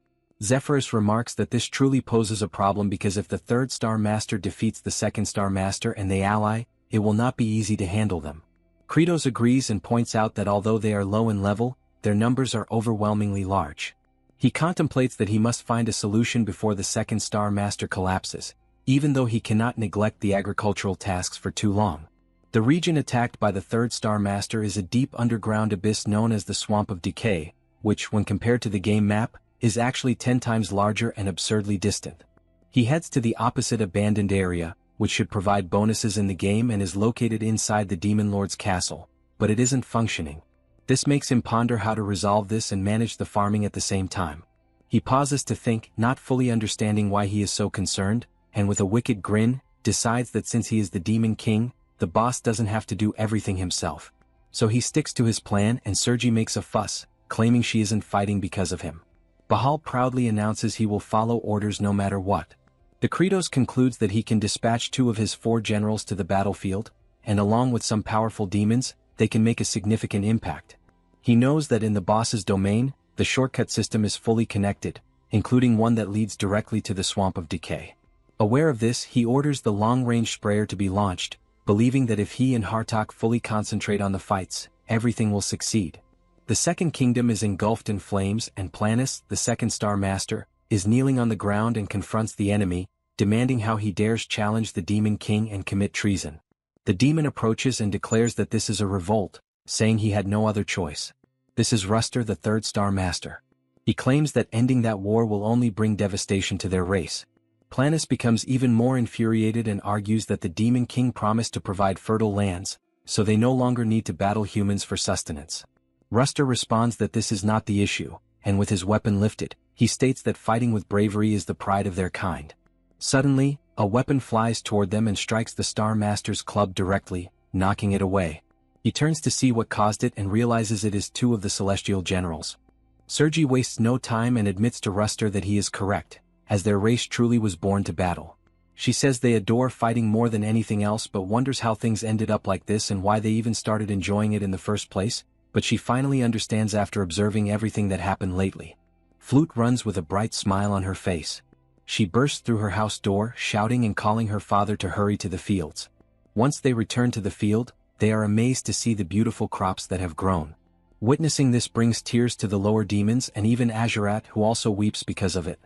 Zephyrus remarks that this truly poses a problem because if the third Star Master defeats the second Star Master and they ally, it will not be easy to handle them. Kratos agrees and points out that although they are low in level, their numbers are overwhelmingly large. He contemplates that he must find a solution before the second Star Master collapses, even though he cannot neglect the agricultural tasks for too long. The region attacked by the third Star Master is a deep underground abyss known as the Swamp of Decay, which, when compared to the game map, is actually 10 times larger and absurdly distant. He heads to the opposite abandoned area, which should provide bonuses in the game and is located inside the Demon Lord's castle, but it isn't functioning. This makes him ponder how to resolve this and manage the farming at the same time. He pauses to think, not fully understanding why he is so concerned, and with a wicked grin, decides that since he is the Demon King, the boss doesn't have to do everything himself. So he sticks to his plan and Sergi makes a fuss, claiming she isn't fighting because of him. Bahal proudly announces he will follow orders no matter what. The Kratos concludes that he can dispatch 2 of his 4 generals to the battlefield, and along with some powerful demons, they can make a significant impact. He knows that in the boss's domain, the shortcut system is fully connected, including one that leads directly to the Swamp of Decay. Aware of this, he orders the long-range sprayer to be launched, believing that if he and Hartok fully concentrate on the fights, everything will succeed. The Second Kingdom is engulfed in flames and Planus, the second Star Master, is kneeling on the ground and confronts the enemy, demanding how he dares challenge the Demon King and commit treason. The demon approaches and declares that this is a revolt, saying he had no other choice. This is Ruster, the third Star Master. He claims that ending that war will only bring devastation to their race. Planus becomes even more infuriated and argues that the Demon King promised to provide fertile lands, so they no longer need to battle humans for sustenance. Ruster responds that this is not the issue, and with his weapon lifted, he states that fighting with bravery is the pride of their kind. Suddenly, a weapon flies toward them and strikes the Star Master's club directly, knocking it away. He turns to see what caused it and realizes it is 2 of the Celestial Generals. Sergi wastes no time and admits to Ruster that he is correct, as their race truly was born to battle. She says they adore fighting more than anything else but wonders how things ended up like this and why they even started enjoying it in the first place, but she finally understands after observing everything that happened lately. Flute runs with a bright smile on her face. She bursts through her house door, shouting and calling her father to hurry to the fields. Once they return to the field, they are amazed to see the beautiful crops that have grown. Witnessing this brings tears to the lower demons and even Azurat, who also weeps because of it.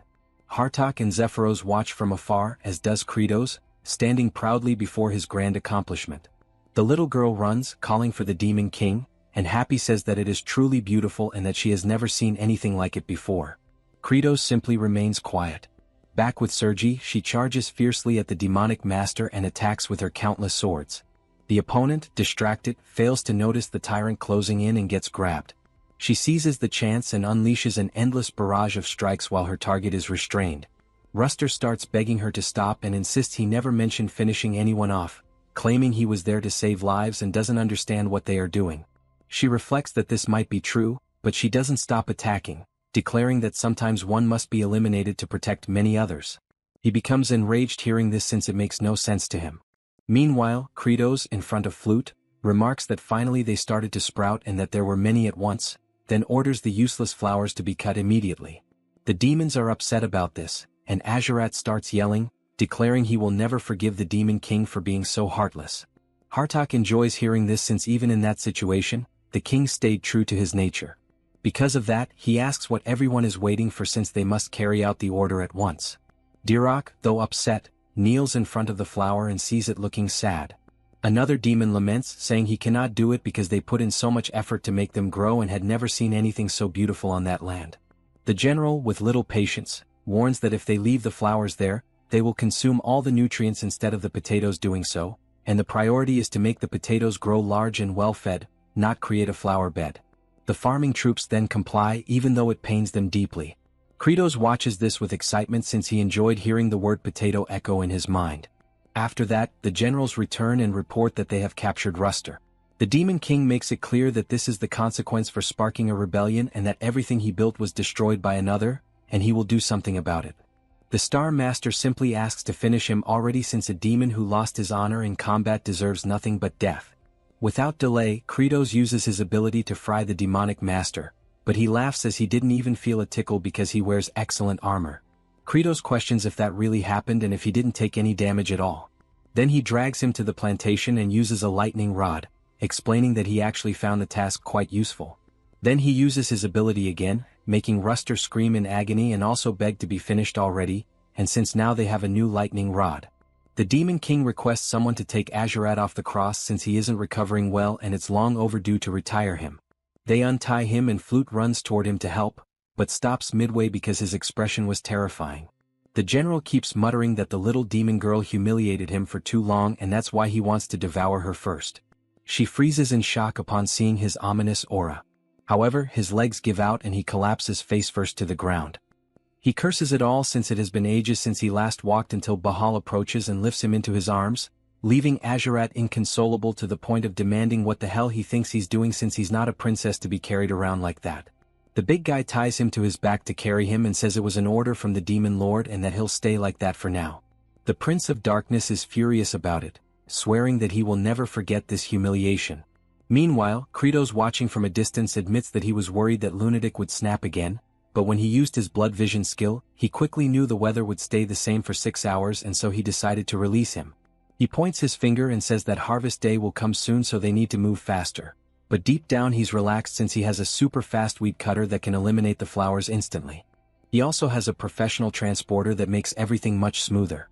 Hartok and Zephyros watch from afar, as does Kratos, standing proudly before his grand accomplishment. The little girl runs, calling for the Demon King, and Happy says that it is truly beautiful and that she has never seen anything like it before. Kratos simply remains quiet. Back with Sergi, she charges fiercely at the demonic master and attacks with her countless swords. The opponent, distracted, fails to notice the tyrant closing in and gets grabbed. She seizes the chance and unleashes an endless barrage of strikes while her target is restrained. Ruster starts begging her to stop and insists he never mentioned finishing anyone off, claiming he was there to save lives and doesn't understand what they are doing. She reflects that this might be true, but she doesn't stop attacking, declaring that sometimes one must be eliminated to protect many others. He becomes enraged hearing this since it makes no sense to him. Meanwhile, Kratos, in front of Flute, remarks that finally they started to sprout and that there were many at once, then orders the useless flowers to be cut immediately. The demons are upset about this, and Azurat starts yelling, declaring he will never forgive the Demon King for being so heartless. Hartok enjoys hearing this since even in that situation, the king stayed true to his nature. Because of that, he asks what everyone is waiting for since they must carry out the order at once. Dirok, though upset, kneels in front of the flower and sees it looking sad. Another demon laments, saying he cannot do it because they put in so much effort to make them grow and had never seen anything so beautiful on that land. The general, with little patience, warns that if they leave the flowers there, they will consume all the nutrients instead of the potatoes doing so, and the priority is to make the potatoes grow large and well-fed, not create a flower bed. The farming troops then comply even though it pains them deeply. Kratos watches this with excitement since he enjoyed hearing the word potato echo in his mind. After that, the generals return and report that they have captured Ruster. The Demon King makes it clear that this is the consequence for sparking a rebellion and that everything he built was destroyed by another, and he will do something about it. The Star Master simply asks to finish him already since a demon who lost his honor in combat deserves nothing but death. Without delay, Kratos uses his ability to fry the demonic master, but he laughs as he didn't even feel a tickle because he wears excellent armor. Kratos questions if that really happened and if he didn't take any damage at all. Then he drags him to the plantation and uses a lightning rod, explaining that he actually found the task quite useful. Then he uses his ability again, making Ruster scream in agony and also beg to be finished already, and since now they have a new lightning rod. The Demon King requests someone to take Azurat off the cross since he isn't recovering well and it's long overdue to retire him. They untie him and Flute runs toward him to help, but stops midway because his expression was terrifying. The general keeps muttering that the little demon girl humiliated him for too long and that's why he wants to devour her first. She freezes in shock upon seeing his ominous aura. However, his legs give out and he collapses face first to the ground. He curses it all since it has been ages since he last walked until Bahal approaches and lifts him into his arms, leaving Azurat inconsolable to the point of demanding what the hell he thinks he's doing since he's not a princess to be carried around like that. The big guy ties him to his back to carry him and says it was an order from the Demon Lord and that he'll stay like that for now. The Prince of Darkness is furious about it, swearing that he will never forget this humiliation. Meanwhile, Kratos watching from a distance admits that he was worried that Lunatic would snap again, but when he used his blood vision skill, he quickly knew the weather would stay the same for 6 hours and so he decided to release him. He points his finger and says that harvest day will come soon so they need to move faster. But deep down he's relaxed since he has a super fast weed cutter that can eliminate the flowers instantly. He also has a professional transporter that makes everything much smoother.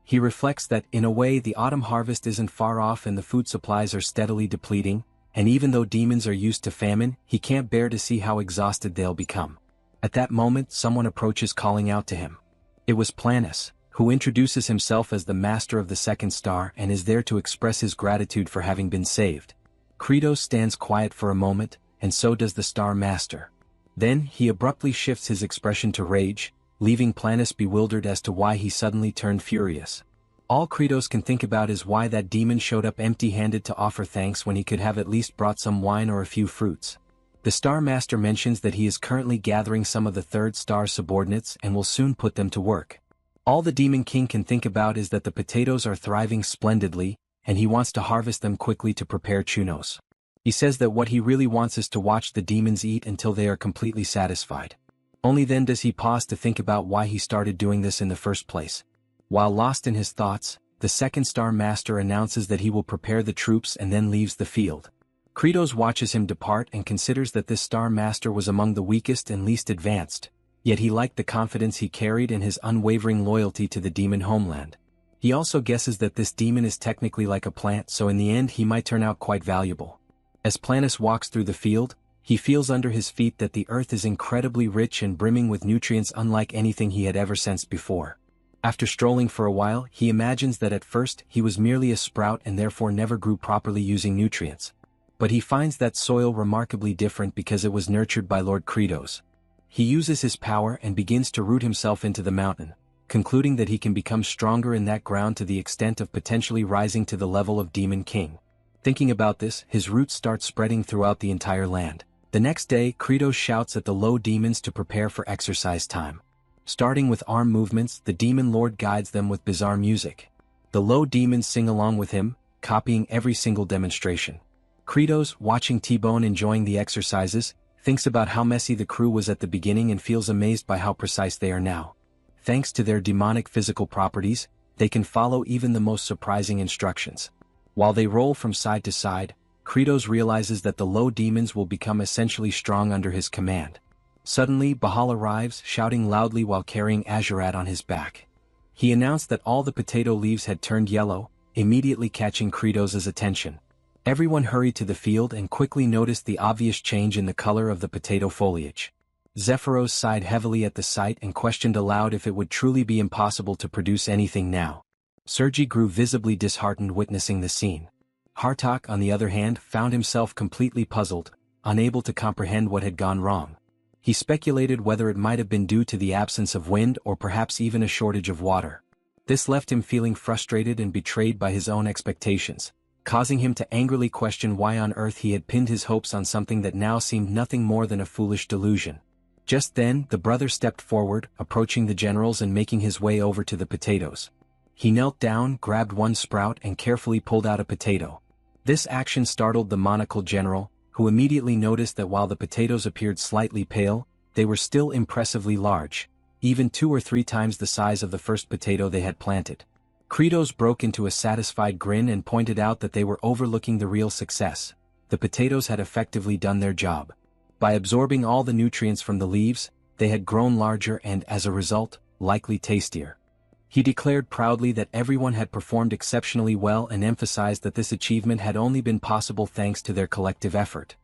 He reflects that, in a way, the autumn harvest isn't far off and the food supplies are steadily depleting, and even though demons are used to famine, he can't bear to see how exhausted they'll become. At that moment, someone approaches calling out to him. It was Planus, who introduces himself as the master of the second star and is there to express his gratitude for having been saved. Kratos stands quiet for a moment, and so does the Star Master. Then, he abruptly shifts his expression to rage, leaving Planus bewildered as to why he suddenly turned furious. All Kratos can think about is why that demon showed up empty-handed to offer thanks when he could have at least brought some wine or a few fruits. The Star Master mentions that he is currently gathering some of the third star subordinates and will soon put them to work. All the Demon King can think about is that the potatoes are thriving splendidly, and he wants to harvest them quickly to prepare chunos. He says that what he really wants is to watch the demons eat until they are completely satisfied. Only then does he pause to think about why he started doing this in the first place. While lost in his thoughts, the second Star Master announces that he will prepare the troops and then leaves the field. Kratos watches him depart and considers that this Star Master was among the weakest and least advanced, yet he liked the confidence he carried and his unwavering loyalty to the demon homeland. He also guesses that this demon is technically like a plant, so in the end he might turn out quite valuable. As Planus walks through the field, he feels under his feet that the earth is incredibly rich and brimming with nutrients unlike anything he had ever sensed before. After strolling for a while, he imagines that at first he was merely a sprout and therefore never grew properly using nutrients. But he finds that soil remarkably different because it was nurtured by Lord Kratos. He uses his power and begins to root himself into the mountain, concluding that he can become stronger in that ground to the extent of potentially rising to the level of Demon King. Thinking about this, his roots start spreading throughout the entire land. The next day, Kratos shouts at the low demons to prepare for exercise time. Starting with arm movements, the demon lord guides them with bizarre music. The low demons sing along with him, copying every single demonstration. Kratos, watching T-Bone enjoying the exercises, thinks about how messy the crew was at the beginning and feels amazed by how precise they are now. Thanks to their demonic physical properties, they can follow even the most surprising instructions. While they roll from side to side, Kratos realizes that the low demons will become essentially strong under his command. Suddenly, Bahal arrives, shouting loudly while carrying Azurat on his back. He announced that all the potato leaves had turned yellow, immediately catching Kratos' attention. Everyone hurried to the field and quickly noticed the obvious change in the color of the potato foliage. Zephyros sighed heavily at the sight and questioned aloud if it would truly be impossible to produce anything now. Sergi grew visibly disheartened witnessing the scene. Hartok, on the other hand, found himself completely puzzled, unable to comprehend what had gone wrong. He speculated whether it might have been due to the absence of wind or perhaps even a shortage of water. This left him feeling frustrated and betrayed by his own expectations, causing him to angrily question why on earth he had pinned his hopes on something that now seemed nothing more than a foolish delusion. Just then, the brother stepped forward, approaching the generals and making his way over to the potatoes. He knelt down, grabbed one sprout and carefully pulled out a potato. This action startled the monocled general, who immediately noticed that while the potatoes appeared slightly pale, they were still impressively large, even 2 or 3 times the size of the first potato they had planted. Kratos broke into a satisfied grin and pointed out that they were overlooking the real success. The potatoes had effectively done their job. By absorbing all the nutrients from the leaves, they had grown larger and, as a result, likely tastier. He declared proudly that everyone had performed exceptionally well and emphasized that this achievement had only been possible thanks to their collective effort.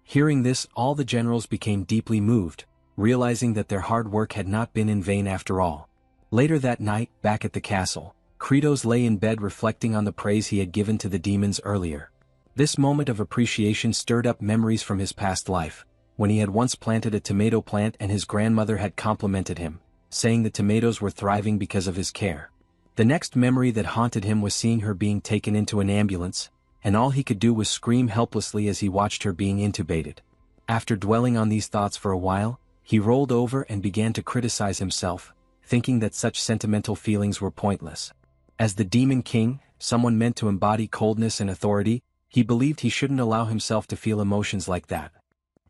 Hearing this, all the generals became deeply moved, realizing that their hard work had not been in vain after all. Later that night, back at the castle, Kratos lay in bed reflecting on the praise he had given to the demons earlier. This moment of appreciation stirred up memories from his past life, when he had once planted a tomato plant and his grandmother had complimented him, saying the tomatoes were thriving because of his care. The next memory that haunted him was seeing her being taken into an ambulance, and all he could do was scream helplessly as he watched her being intubated. After dwelling on these thoughts for a while, he rolled over and began to criticize himself, thinking that such sentimental feelings were pointless. As the Demon King, someone meant to embody coldness and authority, he believed he shouldn't allow himself to feel emotions like that.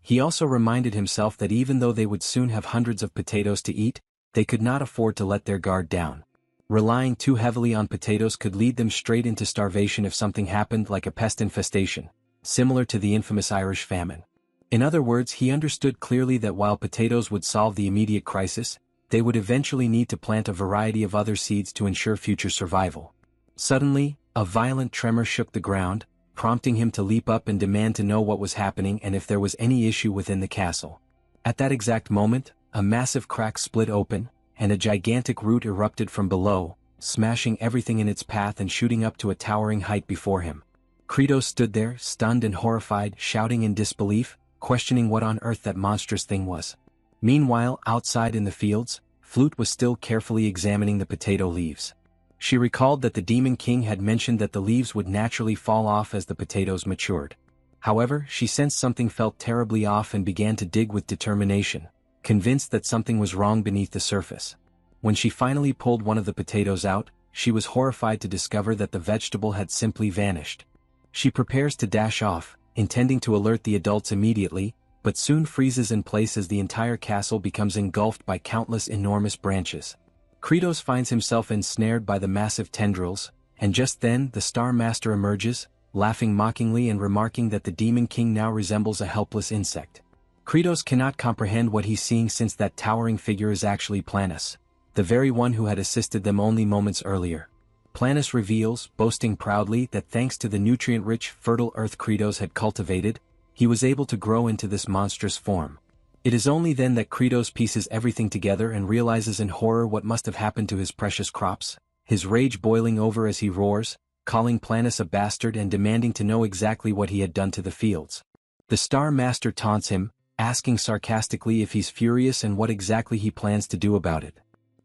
He also reminded himself that even though they would soon have hundreds of potatoes to eat, they could not afford to let their guard down. Relying too heavily on potatoes could lead them straight into starvation if something happened like a pest infestation, similar to the infamous Irish famine. In other words, he understood clearly that while potatoes would solve the immediate crisis, they would eventually need to plant a variety of other seeds to ensure future survival. Suddenly, a violent tremor shook the ground, prompting him to leap up and demand to know what was happening and if there was any issue within the castle. At that exact moment, a massive crack split open, and a gigantic root erupted from below, smashing everything in its path and shooting up to a towering height before him. Kratos stood there, stunned and horrified, shouting in disbelief, questioning what on earth that monstrous thing was. Meanwhile, outside in the fields, Flute was still carefully examining the potato leaves. She recalled that the Demon King had mentioned that the leaves would naturally fall off as the potatoes matured. However, she sensed something felt terribly off and began to dig with determination, convinced that something was wrong beneath the surface. When she finally pulled one of the potatoes out, she was horrified to discover that the vegetable had simply vanished. She prepares to dash off, intending to alert the adults immediately, but soon freezes in place as the entire castle becomes engulfed by countless enormous branches. Kratos finds himself ensnared by the massive tendrils, and just then the Star Master emerges, laughing mockingly and remarking that the Demon King now resembles a helpless insect. Kratos cannot comprehend what he's seeing since that towering figure is actually Planus, the very one who had assisted them only moments earlier. Planus reveals, boasting proudly, that thanks to the nutrient-rich, fertile earth Kratos had cultivated, he was able to grow into this monstrous form. It is only then that Kratos pieces everything together and realizes in horror what must have happened to his precious crops, his rage boiling over as he roars, calling Planus a bastard and demanding to know exactly what he had done to the fields. The Star Master taunts him, asking sarcastically if he's furious and what exactly he plans to do about it.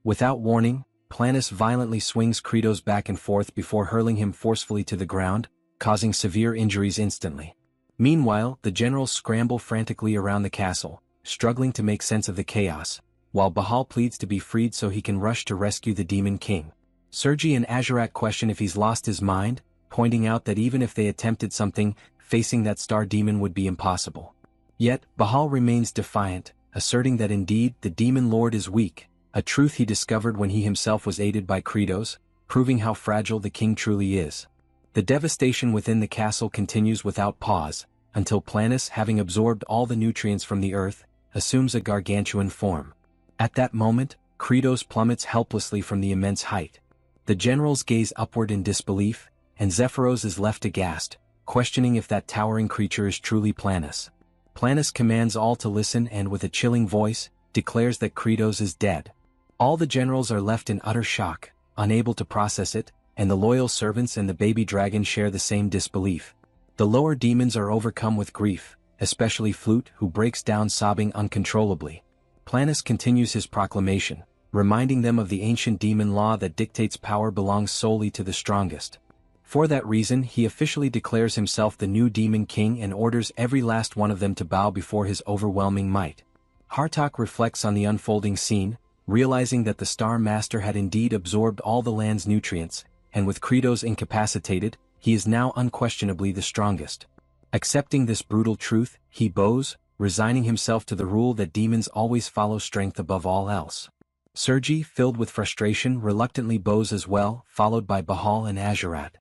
Without warning, Planus violently swings Kratos back and forth before hurling him forcefully to the ground, causing severe injuries instantly. Meanwhile, the generals scramble frantically around the castle, struggling to make sense of the chaos, while Bahal pleads to be freed so he can rush to rescue the Demon King. Sergi and Azurat question if he's lost his mind, pointing out that even if they attempted something, facing that star demon would be impossible. Yet, Bahal remains defiant, asserting that indeed the Demon Lord is weak, a truth he discovered when he himself was aided by Kratos, proving how fragile the king truly is. The devastation within the castle continues without pause, until Planus, having absorbed all the nutrients from the earth, assumes a gargantuan form. At that moment, Kratos plummets helplessly from the immense height. The generals gaze upward in disbelief, and Zephyros is left aghast, questioning if that towering creature is truly Planus. Planus commands all to listen and with a chilling voice, declares that Kratos is dead. All the generals are left in utter shock, unable to process it, and the loyal servants and the baby dragon share the same disbelief. The lower demons are overcome with grief, especially Flute, who breaks down sobbing uncontrollably. Planus continues his proclamation, reminding them of the ancient demon law that dictates power belongs solely to the strongest. For that reason he officially declares himself the new Demon King and orders every last one of them to bow before his overwhelming might. Hartok reflects on the unfolding scene, realizing that the Star Master had indeed absorbed all the land's nutrients, and with Kratos incapacitated, he is now unquestionably the strongest. Accepting this brutal truth, he bows, resigning himself to the rule that demons always follow strength above all else. Sergi, filled with frustration, reluctantly bows as well, followed by Bahal and Azurat.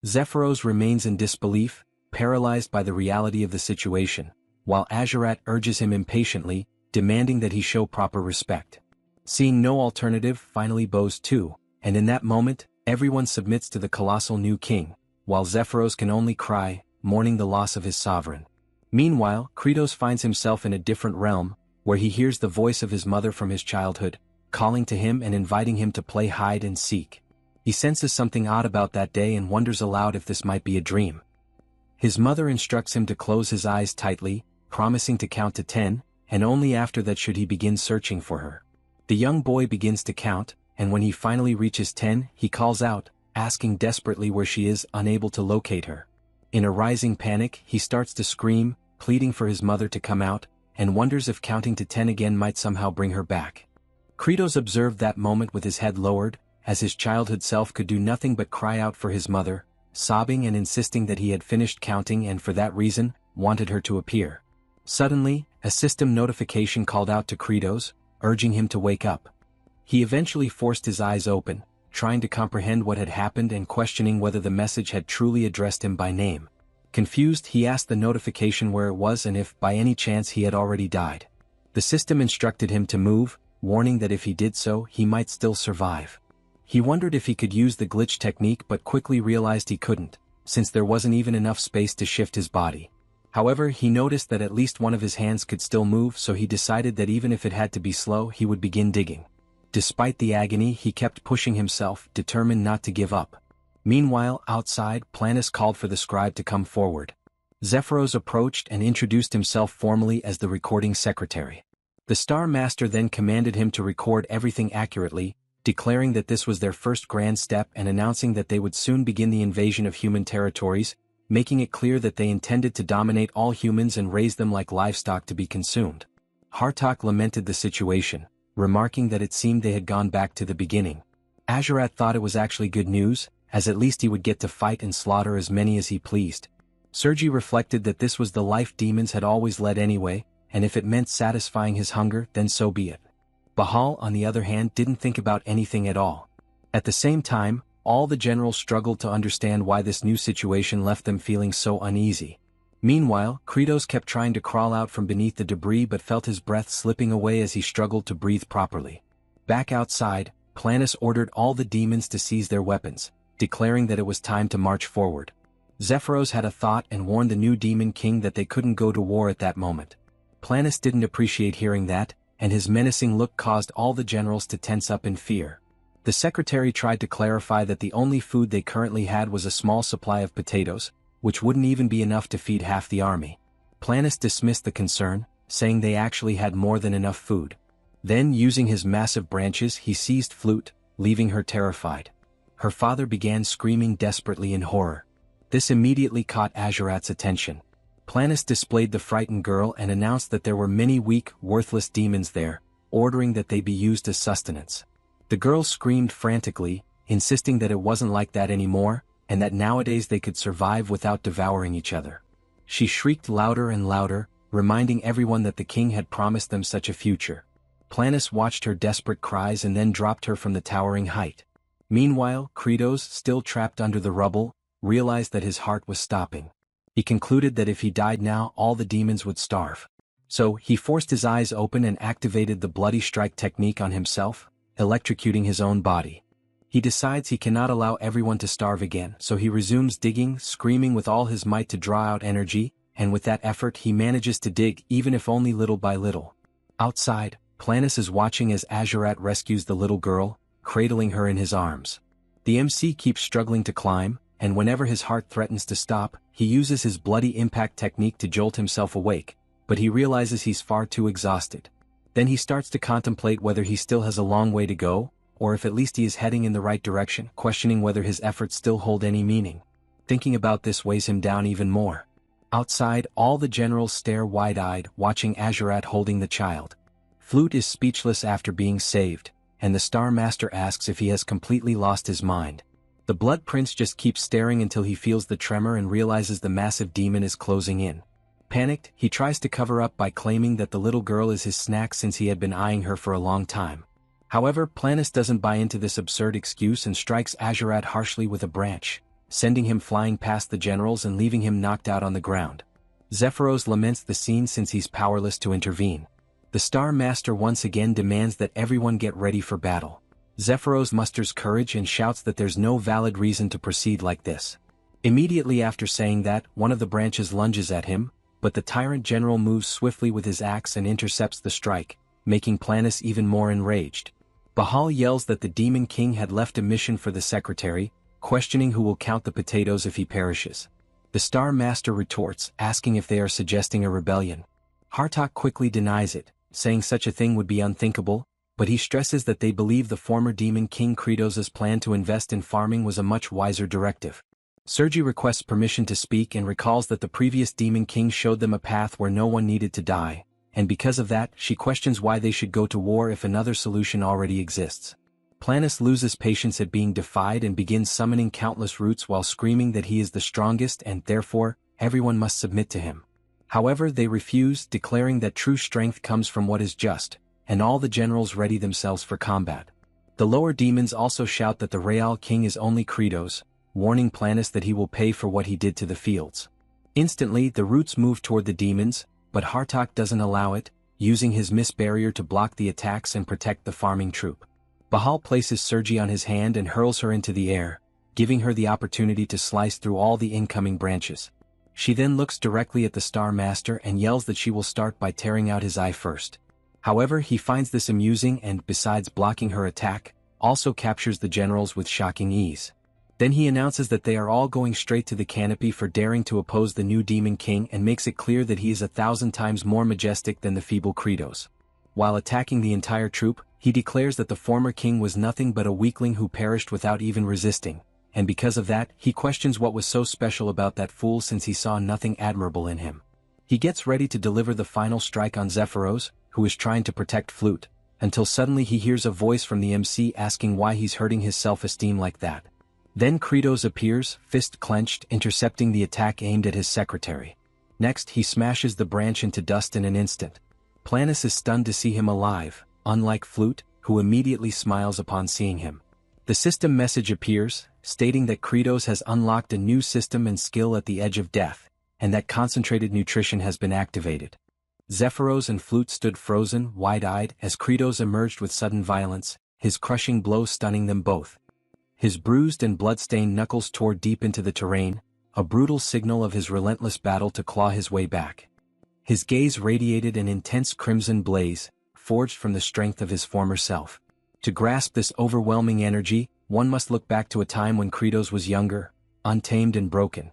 Zephyros remains in disbelief, paralyzed by the reality of the situation, while Azurat urges him impatiently, demanding that he show proper respect. Seeing no alternative, finally bows too, and in that moment, everyone submits to the colossal new king, while Zephyros can only cry, mourning the loss of his sovereign. Meanwhile, Kratos finds himself in a different realm, where he hears the voice of his mother from his childhood, calling to him and inviting him to play hide and seek. He senses something odd about that day and wonders aloud if this might be a dream. His mother instructs him to close his eyes tightly, promising to count to 10, and only after that should he begin searching for her. The young boy begins to count, and when he finally reaches 10, he calls out, asking desperately where she is, unable to locate her. In a rising panic, he starts to scream, pleading for his mother to come out, and wonders if counting to 10 again might somehow bring her back. Kratos observed that moment with his head lowered, as his childhood self could do nothing but cry out for his mother, sobbing and insisting that he had finished counting and for that reason, wanted her to appear. Suddenly, a system notification called out to Kratos, urging him to wake up. He eventually forced his eyes open, trying to comprehend what had happened and questioning whether the message had truly addressed him by name. Confused, he asked the notification where it was and if by any chance he had already died. The system instructed him to move, warning that if he did so, he might still survive. He wondered if he could use the glitch technique but quickly realized he couldn't, since there wasn't even enough space to shift his body. However, he noticed that at least one of his hands could still move, so he decided that even if it had to be slow, he would begin digging. Despite the agony, he kept pushing himself, determined not to give up. Meanwhile, outside, Planus called for the scribe to come forward. Zephyros approached and introduced himself formally as the recording secretary. The Star Master then commanded him to record everything accurately, declaring that this was their first grand step and announcing that they would soon begin the invasion of human territories, making it clear that they intended to dominate all humans and raise them like livestock to be consumed. Hartok lamented the situation, remarking that it seemed they had gone back to the beginning. Azurat thought it was actually good news, as at least he would get to fight and slaughter as many as he pleased. Sergi reflected that this was the life demons had always led anyway, and if it meant satisfying his hunger, then so be it. Bahal, on the other hand, didn't think about anything at all. At the same time, all the generals struggled to understand why this new situation left them feeling so uneasy. Meanwhile, Kratos kept trying to crawl out from beneath the debris but felt his breath slipping away as he struggled to breathe properly. Back outside, Planus ordered all the demons to seize their weapons, declaring that it was time to march forward. Zephyros had a thought and warned the new Demon King that they couldn't go to war at that moment. Planus didn't appreciate hearing that, and his menacing look caused all the generals to tense up in fear. The secretary tried to clarify that the only food they currently had was a small supply of potatoes, which wouldn't even be enough to feed half the army. Planus dismissed the concern, saying they actually had more than enough food. Then, using his massive branches, he seized Flute, leaving her terrified. Her father began screaming desperately in horror. This immediately caught Azurat's attention. Planus displayed the frightened girl and announced that there were many weak, worthless demons there, ordering that they be used as sustenance. The girl screamed frantically, insisting that it wasn't like that anymore, and that nowadays they could survive without devouring each other. She shrieked louder and louder, reminding everyone that the king had promised them such a future. Planus watched her desperate cries and then dropped her from the towering height. Meanwhile, Kratos, still trapped under the rubble, realized that his heart was stopping. He concluded that if he died now, all the demons would starve. So, he forced his eyes open and activated the bloody strike technique on himself, electrocuting his own body. He decides he cannot allow everyone to starve again, so he resumes digging, screaming with all his might to draw out energy, and with that effort he manages to dig even if only little by little. Outside, Planus is watching as Azurat rescues the little girl, cradling her in his arms. The MC keeps struggling to climb, and whenever his heart threatens to stop, he uses his bloody impact technique to jolt himself awake, but he realizes he's far too exhausted. Then he starts to contemplate whether he still has a long way to go, or if at least he is heading in the right direction, questioning whether his efforts still hold any meaning. Thinking about this weighs him down even more. Outside, all the generals stare wide-eyed, watching Azurat holding the child. Flute is speechless after being saved, and the Star Master asks if he has completely lost his mind. The Blood Prince just keeps staring until he feels the tremor and realizes the massive demon is closing in. Panicked, he tries to cover up by claiming that the little girl is his snack since he had been eyeing her for a long time. However, Planus doesn't buy into this absurd excuse and strikes Azurat harshly with a branch, sending him flying past the generals and leaving him knocked out on the ground. Zephyros laments the scene since he's powerless to intervene. The Star Master once again demands that everyone get ready for battle. Zephyros musters courage and shouts that there's no valid reason to proceed like this. Immediately after saying that, one of the branches lunges at him, but the tyrant general moves swiftly with his axe and intercepts the strike, making Planus even more enraged. Bahal yells that the Demon King had left a mission for the secretary, questioning who will count the potatoes if he perishes. The Star Master retorts, asking if they are suggesting a rebellion. Hartok quickly denies it, saying such a thing would be unthinkable, but he stresses that they believe the former Demon King Kratos' plan to invest in farming was a much wiser directive. Sergi requests permission to speak and recalls that the previous Demon King showed them a path where no one needed to die, and because of that, she questions why they should go to war if another solution already exists. Planus loses patience at being defied and begins summoning countless roots while screaming that he is the strongest and, therefore, everyone must submit to him. However, they refuse, declaring that true strength comes from what is just, and all the generals ready themselves for combat. The lower demons also shout that the Real King is only Kratos, warning Planus that he will pay for what he did to the fields. Instantly, the roots move toward the demons, but Hartok doesn't allow it, using his mist barrier to block the attacks and protect the farming troop. Bahal places Sergi on his hand and hurls her into the air, giving her the opportunity to slice through all the incoming branches. She then looks directly at the Star Master and yells that she will start by tearing out his eye first. However, he finds this amusing and, besides blocking her attack, also captures the generals with shocking ease. Then he announces that they are all going straight to the canopy for daring to oppose the new Demon King and makes it clear that he is 1,000 times more majestic than the feeble Kratos. While attacking the entire troop, he declares that the former king was nothing but a weakling who perished without even resisting, and because of that, he questions what was so special about that fool since he saw nothing admirable in him. He gets ready to deliver the final strike on Zephyros, who is trying to protect Flute, until suddenly he hears a voice from the MC asking why he's hurting his self-esteem like that. Then Kratos appears, fist clenched, intercepting the attack aimed at his secretary. Next, he smashes the branch into dust in an instant. Planus is stunned to see him alive, unlike Flute, who immediately smiles upon seeing him. The system message appears, stating that Kratos has unlocked a new system and skill at the edge of death, and that concentrated nutrition has been activated. Zephyros and Flute stood frozen, wide-eyed, as Kratos emerged with sudden violence, his crushing blow stunning them both. His bruised and blood-stained knuckles tore deep into the terrain, a brutal signal of his relentless battle to claw his way back. His gaze radiated an intense crimson blaze, forged from the strength of his former self. To grasp this overwhelming energy, one must look back to a time when Kratos was younger, untamed and broken.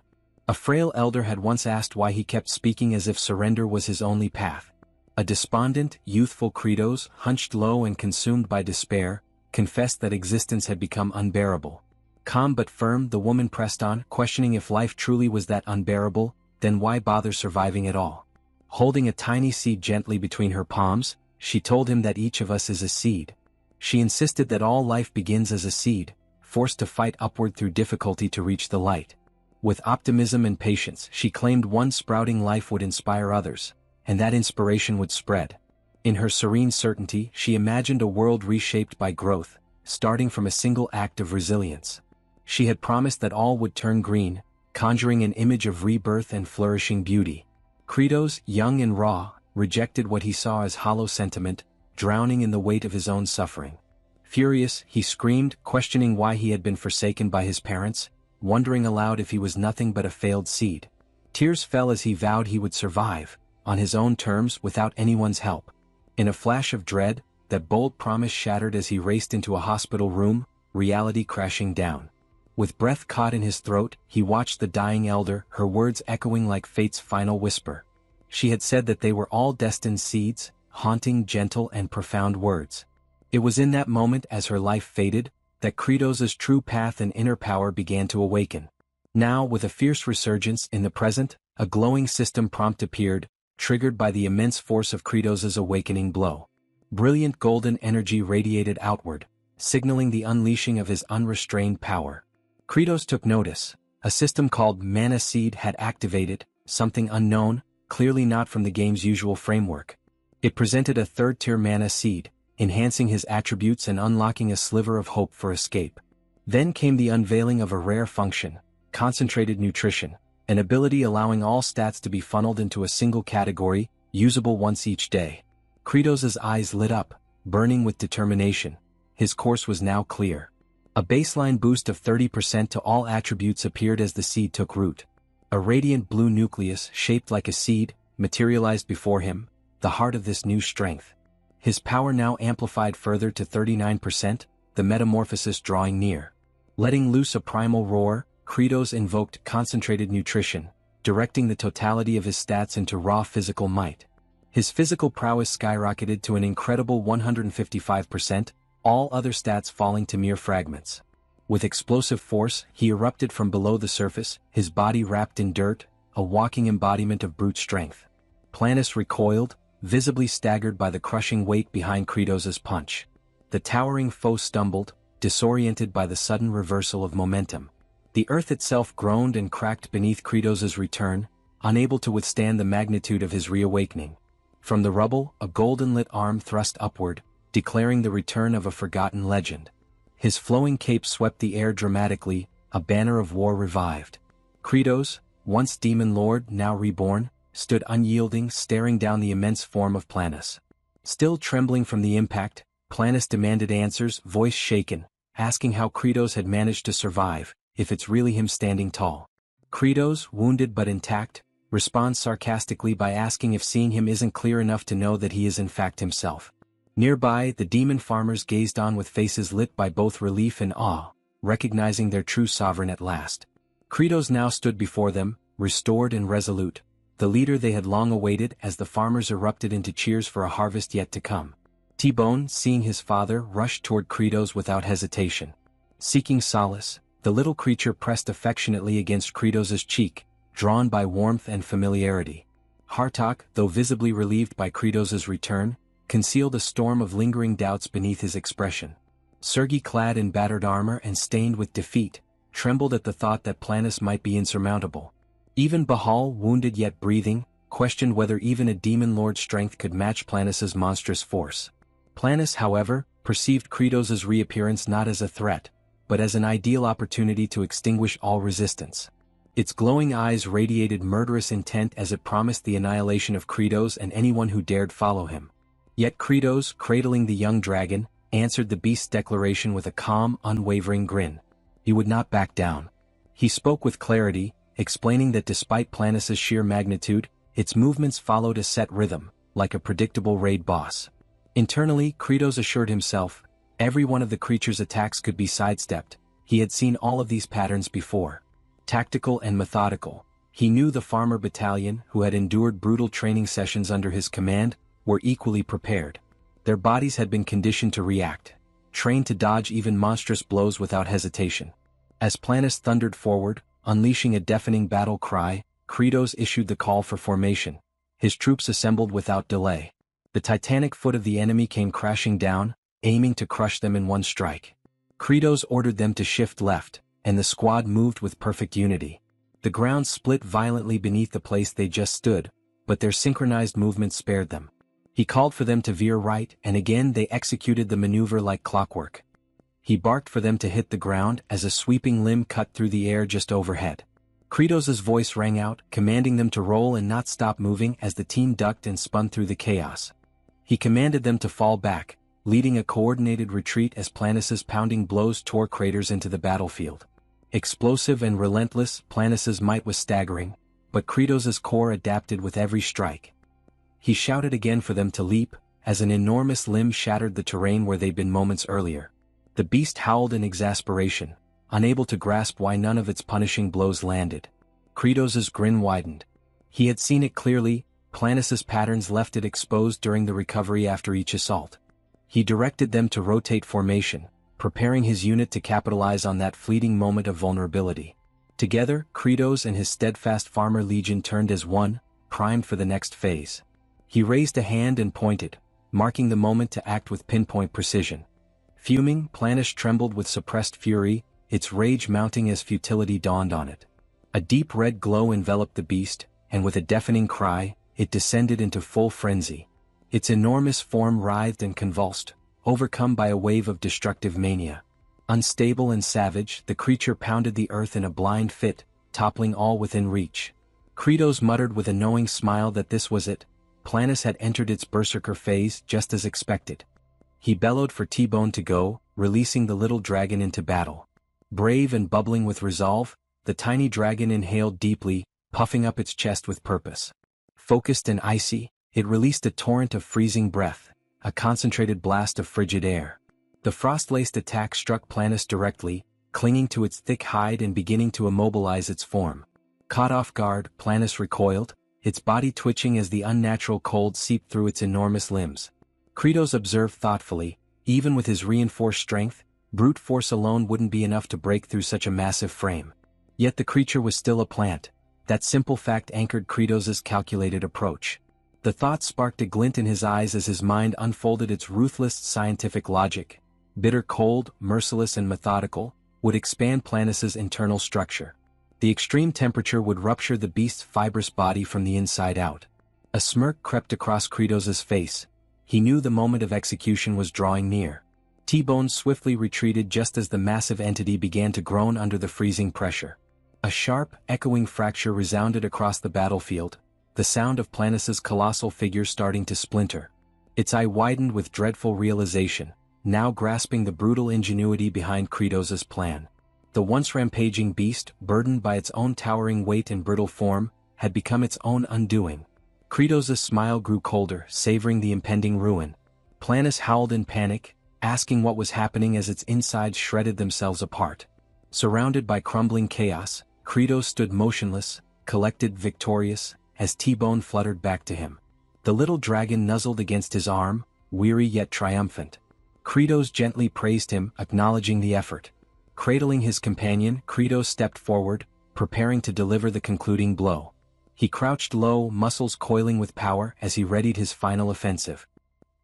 A frail elder had once asked why he kept speaking as if surrender was his only path. A despondent, youthful Kratos, hunched low and consumed by despair, confessed that existence had become unbearable. Calm but firm, the woman pressed on, questioning if life truly was that unbearable, then why bother surviving at all? Holding a tiny seed gently between her palms, she told him that each of us is a seed. She insisted that all life begins as a seed, forced to fight upward through difficulty to reach the light. With optimism and patience, she claimed one sprouting life would inspire others, and that inspiration would spread. In her serene certainty, she imagined a world reshaped by growth, starting from a single act of resilience. She had promised that all would turn green, conjuring an image of rebirth and flourishing beauty. Kratos, young and raw, rejected what he saw as hollow sentiment, drowning in the weight of his own suffering. Furious, he screamed, questioning why he had been forsaken by his parents, wondering aloud if he was nothing but a failed seed. Tears fell as he vowed he would survive, on his own terms without anyone's help. In a flash of dread, that bold promise shattered as he raced into a hospital room, reality crashing down. With breath caught in his throat, he watched the dying elder, her words echoing like fate's final whisper. She had said that they were all destined seeds, haunting, gentle and profound words. It was in that moment, as her life faded, that Kratos's true path and inner power began to awaken. Now, with a fierce resurgence in the present, a glowing system prompt appeared, triggered by the immense force of Kratos's awakening blow. Brilliant golden energy radiated outward, signaling the unleashing of his unrestrained power. Kratos took notice. A system called Mana Seed had activated, something unknown, clearly not from the game's usual framework. It presented a third-tier Mana Seed, enhancing his attributes and unlocking a sliver of hope for escape. Then came the unveiling of a rare function, Concentrated Nutrition, an ability allowing all stats to be funneled into a single category, usable once each day. Kratos's eyes lit up, burning with determination. His course was now clear. A baseline boost of 30% to all attributes appeared as the seed took root. A radiant blue nucleus, shaped like a seed, materialized before him, the heart of this new strength. His power now amplified further to 39%, the metamorphosis drawing near. Letting loose a primal roar, Kratos invoked Concentrated Nutrition, directing the totality of his stats into raw physical might. His physical prowess skyrocketed to an incredible 155%, all other stats falling to mere fragments. With explosive force, he erupted from below the surface, his body wrapped in dirt, a walking embodiment of brute strength. Planus recoiled, visibly staggered by the crushing weight behind Kratos's punch. The towering foe stumbled, disoriented by the sudden reversal of momentum. The earth itself groaned and cracked beneath Kratos's return, unable to withstand the magnitude of his reawakening. From the rubble, a golden-lit arm thrust upward, declaring the return of a forgotten legend. His flowing cape swept the air dramatically, a banner of war revived. Kratos, once demon lord, now reborn, stood unyielding, staring down the immense form of Planus. Still trembling from the impact, Planus demanded answers, voice shaken, asking how Kratos had managed to survive, if it's really him standing tall. Kratos, wounded but intact, responds sarcastically by asking if seeing him isn't clear enough to know that he is in fact himself. Nearby, the demon farmers gazed on with faces lit by both relief and awe, recognizing their true sovereign at last. Kratos now stood before them, restored and resolute, the leader they had long awaited, as the farmers erupted into cheers for a harvest yet to come. T-Bone, seeing his father, rushed toward Kratos without hesitation. Seeking solace, the little creature pressed affectionately against Kratos's cheek, drawn by warmth and familiarity. Hartok, though visibly relieved by Kratos's return, concealed a storm of lingering doubts beneath his expression. Sergei, clad in battered armor and stained with defeat, trembled at the thought that Planus might be insurmountable. Even Bahal, wounded yet breathing, questioned whether even a demon lord's strength could match Planus's monstrous force. Planus, however, perceived Kratos's reappearance not as a threat, but as an ideal opportunity to extinguish all resistance. Its glowing eyes radiated murderous intent as it promised the annihilation of Kratos and anyone who dared follow him. Yet Kratos, cradling the young dragon, answered the beast's declaration with a calm, unwavering grin. He would not back down. He spoke with clarity, explaining that despite Planus' sheer magnitude, its movements followed a set rhythm, like a predictable raid boss. Internally, Kratos assured himself, every one of the creature's attacks could be sidestepped. He had seen all of these patterns before. Tactical and methodical. He knew the farmer battalion, who had endured brutal training sessions under his command, were equally prepared. Their bodies had been conditioned to react, trained to dodge even monstrous blows without hesitation. As Planus thundered forward, unleashing a deafening battle cry, Kratos issued the call for formation. His troops assembled without delay. The titanic foot of the enemy came crashing down, aiming to crush them in one strike. Kratos ordered them to shift left, and the squad moved with perfect unity. The ground split violently beneath the place they just stood, but their synchronized movements spared them. He called for them to veer right, and again they executed the maneuver like clockwork. He barked for them to hit the ground as a sweeping limb cut through the air just overhead. Kratos' voice rang out, commanding them to roll and not stop moving as the team ducked and spun through the chaos. He commanded them to fall back, leading a coordinated retreat as Planus' pounding blows tore craters into the battlefield. Explosive and relentless, Planus' might was staggering, but Kratos' core adapted with every strike. He shouted again for them to leap, as an enormous limb shattered the terrain where they'd been moments earlier. The beast howled in exasperation, unable to grasp why none of its punishing blows landed. Kratos' grin widened. He had seen it clearly. Planus' patterns left it exposed during the recovery after each assault. He directed them to rotate formation, preparing his unit to capitalize on that fleeting moment of vulnerability. Together, Kratos and his steadfast farmer legion turned as one, primed for the next phase. He raised a hand and pointed, marking the moment to act with pinpoint precision. Fuming, Planus trembled with suppressed fury, its rage mounting as futility dawned on it. A deep red glow enveloped the beast, and with a deafening cry, it descended into full frenzy. Its enormous form writhed and convulsed, overcome by a wave of destructive mania. Unstable and savage, the creature pounded the earth in a blind fit, toppling all within reach. Kratos muttered with a knowing smile that this was it. Planus had entered its berserker phase just as expected. He bellowed for T-Bone to go, releasing the little dragon into battle. Brave and bubbling with resolve, the tiny dragon inhaled deeply, puffing up its chest with purpose. Focused and icy, it released a torrent of freezing breath, a concentrated blast of frigid air. The frost-laced attack struck Planus directly, clinging to its thick hide and beginning to immobilize its form. Caught off guard, Planus recoiled, its body twitching as the unnatural cold seeped through its enormous limbs. Kratos observed thoughtfully, even with his reinforced strength, brute force alone wouldn't be enough to break through such a massive frame. Yet the creature was still a plant. That simple fact anchored Kratos' calculated approach. The thought sparked a glint in his eyes as his mind unfolded its ruthless scientific logic. Bitter cold, merciless and methodical, would expand Planus' internal structure. The extreme temperature would rupture the beast's fibrous body from the inside out. A smirk crept across Kratos' face. He knew the moment of execution was drawing near. T-Bone swiftly retreated just as the massive entity began to groan under the freezing pressure. A sharp, echoing fracture resounded across the battlefield, the sound of Planus' colossal figure starting to splinter. Its eye widened with dreadful realization, now grasping the brutal ingenuity behind Kratos' plan. The once rampaging beast, burdened by its own towering weight and brittle form, had become its own undoing. Kratos' smile grew colder, savoring the impending ruin. Planus howled in panic, asking what was happening as its insides shredded themselves apart. Surrounded by crumbling chaos, Kratos stood motionless, collected, victorious, as T-Bone fluttered back to him. The little dragon nuzzled against his arm, weary yet triumphant. Kratos gently praised him, acknowledging the effort. Cradling his companion, Kratos stepped forward, preparing to deliver the concluding blow. He crouched low, muscles coiling with power as he readied his final offensive.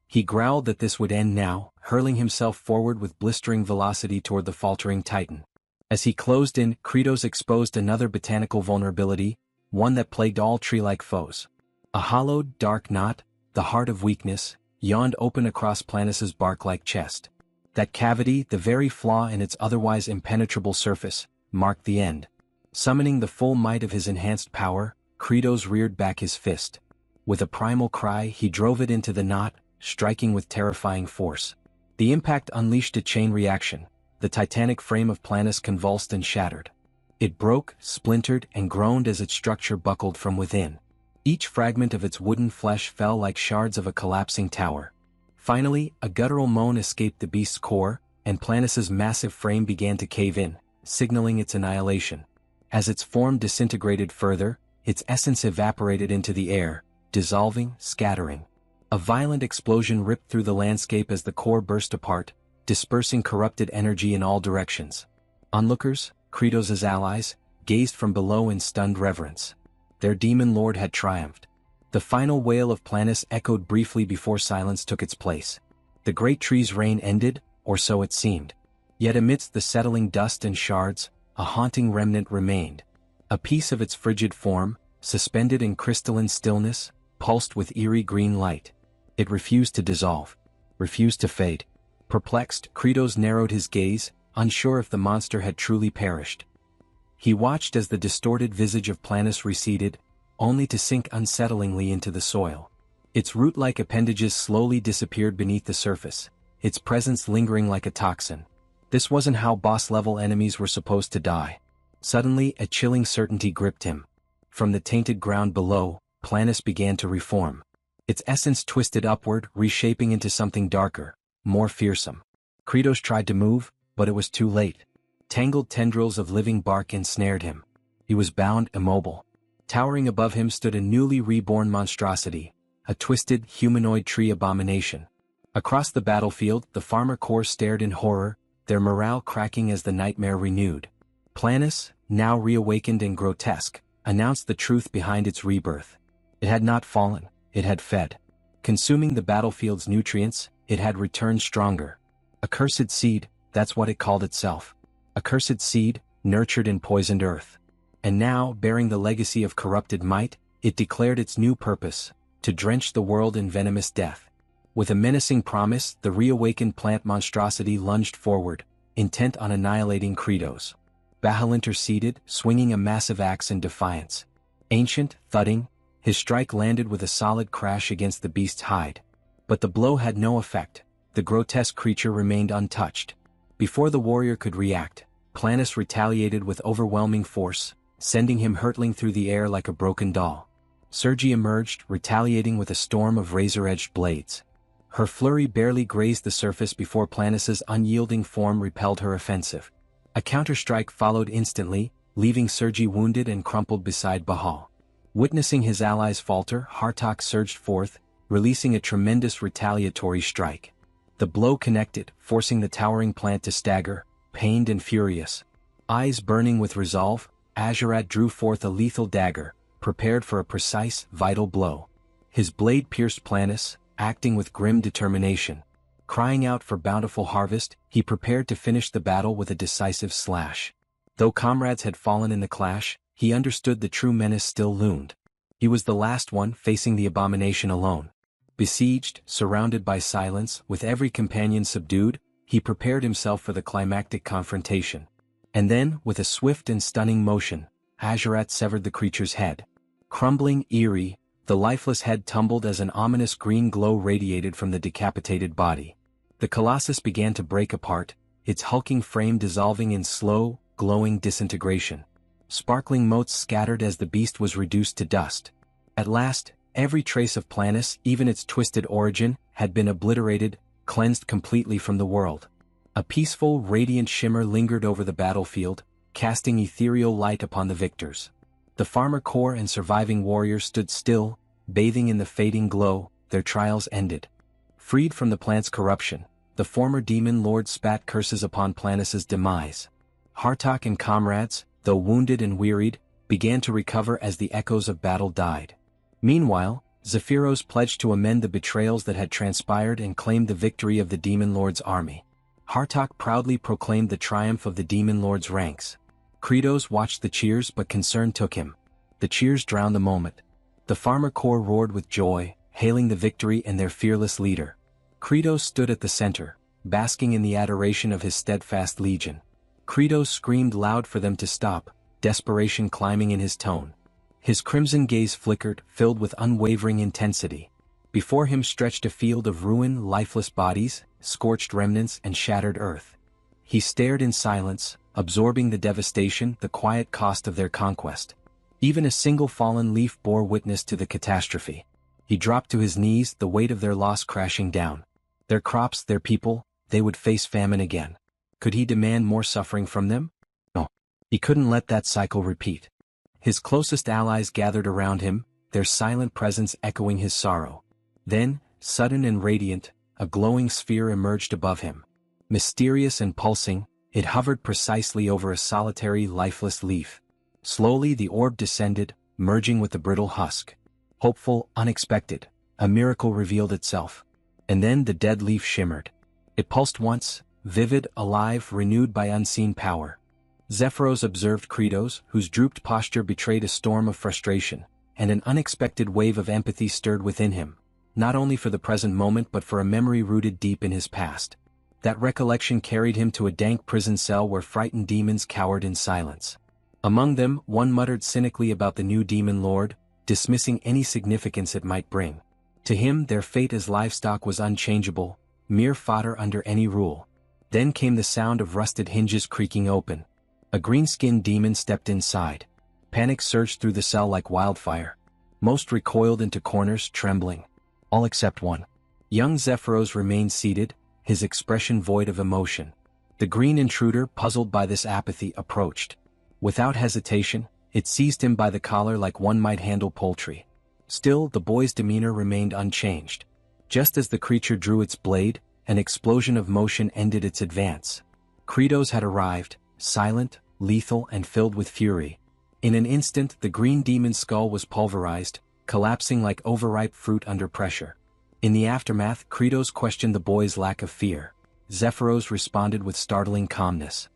He growled that this would end now, hurling himself forward with blistering velocity toward the faltering titan. As he closed in, Kratos exposed another botanical vulnerability, one that plagued all tree-like foes. A hollowed, dark knot, the heart of weakness, yawned open across Planus' bark-like chest. That cavity, the very flaw in its otherwise impenetrable surface, marked the end. Summoning the full might of his enhanced power, Kratos reared back his fist. With a primal cry, he drove it into the knot, striking with terrifying force. The impact unleashed a chain reaction. The titanic frame of Planus convulsed and shattered. It broke, splintered, and groaned as its structure buckled from within. Each fragment of its wooden flesh fell like shards of a collapsing tower. Finally, a guttural moan escaped the beast's core, and Planis's massive frame began to cave in, signaling its annihilation. As its form disintegrated further, its essence evaporated into the air, dissolving, scattering. A violent explosion ripped through the landscape as the core burst apart, dispersing corrupted energy in all directions. Onlookers, Kratos' allies, gazed from below in stunned reverence. Their demon lord had triumphed. The final wail of Planis echoed briefly before silence took its place. The great tree's reign ended, or so it seemed. Yet amidst the settling dust and shards, a haunting remnant remained. A piece of its frigid form, suspended in crystalline stillness, pulsed with eerie green light. It refused to dissolve. Refused to fade. Perplexed, Kratos narrowed his gaze, unsure if the monster had truly perished. He watched as the distorted visage of Planis receded, only to sink unsettlingly into the soil. Its root-like appendages slowly disappeared beneath the surface, its presence lingering like a toxin. This wasn't how boss-level enemies were supposed to die. Suddenly, a chilling certainty gripped him. From the tainted ground below, Planis began to reform. Its essence twisted upward, reshaping into something darker, more fearsome. Kratos tried to move, but it was too late. Tangled tendrils of living bark ensnared him. He was bound, immobile. Towering above him stood a newly reborn monstrosity, a twisted, humanoid tree abomination. Across the battlefield, the farmer corps stared in horror, their morale cracking as the nightmare renewed. Planis, now reawakened and grotesque, announced the truth behind its rebirth. It had not fallen, it had fed. Consuming the battlefield's nutrients, it had returned stronger. A cursed seed, that's what it called itself. A cursed seed, nurtured in poisoned earth. And now, bearing the legacy of corrupted might, it declared its new purpose, to drench the world in venomous death. With a menacing promise, the reawakened plant monstrosity lunged forward, intent on annihilating Kratos. Bahalinter seated, swinging a massive axe in defiance. Ancient, thudding, his strike landed with a solid crash against the beast's hide. But the blow had no effect. The grotesque creature remained untouched. Before the warrior could react, Planis retaliated with overwhelming force, sending him hurtling through the air like a broken doll. Sergi emerged, retaliating with a storm of razor-edged blades. Her flurry barely grazed the surface before Planis's unyielding form repelled her offensive. A counterstrike followed instantly, leaving Sergi wounded and crumpled beside Bahal. Witnessing his allies falter, Hartok surged forth, releasing a tremendous retaliatory strike. The blow connected, forcing the towering plant to stagger, pained and furious. Eyes burning with resolve, Azurat drew forth a lethal dagger, prepared for a precise, vital blow. His blade pierced Planis, acting with grim determination. Crying out for bountiful harvest, he prepared to finish the battle with a decisive slash. Though comrades had fallen in the clash, he understood the true menace still loomed. He was the last one facing the abomination alone. Besieged, surrounded by silence, with every companion subdued, he prepared himself for the climactic confrontation. And then, with a swift and stunning motion, Azurat severed the creature's head. Crumbling, eerie, the lifeless head tumbled as an ominous green glow radiated from the decapitated body. The colossus began to break apart, its hulking frame dissolving in slow, glowing disintegration. Sparkling motes scattered as the beast was reduced to dust. At last, every trace of Planis, even its twisted origin, had been obliterated, cleansed completely from the world. A peaceful, radiant shimmer lingered over the battlefield, casting ethereal light upon the victors. The farmer corps and surviving warriors stood still, bathing in the fading glow, their trials ended. Freed from the plant's corruption, the former demon lord spat curses upon Planis's demise. Hartok and comrades, though wounded and wearied, began to recover as the echoes of battle died. Meanwhile, Zephyros pledged to amend the betrayals that had transpired and claimed the victory of the demon lord's army. Hartok proudly proclaimed the triumph of the demon lord's ranks. Kratos watched the cheers, but concern took him. The cheers drowned the moment. The farmer corps roared with joy, hailing the victory and their fearless leader. Kratos stood at the center, basking in the adoration of his steadfast legion. Kratos screamed loud for them to stop, desperation climbing in his tone. His crimson gaze flickered, filled with unwavering intensity. Before him stretched a field of ruined, lifeless bodies, scorched remnants and shattered earth. He stared in silence, absorbing the devastation, the quiet cost of their conquest. Even a single fallen leaf bore witness to the catastrophe. He dropped to his knees, the weight of their loss crashing down. Their crops, their people, they would face famine again. Could he demand more suffering from them? No. He couldn't let that cycle repeat. His closest allies gathered around him, their silent presence echoing his sorrow. Then, sudden and radiant, a glowing sphere emerged above him. Mysterious and pulsing, it hovered precisely over a solitary, lifeless leaf. Slowly the orb descended, merging with the brittle husk. Hopeful, unexpected, a miracle revealed itself. And then the dead leaf shimmered. It pulsed once, vivid, alive, renewed by unseen power. Zephyros observed Kratos, whose drooped posture betrayed a storm of frustration, and an unexpected wave of empathy stirred within him, not only for the present moment but for a memory rooted deep in his past. That recollection carried him to a dank prison cell where frightened demons cowered in silence. Among them, one muttered cynically about the new demon lord, dismissing any significance it might bring. To him their fate as livestock was unchangeable, mere fodder under any rule. Then came the sound of rusted hinges creaking open. A green-skinned demon stepped inside. Panic surged through the cell like wildfire. Most recoiled into corners, trembling. All except one. Young Zephyros remained seated, his expression void of emotion. The green intruder, puzzled by this apathy, approached. Without hesitation, it seized him by the collar like one might handle poultry. Still, the boy's demeanor remained unchanged. Just as the creature drew its blade, an explosion of motion ended its advance. Kratos had arrived, silent, lethal, and filled with fury. In an instant, the green demon's skull was pulverized, collapsing like overripe fruit under pressure. In the aftermath, Kratos questioned the boy's lack of fear. Zephyros responded with startling calmness.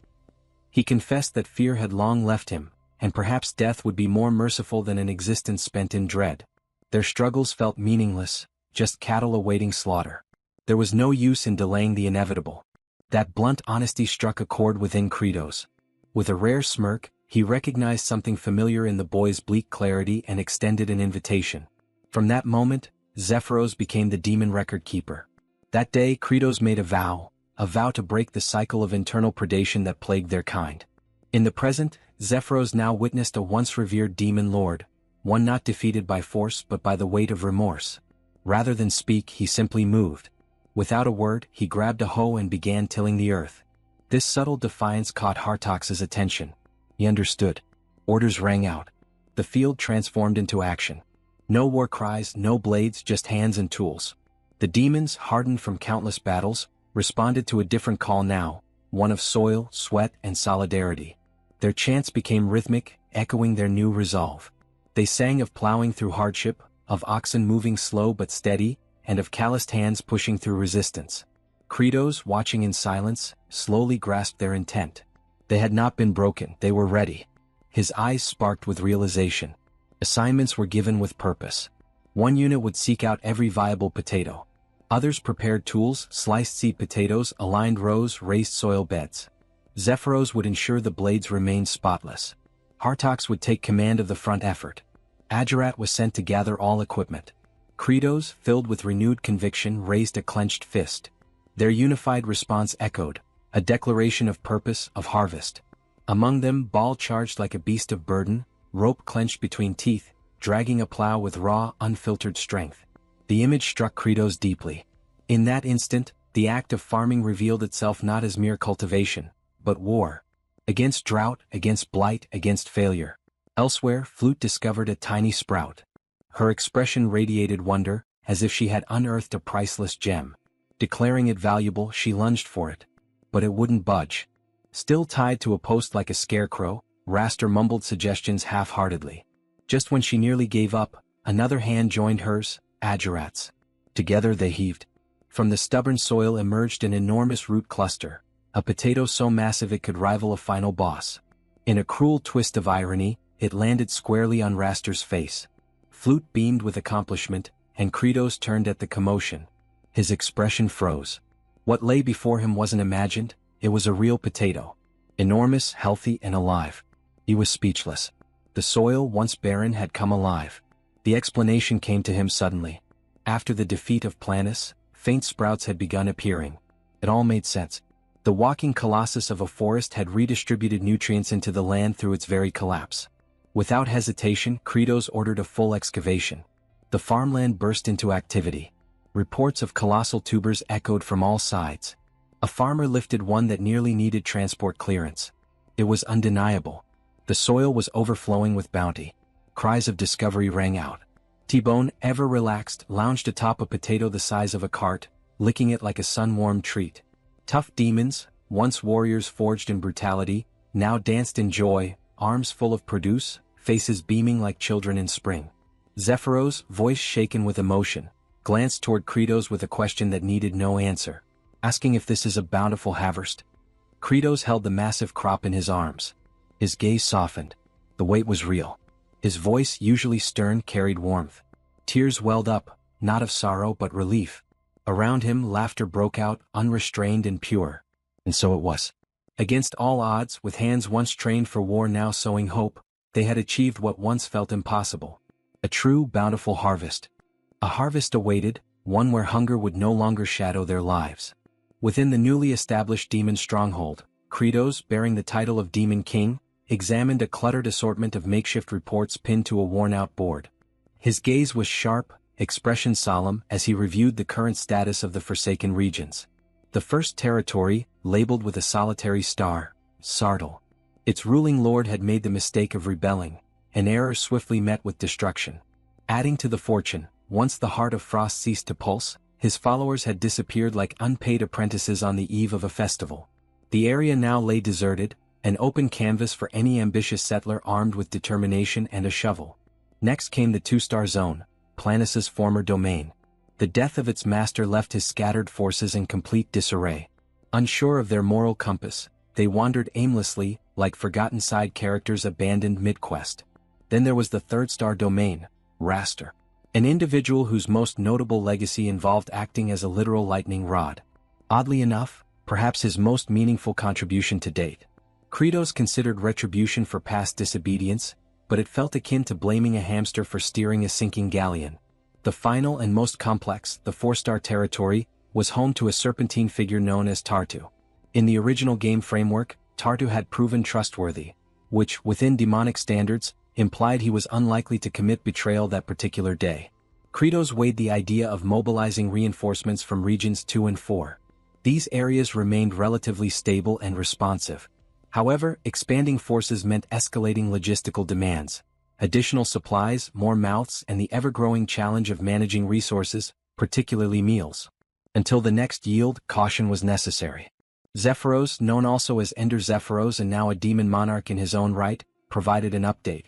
He confessed that fear had long left him, and perhaps death would be more merciful than an existence spent in dread. Their struggles felt meaningless, just cattle awaiting slaughter. There was no use in delaying the inevitable. That blunt honesty struck a chord within Kratos. With a rare smirk, he recognized something familiar in the boy's bleak clarity and extended an invitation. From that moment, Zephyros became the demon record keeper. That day Kratos made a vow to break the cycle of internal predation that plagued their kind. In the present, Zephyros now witnessed a once revered demon lord, one not defeated by force but by the weight of remorse. Rather than speak, he simply moved. Without a word, he grabbed a hoe and began tilling the earth. This subtle defiance caught Hartox's attention. He understood. Orders rang out. The field transformed into action. No war cries, no blades, just hands and tools. The demons, hardened from countless battles, responded to a different call now, one of soil, sweat, and solidarity. Their chants became rhythmic, echoing their new resolve. They sang of plowing through hardship, of oxen moving slow but steady, and of calloused hands pushing through resistance. Kratos, watching in silence, slowly grasped their intent. They had not been broken, they were ready. His eyes sparked with realization. Assignments were given with purpose. One unit would seek out every viable potato. Others prepared tools, sliced seed potatoes, aligned rows, raised soil beds. Zephyros would ensure the blades remained spotless. Hartox would take command of the front effort. Agerat was sent to gather all equipment. Kratos, filled with renewed conviction, raised a clenched fist. Their unified response echoed, a declaration of purpose, of harvest. Among them, Baal charged like a beast of burden, rope clenched between teeth, dragging a plow with raw, unfiltered strength. The image struck Kratos deeply. In that instant, the act of farming revealed itself not as mere cultivation, but war. Against drought, against blight, against failure. Elsewhere, Flute discovered a tiny sprout. Her expression radiated wonder, as if she had unearthed a priceless gem. Declaring it valuable, she lunged for it. But it wouldn't budge. Still tied to a post like a scarecrow, Raster mumbled suggestions half-heartedly. Just when she nearly gave up, another hand joined hers, Agerat's. Together they heaved. From the stubborn soil emerged an enormous root cluster, a potato so massive it could rival a final boss. In a cruel twist of irony, it landed squarely on Raster's face. Flute beamed with accomplishment, and Kratos turned at the commotion. His expression froze. What lay before him wasn't imagined, it was a real potato. Enormous, healthy, and alive. He was speechless. The soil, once barren, had come alive. The explanation came to him suddenly. After the defeat of Planus, faint sprouts had begun appearing. It all made sense. The walking colossus of a forest had redistributed nutrients into the land through its very collapse. Without hesitation, Kratos ordered a full excavation. The farmland burst into activity. Reports of colossal tubers echoed from all sides. A farmer lifted one that nearly needed transport clearance. It was undeniable. The soil was overflowing with bounty. Cries of discovery rang out. T-Bone, ever relaxed, lounged atop a potato the size of a cart, licking it like a sun-warmed treat. Tough demons, once warriors forged in brutality, now danced in joy, arms full of produce, faces beaming like children in spring. Zephyros, voice shaken with emotion, glanced toward Kratos with a question that needed no answer, asking if this is a bountiful harvest. Kratos held the massive crop in his arms. His gaze softened. The weight was real. His voice, usually stern, carried warmth. Tears welled up, not of sorrow but relief. Around him, laughter broke out, unrestrained and pure. And so it was. Against all odds, with hands once trained for war now sowing hope, they had achieved what once felt impossible. A true, bountiful harvest. A harvest awaited, one where hunger would no longer shadow their lives. Within the newly established demon stronghold, Kratos, bearing the title of Demon King, examined a cluttered assortment of makeshift reports pinned to a worn-out board. His gaze was sharp, expression solemn as he reviewed the current status of the Forsaken regions. The first territory, labeled with a solitary star, Sartl. Its ruling lord had made the mistake of rebelling, an error swiftly met with destruction. Adding to the fortune, once the heart of Frost ceased to pulse, his followers had disappeared like unpaid apprentices on the eve of a festival. The area now lay deserted, an open canvas for any ambitious settler armed with determination and a shovel. Next came the two-star zone, Planus' former domain. The death of its master left his scattered forces in complete disarray. Unsure of their moral compass, they wandered aimlessly, like forgotten side characters abandoned mid-quest. Then there was the third-star domain, Raster. An individual whose most notable legacy involved acting as a literal lightning rod. Oddly enough, perhaps his most meaningful contribution to date. Kratos considered retribution for past disobedience, but it felt akin to blaming a hamster for steering a sinking galleon. The final and most complex, the 4-star territory, was home to a serpentine figure known as Tartu. In the original game framework, Tartu had proven trustworthy, which, within demonic standards, implied he was unlikely to commit betrayal that particular day. Kratos weighed the idea of mobilizing reinforcements from regions 2 and 4. These areas remained relatively stable and responsive. However, expanding forces meant escalating logistical demands, additional supplies, more mouths, and the ever-growing challenge of managing resources, particularly meals. Until the next yield, caution was necessary. Zephyros, known also as Ender Zephyros and now a demon monarch in his own right, provided an update.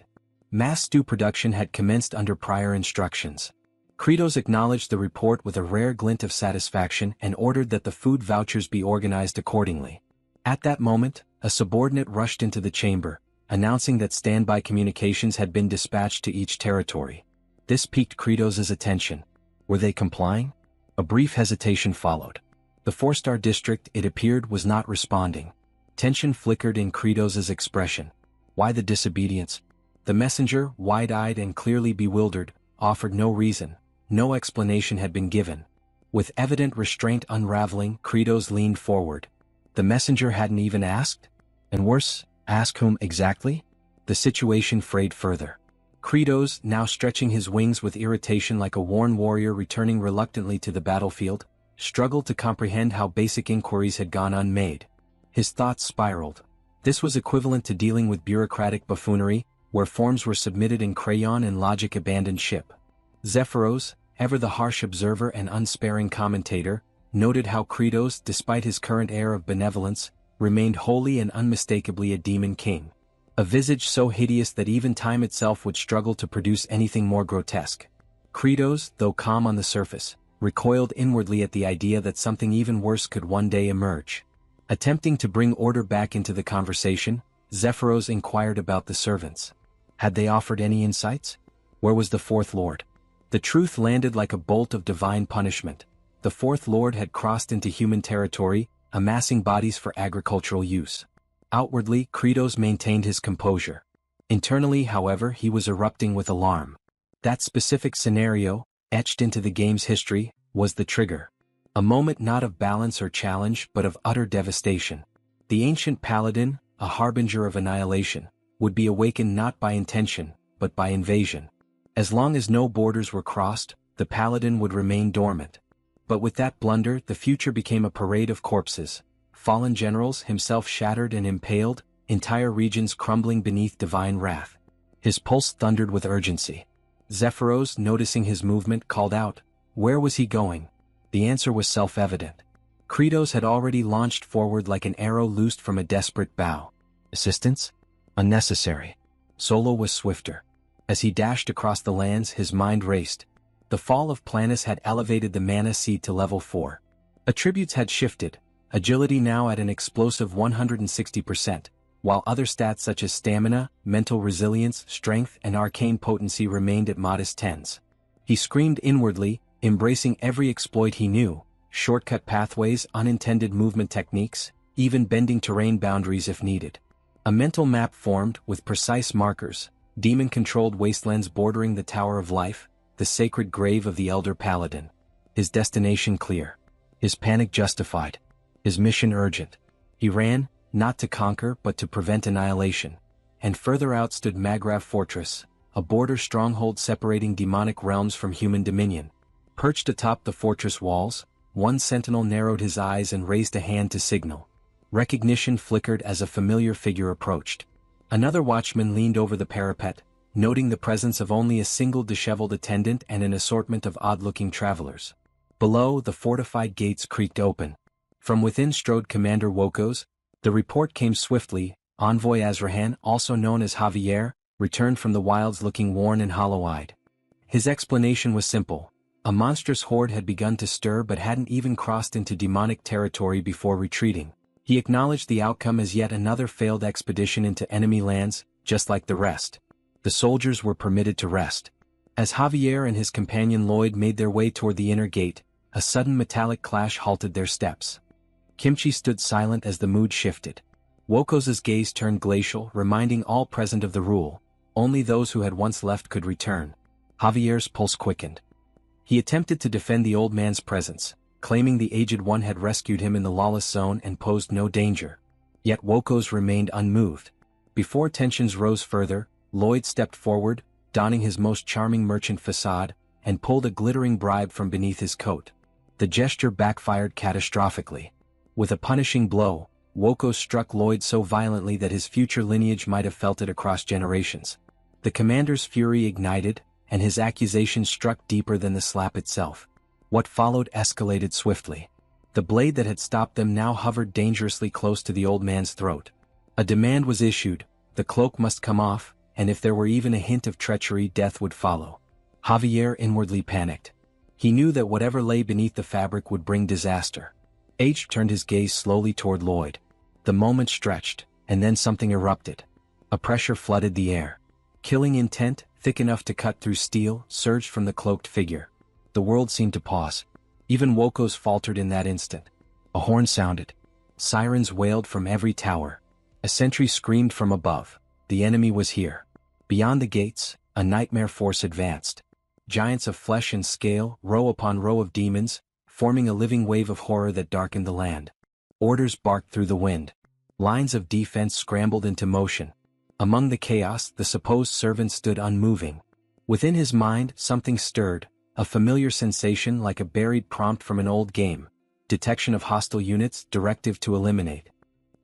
Mass stew production had commenced under prior instructions. Kratos acknowledged the report with a rare glint of satisfaction and ordered that the food vouchers be organized accordingly. At that moment, a subordinate rushed into the chamber, announcing that standby communications had been dispatched to each territory. This piqued Kratos' attention. Were they complying? A brief hesitation followed. The 4-star district, it appeared, was not responding. Tension flickered in Kratos' expression. Why the disobedience? The messenger, wide-eyed and clearly bewildered, offered no reason. No explanation had been given. With evident restraint unraveling, Kratos leaned forward. The messenger hadn't even asked? And worse, ask whom exactly? The situation frayed further. Kratos, now stretching his wings with irritation like a worn warrior returning reluctantly to the battlefield, struggled to comprehend how basic inquiries had gone unmade. His thoughts spiraled. This was equivalent to dealing with bureaucratic buffoonery, where forms were submitted in crayon and logic abandoned ship. Zephyros, ever the harsh observer and unsparing commentator, noted how Kratos, despite his current air of benevolence, remained wholly and unmistakably a demon king. A visage so hideous that even time itself would struggle to produce anything more grotesque. Kratos, though calm on the surface, recoiled inwardly at the idea that something even worse could one day emerge. Attempting to bring order back into the conversation, Zephyros inquired about the servants. Had they offered any insights? Where was the 4th Lord? The truth landed like a bolt of divine punishment. The 4th Lord had crossed into human territory, amassing bodies for agricultural use. Outwardly, Kratos maintained his composure. Internally, however, he was erupting with alarm. That specific scenario, etched into the game's history, was the trigger. A moment not of balance or challenge but of utter devastation. The ancient paladin, a harbinger of annihilation, would be awakened not by intention, but by invasion. As long as no borders were crossed, the paladin would remain dormant. But with that blunder, the future became a parade of corpses. Fallen generals, himself shattered and impaled, entire regions crumbling beneath divine wrath. His pulse thundered with urgency. Zephyros, noticing his movement, called out, "Where was he going?" The answer was self-evident. Kratos had already launched forward like an arrow loosed from a desperate bow. Assistance? Unnecessary. Solo was swifter. As he dashed across the lands, his mind raced. The fall of Planus had elevated the mana seed to level 4. Attributes had shifted, agility now at an explosive 160%, while other stats such as stamina, mental resilience, strength, and arcane potency remained at modest 10s. He screamed inwardly, embracing every exploit he knew, shortcut pathways, unintended movement techniques, even bending terrain boundaries if needed. A mental map formed, with precise markers, demon-controlled wastelands bordering the Tower of Life, the sacred grave of the Elder Paladin. His destination clear. His panic justified. His mission urgent. He ran, not to conquer but to prevent annihilation. And further out stood Magrav Fortress, a border stronghold separating demonic realms from human dominion. Perched atop the fortress walls, one sentinel narrowed his eyes and raised a hand to signal. Recognition flickered as a familiar figure approached. Another watchman leaned over the parapet, noting the presence of only a single disheveled attendant and an assortment of odd-looking travelers. Below, the fortified gates creaked open. From within strode Commander Wokos. The report came swiftly. Envoy Azrahan, also known as Javier, returned from the wilds looking worn and hollow-eyed. His explanation was simple. A monstrous horde had begun to stir but hadn't even crossed into demonic territory before retreating. He acknowledged the outcome as yet another failed expedition into enemy lands, just like the rest. The soldiers were permitted to rest. As Javier and his companion Lloyd made their way toward the inner gate, a sudden metallic clash halted their steps. Kimchi stood silent as the mood shifted. Wokos's gaze turned glacial, reminding all present of the rule: only those who had once left could return. Javier's pulse quickened. He attempted to defend the old man's presence, claiming the aged one had rescued him in the lawless zone and posed no danger. Yet Wokos remained unmoved. Before tensions rose further, Lloyd stepped forward, donning his most charming merchant facade, and pulled a glittering bribe from beneath his coat. The gesture backfired catastrophically. With a punishing blow, Wokos struck Lloyd so violently that his future lineage might have felt it across generations. The commander's fury ignited, and his accusation struck deeper than the slap itself. What followed escalated swiftly. The blade that had stopped them now hovered dangerously close to the old man's throat. A demand was issued: the cloak must come off, and if there were even a hint of treachery, death would follow. Javier inwardly panicked. He knew that whatever lay beneath the fabric would bring disaster. H turned his gaze slowly toward Lloyd. The moment stretched, and then something erupted. A pressure flooded the air. Killing intent, thick enough to cut through steel, surged from the cloaked figure. The world seemed to pause. Even Wokos faltered in that instant. A horn sounded. Sirens wailed from every tower. A sentry screamed from above. The enemy was here. Beyond the gates, a nightmare force advanced. Giants of flesh and scale, row upon row of demons, forming a living wave of horror that darkened the land. Orders barked through the wind. Lines of defense scrambled into motion. Among the chaos, the supposed servant stood unmoving. Within his mind, something stirred, a familiar sensation like a buried prompt from an old game. Detection of hostile units, directive to eliminate.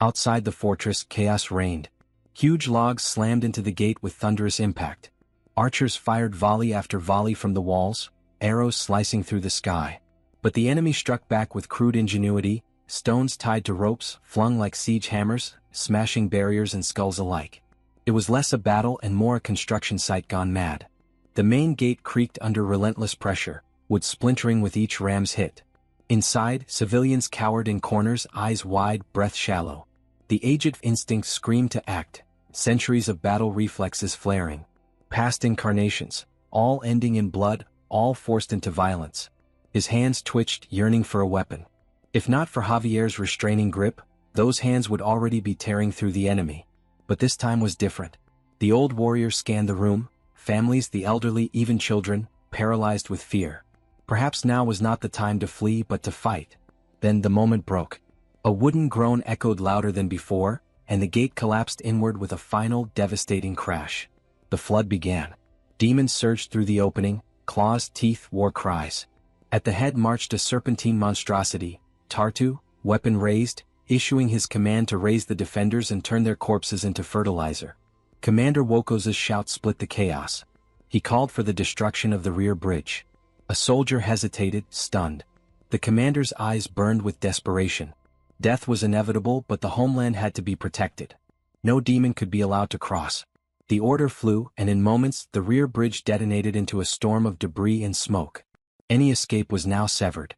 Outside the fortress, chaos reigned. Huge logs slammed into the gate with thunderous impact. Archers fired volley after volley from the walls, arrows slicing through the sky. But the enemy struck back with crude ingenuity, stones tied to ropes, flung like siege hammers, smashing barriers and skulls alike. It was less a battle and more a construction site gone mad. The main gate creaked under relentless pressure, wood splintering with each ram's hit. Inside, civilians cowered in corners, eyes wide, breath shallow. The aged instinct screamed to act, centuries of battle reflexes flaring. Past incarnations, all ending in blood, all forced into violence. His hands twitched, yearning for a weapon. If not for Javier's restraining grip, those hands would already be tearing through the enemy. But this time was different. The old warrior scanned the room, families, the elderly, even children, paralyzed with fear. Perhaps now was not the time to flee but to fight. Then the moment broke. A wooden groan echoed louder than before, and the gate collapsed inward with a final devastating crash. The flood began. Demons surged through the opening, claws, teeth, war cries. At the head marched a serpentine monstrosity, Tartu, weapon raised, issuing his command to raise the defenders and turn their corpses into fertilizer. Commander Woko's shout split the chaos. He called for the destruction of the rear bridge. A soldier hesitated, stunned. The commander's eyes burned with desperation. Death was inevitable, but the homeland had to be protected. No demon could be allowed to cross. The order flew, and in moments the rear bridge detonated into a storm of debris and smoke. Any escape was now severed.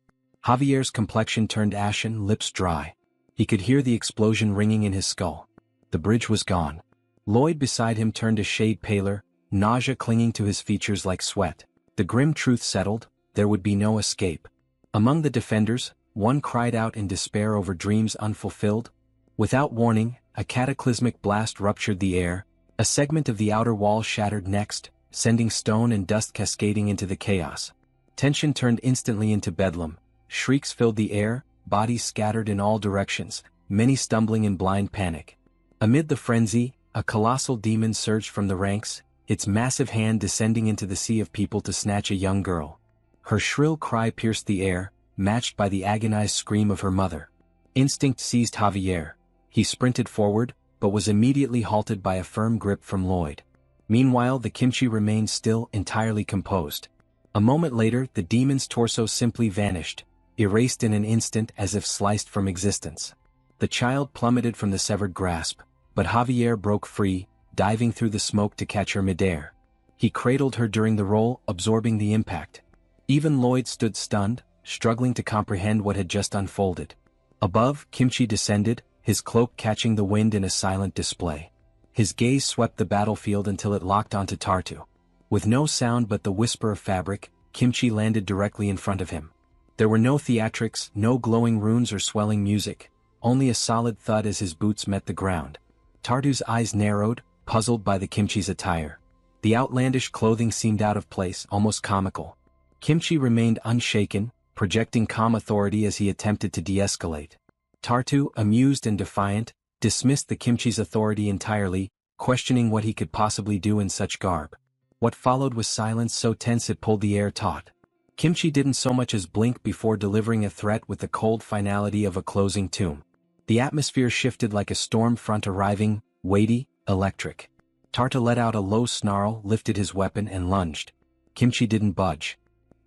Javier's complexion turned ashen, lips dry. He could hear the explosion ringing in his skull. The bridge was gone. Lloyd beside him turned a shade paler, nausea clinging to his features like sweat. The grim truth settled, there would be no escape. Among the defenders, one cried out in despair over dreams unfulfilled. Without warning, a cataclysmic blast ruptured the air. A segment of the outer wall shattered next, sending stone and dust cascading into the chaos. Tension turned instantly into bedlam. Shrieks filled the air, bodies scattered in all directions, many stumbling in blind panic. Amid the frenzy, a colossal demon surged from the ranks, its massive hand descending into the sea of people to snatch a young girl. Her shrill cry pierced the air, matched by the agonized scream of her mother. Instinct seized Javier. He sprinted forward, but was immediately halted by a firm grip from Lloyd. Meanwhile, the kimchi remained still, entirely composed. A moment later, the demon's torso simply vanished, erased in an instant as if sliced from existence. The child plummeted from the severed grasp, but Javier broke free, diving through the smoke to catch her midair. He cradled her during the roll, absorbing the impact. Even Lloyd stood stunned, struggling to comprehend what had just unfolded. Above, Kimchi descended, his cloak catching the wind in a silent display. His gaze swept the battlefield until it locked onto Tartu. With no sound but the whisper of fabric, Kimchi landed directly in front of him. There were no theatrics, no glowing runes or swelling music, only a solid thud as his boots met the ground. Tartu's eyes narrowed, puzzled by the Kimchi's attire. The outlandish clothing seemed out of place, almost comical. Kimchi remained unshaken, projecting calm authority as he attempted to de-escalate. Tartu, amused and defiant, dismissed the Kimchi's authority entirely, questioning what he could possibly do in such garb. What followed was silence so tense it pulled the air taut. Kimchi didn't so much as blink before delivering a threat with the cold finality of a closing tomb. The atmosphere shifted like a storm front arriving, weighty, electric. Tartu let out a low snarl, lifted his weapon and lunged. Kimchi didn't budge.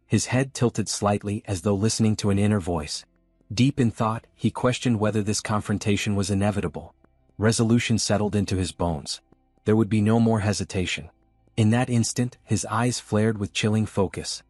His head tilted slightly as though listening to an inner voice. Deep in thought, he questioned whether this confrontation was inevitable. Resolution settled into his bones. There would be no more hesitation. In that instant, his eyes flared with chilling focus.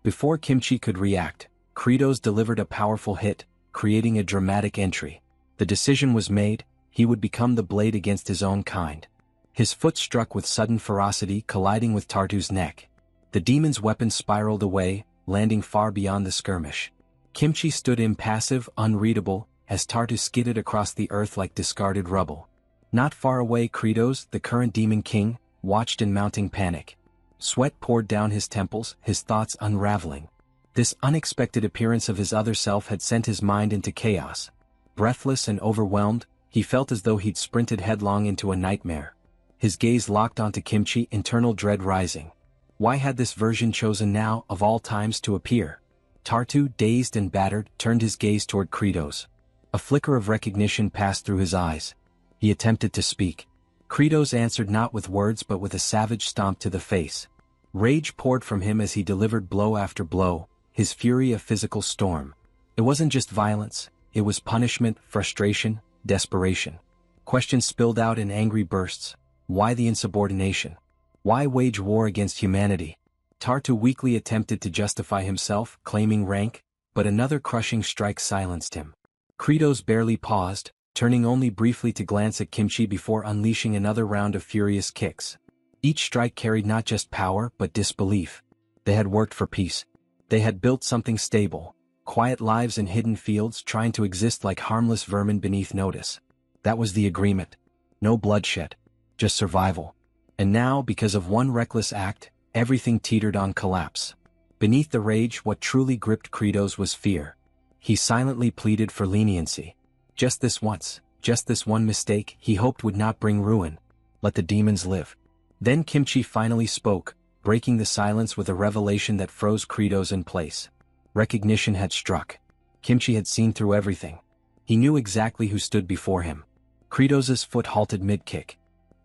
Before Kimchi could react, Kratos delivered a powerful hit, creating a dramatic entry. The decision was made, he would become the blade against his own kind. His foot struck with sudden ferocity, colliding with Tartu's neck. The demon's weapon spiraled away, landing far beyond the skirmish. Kimchi stood impassive, unreadable, as Tartu skidded across the earth like discarded rubble. Not far away, Kratos, the current demon king, watched in mounting panic. Sweat poured down his temples, his thoughts unraveling. This unexpected appearance of his other self had sent his mind into chaos. Breathless and overwhelmed, he felt as though he'd sprinted headlong into a nightmare. His gaze locked onto Kimchi, internal dread rising. Why had this version chosen now, of all times, to appear? Tartu, dazed and battered, turned his gaze toward Kratos. A flicker of recognition passed through his eyes. He attempted to speak. Kratos answered not with words but with a savage stomp to the face. Rage poured from him as he delivered blow after blow, his fury a physical storm. It wasn't just violence, it was punishment, frustration, desperation. Questions spilled out in angry bursts. Why the insubordination? Why wage war against humanity? Tartu weakly attempted to justify himself, claiming rank, but another crushing strike silenced him. Kratos barely paused, turning only briefly to glance at Kimchi before unleashing another round of furious kicks. Each strike carried not just power but disbelief. They had worked for peace. They had built something stable, quiet lives in hidden fields, trying to exist like harmless vermin beneath notice. That was the agreement. No bloodshed. Just survival. And now, because of one reckless act, everything teetered on collapse. Beneath the rage, what truly gripped Kratos was fear. He silently pleaded for leniency. Just this once. Just this one mistake he hoped would not bring ruin. Let the demons live. Then Kimchi finally spoke, breaking the silence with a revelation that froze Kratos in place. Recognition had struck. Kimchi had seen through everything. He knew exactly who stood before him. Kratos's foot halted mid-kick.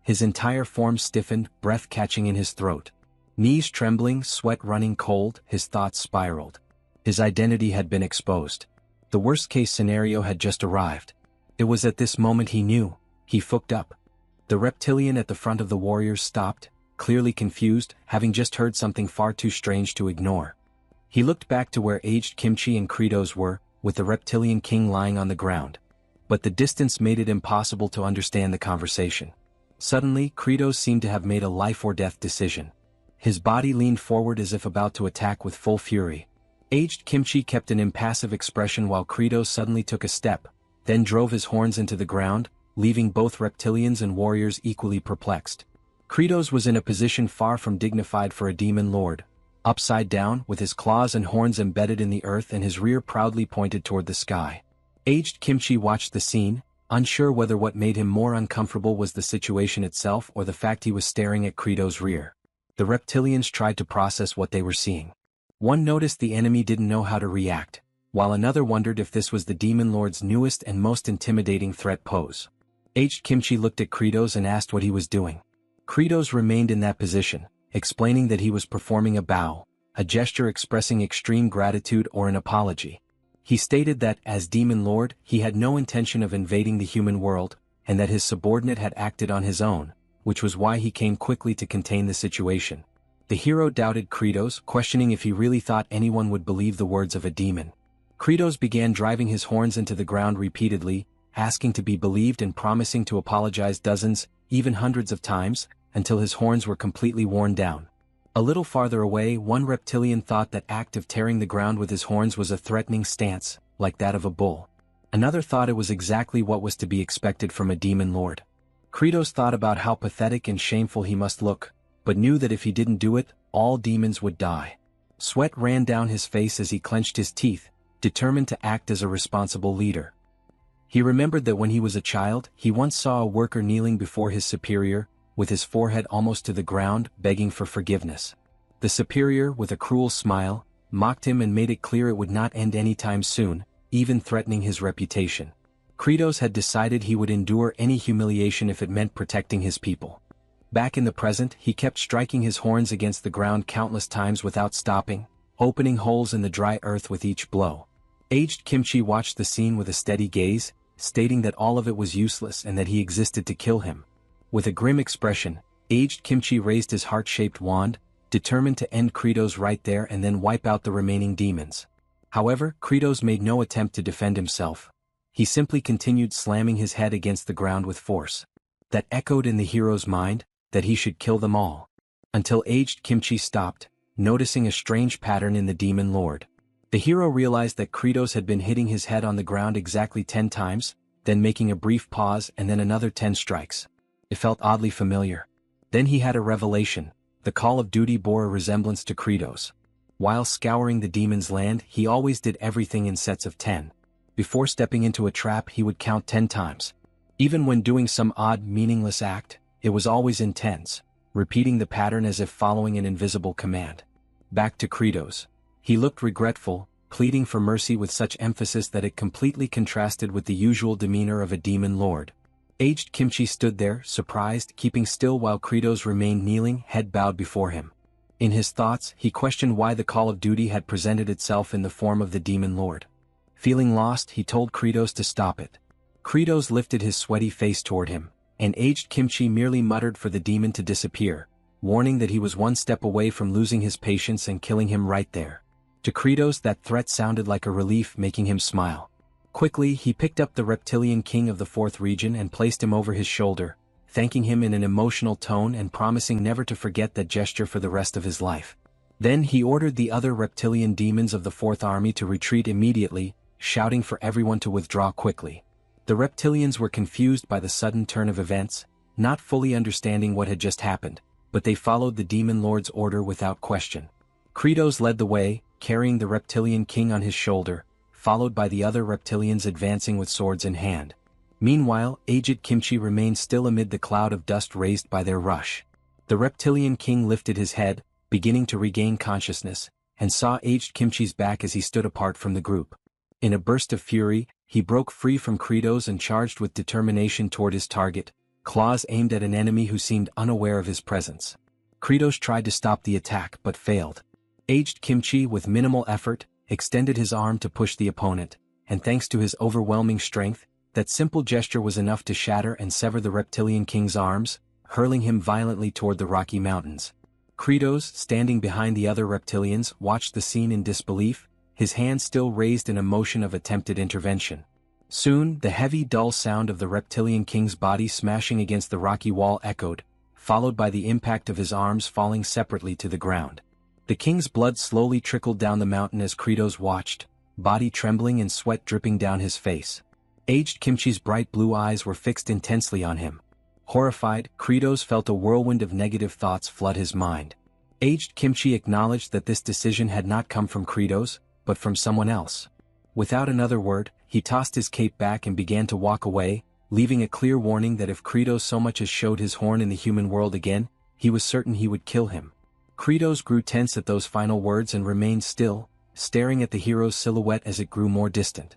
His entire form stiffened, breath catching in his throat. Knees trembling, sweat running cold, his thoughts spiraled. His identity had been exposed. The worst-case scenario had just arrived. It was at this moment he knew. He fucked up. The reptilian at the front of the warriors stopped, clearly confused, having just heard something far too strange to ignore. He looked back to where aged Kimchi and Kratos were, with the reptilian king lying on the ground. But the distance made it impossible to understand the conversation. Suddenly, Kratos seemed to have made a life-or-death decision. His body leaned forward as if about to attack with full fury. Aged Kimchi kept an impassive expression while Kratos suddenly took a step, then drove his horns into the ground, leaving both reptilians and warriors equally perplexed. Kratos was in a position far from dignified for a demon lord. Upside down, with his claws and horns embedded in the earth and his rear proudly pointed toward the sky. Aged Kimchi watched the scene, unsure whether what made him more uncomfortable was the situation itself or the fact he was staring at Kratos' rear. The reptilians tried to process what they were seeing. One noticed the enemy didn't know how to react, while another wondered if this was the demon lord's newest and most intimidating threat pose. Aged Kimchi looked at Kratos and asked what he was doing. Kratos remained in that position, explaining that he was performing a bow, a gesture expressing extreme gratitude or an apology. He stated that, as Demon Lord, he had no intention of invading the human world, and that his subordinate had acted on his own, which was why he came quickly to contain the situation. The hero doubted Kratos, questioning if he really thought anyone would believe the words of a demon. Kratos began driving his horns into the ground repeatedly, asking to be believed and promising to apologize dozens, even hundreds of times, until his horns were completely worn down. A little farther away, one reptilian thought that act of tearing the ground with his horns was a threatening stance, like that of a bull. Another thought it was exactly what was to be expected from a demon lord. Kratos thought about how pathetic and shameful he must look, but knew that if he didn't do it, all demons would die. Sweat ran down his face as he clenched his teeth, determined to act as a responsible leader. He remembered that when he was a child, he once saw a worker kneeling before his superior, with his forehead almost to the ground, begging for forgiveness. The superior, with a cruel smile, mocked him and made it clear it would not end anytime soon, even threatening his reputation. Kratos had decided he would endure any humiliation if it meant protecting his people. Back in the present, he kept striking his horns against the ground countless times without stopping, opening holes in the dry earth with each blow. Aged Kimchi watched the scene with a steady gaze, stating that all of it was useless and that he existed to kill him. With a grim expression, aged Kimchi raised his heart-shaped wand, determined to end Kratos right there and then wipe out the remaining demons. However, Kratos made no attempt to defend himself. He simply continued slamming his head against the ground with force. That echoed in the hero's mind, that he should kill them all. Until aged Kimchi stopped, noticing a strange pattern in the demon lord. The hero realized that Kratos had been hitting his head on the ground exactly 10 times, then making a brief pause and then another 10 strikes. It felt oddly familiar. Then he had a revelation. The Call of Duty bore a resemblance to Kratos. While scouring the demon's land, he always did everything in sets of 10. Before stepping into a trap, he would count 10 times. Even when doing some odd, meaningless act, it was always in tens, repeating the pattern as if following an invisible command. Back to Kratos. He looked regretful, pleading for mercy with such emphasis that it completely contrasted with the usual demeanor of a demon lord. Aged Kimchi stood there, surprised, keeping still while Kratos remained kneeling, head bowed before him. In his thoughts, he questioned why the Call of Duty had presented itself in the form of the demon lord. Feeling lost, he told Kratos to stop it. Kratos lifted his sweaty face toward him, and aged Kimchi merely muttered for the demon to disappear, warning that he was one step away from losing his patience and killing him right there. To Kratos, that threat sounded like a relief, making him smile. Quickly, he picked up the reptilian king of the 4th region and placed him over his shoulder, thanking him in an emotional tone and promising never to forget that gesture for the rest of his life. Then he ordered the other reptilian demons of the 4th army to retreat immediately, shouting for everyone to withdraw quickly. The reptilians were confused by the sudden turn of events, not fully understanding what had just happened, but they followed the demon lord's order without question. Kratos led the way, carrying the reptilian king on his shoulder, followed by the other reptilians advancing with swords in hand. Meanwhile, aged Kimchi remained still amid the cloud of dust raised by their rush. The reptilian king lifted his head, beginning to regain consciousness, and saw aged Kimchi's back as he stood apart from the group. In a burst of fury, he broke free from Credos and charged with determination toward his target, claws aimed at an enemy who seemed unaware of his presence. Credos tried to stop the attack but failed. Aged Kimchi, with minimal effort, extended his arm to push the opponent, and thanks to his overwhelming strength, that simple gesture was enough to shatter and sever the reptilian king's arms, hurling him violently toward the Rocky Mountains. Credos, standing behind the other reptilians, watched the scene in disbelief, his hand still raised in a motion of attempted intervention. Soon, the heavy, dull sound of the reptilian king's body smashing against the rocky wall echoed, followed by the impact of his arms falling separately to the ground. The king's blood slowly trickled down the mountain as Credos watched, body trembling and sweat dripping down his face. Aged Kimchi's bright blue eyes were fixed intensely on him. Horrified, Credos felt a whirlwind of negative thoughts flood his mind. Aged Kimchi acknowledged that this decision had not come from Credos, but from someone else. Without another word, he tossed his cape back and began to walk away, leaving a clear warning that if Credos so much as showed his horn in the human world again, he was certain he would kill him. Credos grew tense at those final words and remained still, staring at the hero's silhouette as it grew more distant.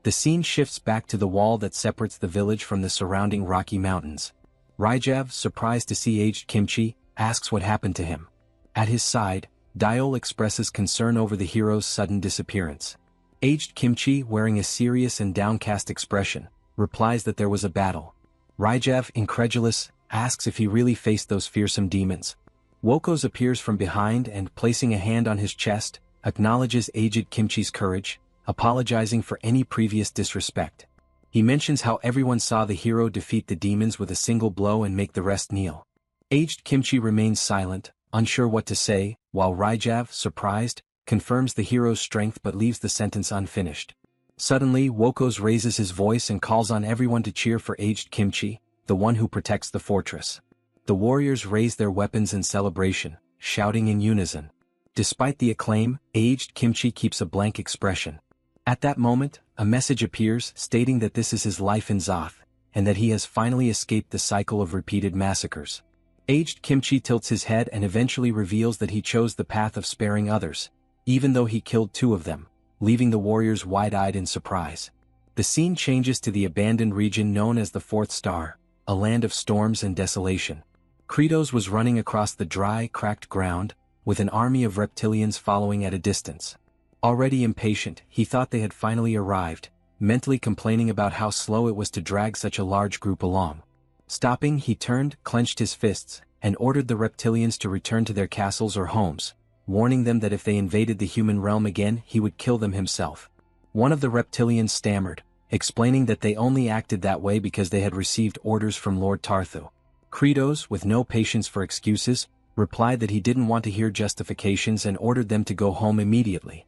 The scene shifts back to the wall that separates the village from the surrounding Rocky Mountains. Ryjav, surprised to see aged Kimchi, asks what happened to him. At his side, Diol expresses concern over the hero's sudden disappearance. Aged Kimchi, wearing a serious and downcast expression, replies that there was a battle. Ryjav, incredulous, asks if he really faced those fearsome demons. Wokos appears from behind and, placing a hand on his chest, acknowledges aged Kimchi's courage, apologizing for any previous disrespect. He mentions how everyone saw the hero defeat the demons with a single blow and make the rest kneel. Aged Kimchi remains silent, unsure what to say, while Ryjav, surprised, confirms the hero's strength but leaves the sentence unfinished. Suddenly, Wokos raises his voice and calls on everyone to cheer for aged Kimchi, the one who protects the fortress. The warriors raise their weapons in celebration, shouting in unison. Despite the acclaim, aged Kimchi keeps a blank expression. At that moment, a message appears stating that this is his life in Zoth, and that he has finally escaped the cycle of repeated massacres. Aged Kimchi tilts his head and eventually reveals that he chose the path of sparing others, even though he killed 2 of them, leaving the warriors wide-eyed in surprise. The scene changes to the abandoned region known as the Fourth Star, a land of storms and desolation. Credos was running across the dry, cracked ground, with an army of reptilians following at a distance. Already impatient, he thought they had finally arrived, mentally complaining about how slow it was to drag such a large group along. Stopping, he turned, clenched his fists, and ordered the reptilians to return to their castles or homes, warning them that if they invaded the human realm again, he would kill them himself. One of the reptilians stammered, explaining that they only acted that way because they had received orders from Lord Tarthu. Credos, with no patience for excuses, replied that he didn't want to hear justifications and ordered them to go home immediately.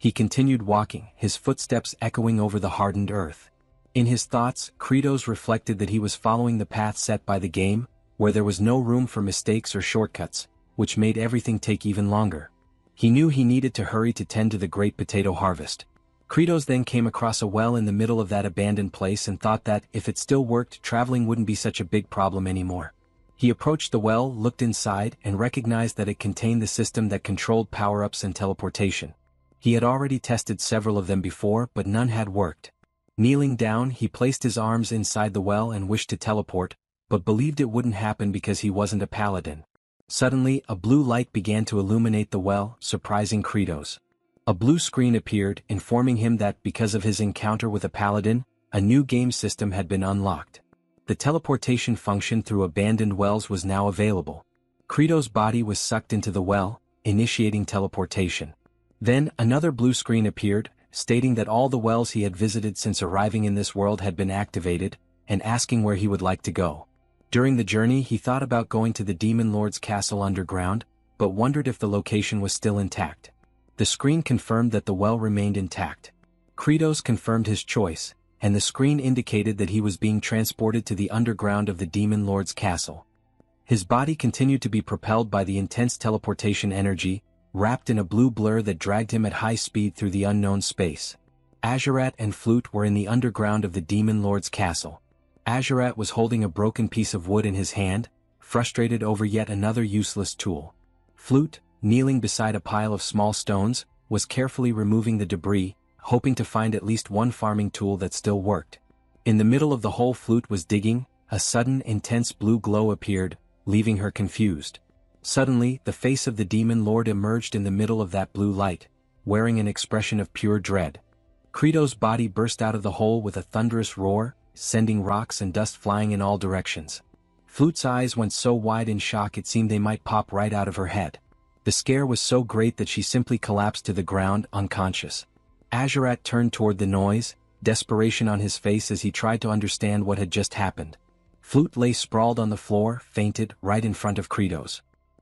He continued walking, his footsteps echoing over the hardened earth. In his thoughts, Credos reflected that he was following the path set by the game, where there was no room for mistakes or shortcuts, which made everything take even longer. He knew he needed to hurry to tend to the great potato harvest. Credos then came across a well in the middle of that abandoned place and thought that, if it still worked, traveling wouldn't be such a big problem anymore. He approached the well, looked inside, and recognized that it contained the system that controlled power-ups and teleportation. He had already tested several of them before, but none had worked. Kneeling down, he placed his arms inside the well and wished to teleport, but believed it wouldn't happen because he wasn't a paladin. Suddenly, a blue light began to illuminate the well, surprising Credos. A blue screen appeared, informing him that because of his encounter with a paladin, a new game system had been unlocked. The teleportation function through abandoned wells was now available. Credos' body was sucked into the well, initiating teleportation. Then, another blue screen appeared, stating that all the wells he had visited since arriving in this world had been activated, and asking where he would like to go. During the journey, he thought about going to the Demon Lord's castle underground, but wondered if the location was still intact. The screen confirmed that the well remained intact. Credos confirmed his choice, and the screen indicated that he was being transported to the underground of the Demon Lord's castle. His body continued to be propelled by the intense teleportation energy, wrapped in a blue blur that dragged him at high speed through the unknown space. Azurat and Flute were in the underground of the Demon Lord's castle, Azurat was holding a broken piece of wood in his hand, frustrated over yet another useless tool. Flute, kneeling beside a pile of small stones, was carefully removing the debris, hoping to find at least one farming tool that still worked. In the middle of the hole Flute was digging, a sudden intense blue glow appeared, leaving her confused. Suddenly, the face of the demon lord emerged in the middle of that blue light, wearing an expression of pure dread. Credo's body burst out of the hole with a thunderous roar, sending rocks and dust flying in all directions. Flute's eyes went so wide in shock it seemed they might pop right out of her head. The scare was so great that she simply collapsed to the ground, unconscious. Azurat turned toward the noise, desperation on his face as he tried to understand what had just happened. Flute lay sprawled on the floor, fainted, right in front of Credos.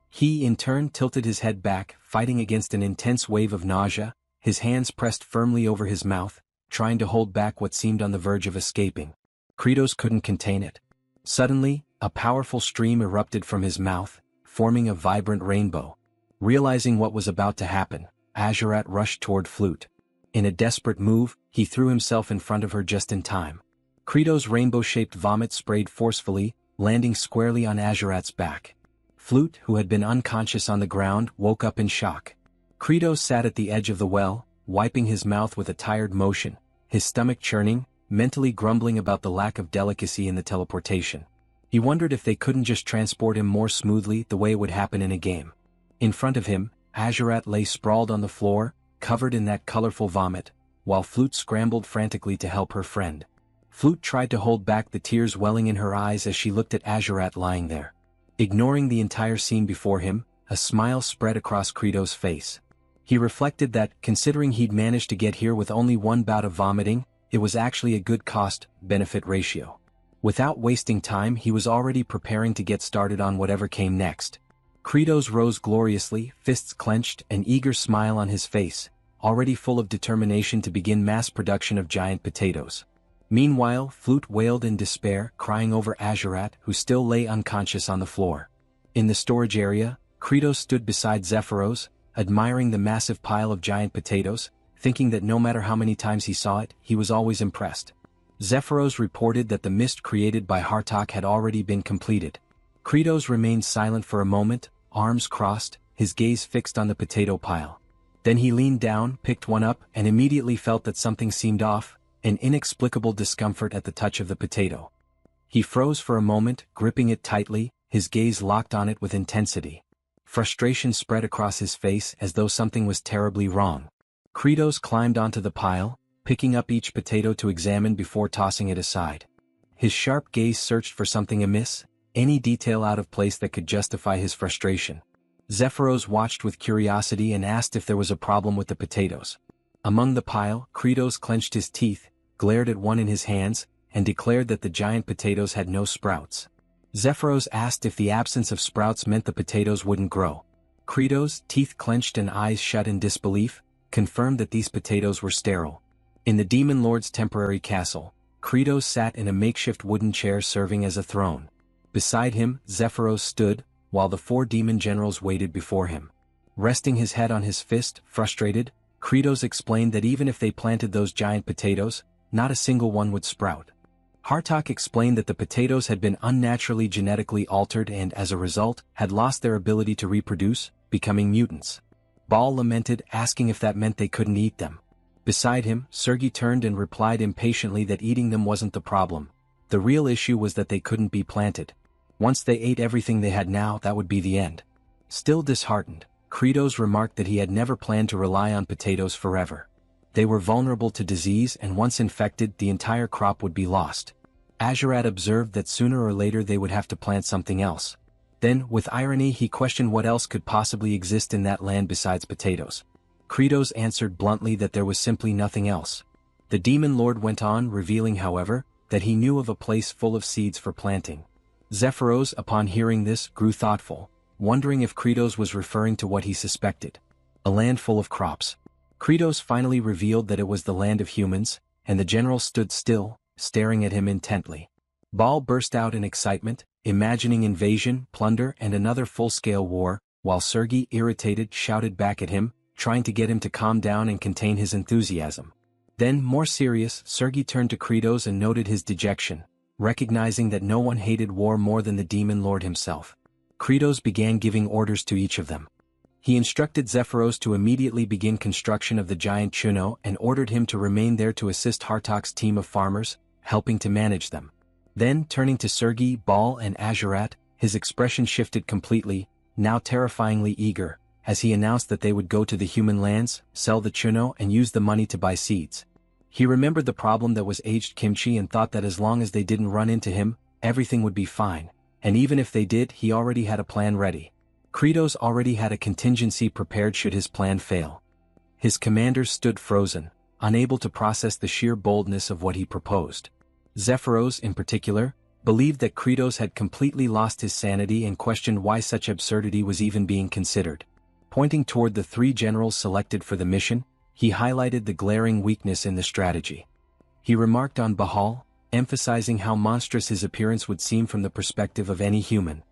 He in turn tilted his head back, fighting against an intense wave of nausea, his hands pressed firmly over his mouth, trying to hold back what seemed on the verge of escaping. Credos couldn't contain it. Suddenly, a powerful stream erupted from his mouth, forming a vibrant rainbow. Realizing what was about to happen, Azurat rushed toward Flute. In a desperate move, he threw himself in front of her just in time. Credo's rainbow-shaped vomit sprayed forcefully, landing squarely on Azurat's back. Flute, who had been unconscious on the ground, woke up in shock. Credo sat at the edge of the well, wiping his mouth with a tired motion, his stomach churning, mentally grumbling about the lack of delicacy in the teleportation. He wondered if they couldn't just transport him more smoothly the way it would happen in a game. In front of him, Azurat lay sprawled on the floor, covered in that colorful vomit, while Flute scrambled frantically to help her friend. Flute tried to hold back the tears welling in her eyes as she looked at Azurat lying there. Ignoring the entire scene before him, a smile spread across Credo's face. He reflected that, considering he'd managed to get here with only one bout of vomiting, it was actually a good cost-benefit ratio. Without wasting time, he was already preparing to get started on whatever came next. Credos rose gloriously, fists clenched, an eager smile on his face, already full of determination to begin mass production of giant potatoes. Meanwhile, Flute wailed in despair, crying over Azurat, who still lay unconscious on the floor. In the storage area, Credos stood beside Zephyros, admiring the massive pile of giant potatoes, thinking that no matter how many times he saw it, he was always impressed. Zephyros reported that the mist created by Hartok had already been completed. Credos remained silent for a moment, arms crossed, his gaze fixed on the potato pile. Then he leaned down, picked one up, and immediately felt that something seemed off, an inexplicable discomfort at the touch of the potato. He froze for a moment, gripping it tightly, his gaze locked on it with intensity. Frustration spread across his face as though something was terribly wrong. Credos climbed onto the pile, picking up each potato to examine before tossing it aside. His sharp gaze searched for something amiss, any detail out of place that could justify his frustration. Zephyros watched with curiosity and asked if there was a problem with the potatoes. Among the pile, Credos clenched his teeth, glared at one in his hands, and declared that the giant potatoes had no sprouts. Zephyros asked if the absence of sprouts meant the potatoes wouldn't grow. Credos, teeth clenched and eyes shut in disbelief, confirmed that these potatoes were sterile. In the Demon Lord's temporary castle, Credos sat in a makeshift wooden chair serving as a throne. Beside him, Zephyros stood, while the 4 demon generals waited before him. Resting his head on his fist, frustrated, Credos explained that even if they planted those giant potatoes, not a single one would sprout. Hartok explained that the potatoes had been unnaturally genetically altered and, as a result, had lost their ability to reproduce, becoming mutants. Baal lamented, asking if that meant they couldn't eat them. Beside him, Sergi turned and replied impatiently that eating them wasn't the problem. The real issue was that they couldn't be planted. Once they ate everything they had now, that would be the end. Still disheartened, Credos remarked that he had never planned to rely on potatoes forever. They were vulnerable to disease and once infected, the entire crop would be lost. Azurat observed that sooner or later they would have to plant something else. Then, with irony, he questioned what else could possibly exist in that land besides potatoes. Credos answered bluntly that there was simply nothing else. The Demon Lord went on, revealing, however, that he knew of a place full of seeds for planting. Zephyros, upon hearing this, grew thoughtful, wondering if Credos was referring to what he suspected. A land full of crops. Credos finally revealed that it was the land of humans, and the general stood still, staring at him intently. Baal burst out in excitement, imagining invasion, plunder, and another full-scale war, while Sergi, irritated, shouted back at him, trying to get him to calm down and contain his enthusiasm. Then, more serious, Sergi turned to Credos and noted his dejection. recognizing that no one hated war more than the demon lord himself. Kratos began giving orders to each of them. He instructed Zephyros to immediately begin construction of the giant Chuno and ordered him to remain there to assist Hartok's team of farmers, helping to manage them. Then, turning to Sergei, Baal and Azurat, his expression shifted completely, now terrifyingly eager, as he announced that they would go to the human lands, sell the Chuno and use the money to buy seeds. He remembered the problem that was aged kimchi and thought that as long as they didn't run into him, everything would be fine, and even if they did, he already had a plan ready. Kratos already had a contingency prepared should his plan fail. His commanders stood frozen, unable to process the sheer boldness of what he proposed. Zephyros, in particular, believed that Kratos had completely lost his sanity and questioned why such absurdity was even being considered. Pointing toward the three generals selected for the mission, he highlighted the glaring weakness in the strategy. He remarked on Bahal, emphasizing how monstrous his appearance would seem from the perspective of any human.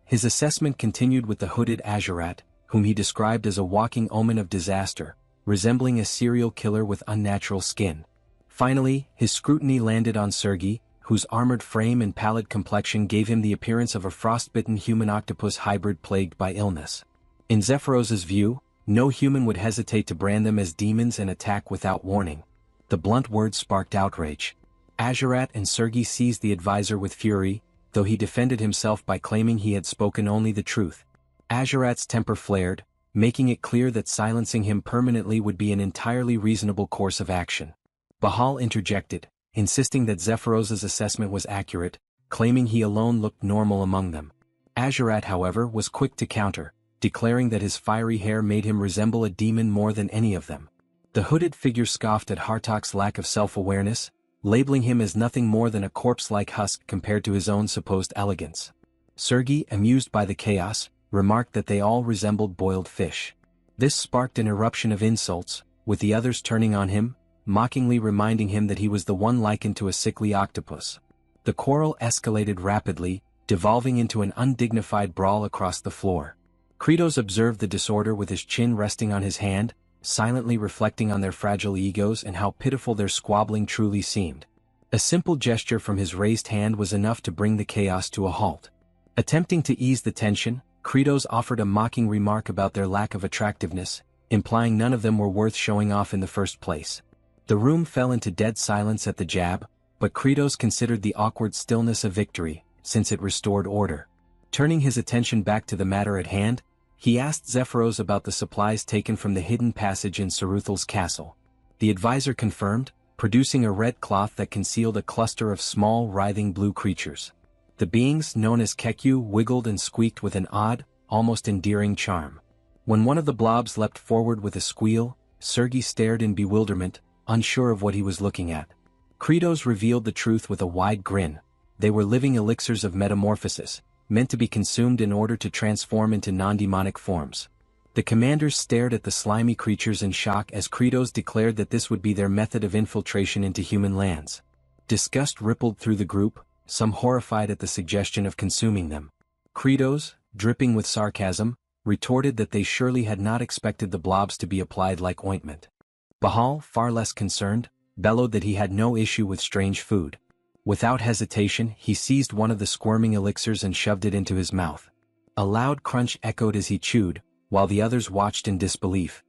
His assessment continued with the hooded Azurat, whom he described as a walking omen of disaster, resembling a serial killer with unnatural skin. Finally, his scrutiny landed on Sergei, whose armored frame and pallid complexion gave him the appearance of a frostbitten human-octopus hybrid plagued by illness. In Zephyros's view, no human would hesitate to brand them as demons and attack without warning. The blunt words sparked outrage. Azurat and Sergei seized the advisor with fury, though he defended himself by claiming he had spoken only the truth. Azurat's temper flared, making it clear that silencing him permanently would be an entirely reasonable course of action. Bahal interjected, insisting that Zephyros's assessment was accurate, claiming he alone looked normal among them. Azurat, however, was quick to counter, declaring that his fiery hair made him resemble a demon more than any of them. The hooded figure scoffed at Hartok's lack of self-awareness, labeling him as nothing more than a corpse-like husk compared to his own supposed elegance. Sergei, amused by the chaos, remarked that they all resembled boiled fish. This sparked an eruption of insults, with the others turning on him, mockingly reminding him that he was the one likened to a sickly octopus. The quarrel escalated rapidly, devolving into an undignified brawl across the floor. Kratos observed the disorder with his chin resting on his hand, silently reflecting on their fragile egos and how pitiful their squabbling truly seemed. A simple gesture from his raised hand was enough to bring the chaos to a halt. Attempting to ease the tension, Kratos offered a mocking remark about their lack of attractiveness, implying none of them were worth showing off in the first place. The room fell into dead silence at the jab, but Kratos considered the awkward stillness a victory, since it restored order. Turning his attention back to the matter at hand, he asked Zephyros about the supplies taken from the hidden passage in Saruthal's castle. The advisor confirmed, producing a red cloth that concealed a cluster of small writhing blue creatures. The beings, known as Kekyu, wiggled and squeaked with an odd, almost endearing charm. When one of the blobs leapt forward with a squeal, Sergei stared in bewilderment, unsure of what he was looking at. Kratos revealed the truth with a wide grin. They were living elixirs of metamorphosis, meant to be consumed in order to transform into non-demonic forms. The commanders stared at the slimy creatures in shock as Kratos declared that this would be their method of infiltration into human lands. Disgust rippled through the group, some horrified at the suggestion of consuming them. Kratos, dripping with sarcasm, retorted that they surely had not expected the blobs to be applied like ointment. Bahal, far less concerned, bellowed that he had no issue with strange food. Without hesitation, he seized one of the squirming elixirs and shoved it into his mouth. A loud crunch echoed as he chewed, while the others watched in disbelief.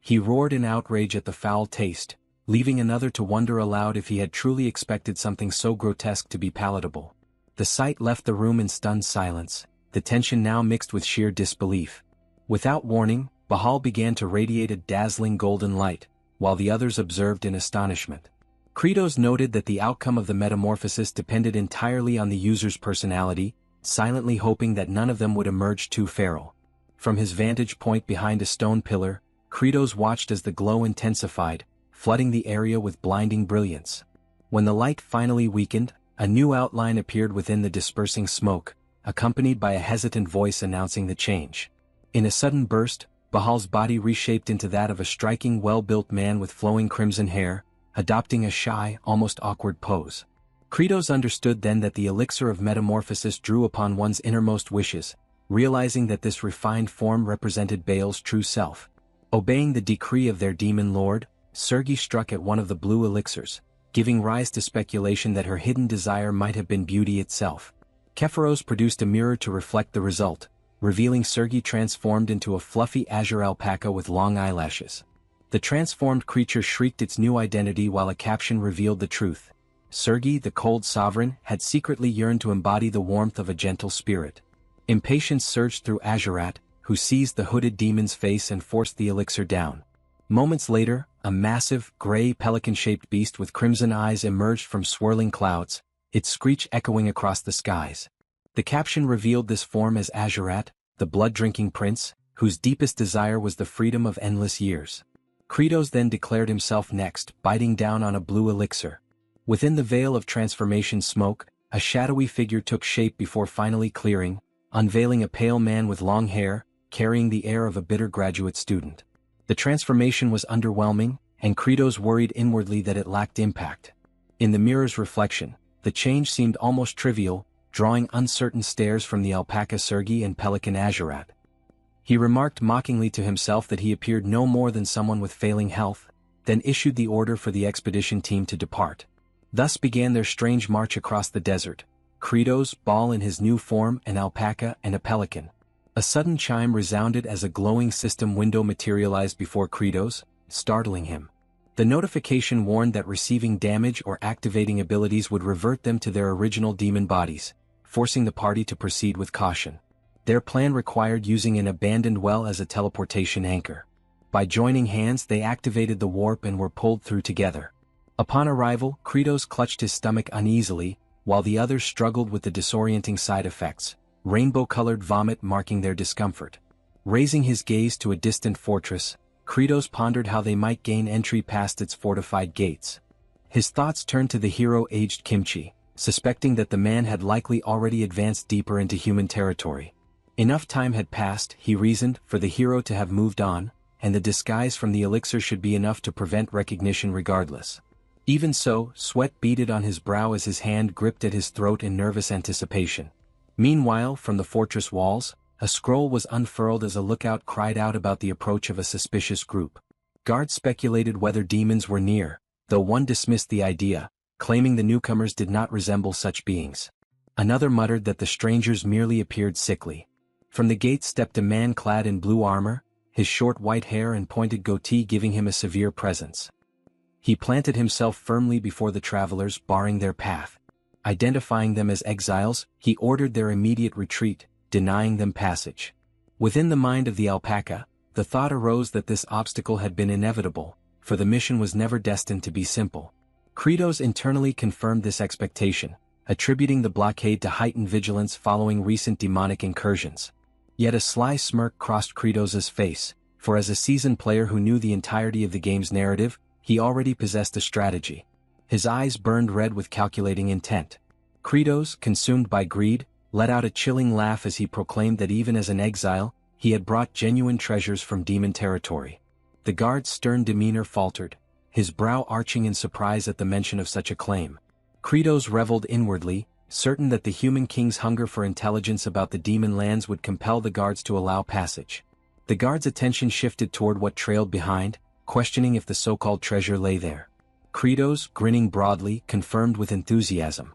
He roared in outrage at the foul taste, leaving another to wonder aloud if he had truly expected something so grotesque to be palatable. The sight left the room in stunned silence, the tension now mixed with sheer disbelief. Without warning, Bahal began to radiate a dazzling golden light, while the others observed in astonishment. Kratos noted that the outcome of the metamorphosis depended entirely on the user's personality, silently hoping that none of them would emerge too feral. From his vantage point behind a stone pillar, Kratos watched as the glow intensified, flooding the area with blinding brilliance. When the light finally weakened, a new outline appeared within the dispersing smoke, accompanied by a hesitant voice announcing the change. In a sudden burst, Bahal's body reshaped into that of a striking, well-built man with flowing crimson hair, adopting a shy, almost awkward pose. Kratos understood then that the elixir of metamorphosis drew upon one's innermost wishes, realizing that this refined form represented Baal's true self. Obeying the decree of their demon lord, Sergei struck at one of the blue elixirs. giving rise to speculation that her hidden desire might have been beauty itself. Kephiros produced a mirror to reflect the result, revealing Sergi transformed into a fluffy azure alpaca with long eyelashes. The transformed creature shrieked its new identity while a caption revealed the truth. Sergi, the cold sovereign, had secretly yearned to embody the warmth of a gentle spirit. Impatience surged through Azurat, who seized the hooded demon's face and forced the elixir down. Moments later, a massive, gray pelican-shaped beast with crimson eyes emerged from swirling clouds, its screech echoing across the skies. The caption revealed this form as Azurat, the blood-drinking prince, whose deepest desire was the freedom of endless years. Kratos then declared himself next, biting down on a blue elixir. Within the veil of transformation smoke, a shadowy figure took shape before finally clearing, unveiling a pale man with long hair, carrying the air of a bitter graduate student. The transformation was underwhelming, and Kratos worried inwardly that it lacked impact. In the mirror's reflection, the change seemed almost trivial, drawing uncertain stares from the alpaca Sergi and pelican Azurat. He remarked mockingly to himself that he appeared no more than someone with failing health, then issued the order for the expedition team to depart. Thus began their strange march across the desert. Kratos, Baal in his new form, an alpaca and a pelican. A sudden chime resounded as a glowing system window materialized before Kratos, startling him. The notification warned that receiving damage or activating abilities would revert them to their original demon bodies, forcing the party to proceed with caution. Their plan required using an abandoned well as a teleportation anchor. By joining hands they activated the warp and were pulled through together. Upon arrival, Kratos clutched his stomach uneasily, while the others struggled with the disorienting side effects, rainbow-colored vomit marking their discomfort. Raising his gaze to a distant fortress, Kratos pondered how they might gain entry past its fortified gates. His thoughts turned to the hero-aged Kimchi, suspecting that the man had likely already advanced deeper into human territory. Enough time had passed, he reasoned, for the hero to have moved on, and the disguise from the elixir should be enough to prevent recognition regardless. Even so, sweat beaded on his brow as his hand gripped at his throat in nervous anticipation. Meanwhile, from the fortress walls, a scroll was unfurled as a lookout cried out about the approach of a suspicious group. Guards speculated whether demons were near, though one dismissed the idea, claiming the newcomers did not resemble such beings. Another muttered that the strangers merely appeared sickly. From the gate stepped a man clad in blue armor, his short white hair and pointed goatee giving him a severe presence. He planted himself firmly before the travelers, barring their path. Identifying them as exiles, he ordered their immediate retreat, denying them passage. Within the mind of the alpaca, the thought arose that this obstacle had been inevitable, for the mission was never destined to be simple. Kratos internally confirmed this expectation, attributing the blockade to heightened vigilance following recent demonic incursions. Yet a sly smirk crossed Kratos' face, for as a seasoned player who knew the entirety of the game's narrative, he already possessed a strategy. His eyes burned red with calculating intent. Kratos, consumed by greed, let out a chilling laugh as he proclaimed that even as an exile, he had brought genuine treasures from demon territory. The guard's stern demeanor faltered, his brow arching in surprise at the mention of such a claim. Kratos reveled inwardly, certain that the human king's hunger for intelligence about the demon lands would compel the guards to allow passage. The guard's attention shifted toward what trailed behind, questioning if the so-called treasure lay there. Kratos, grinning broadly, confirmed with enthusiasm.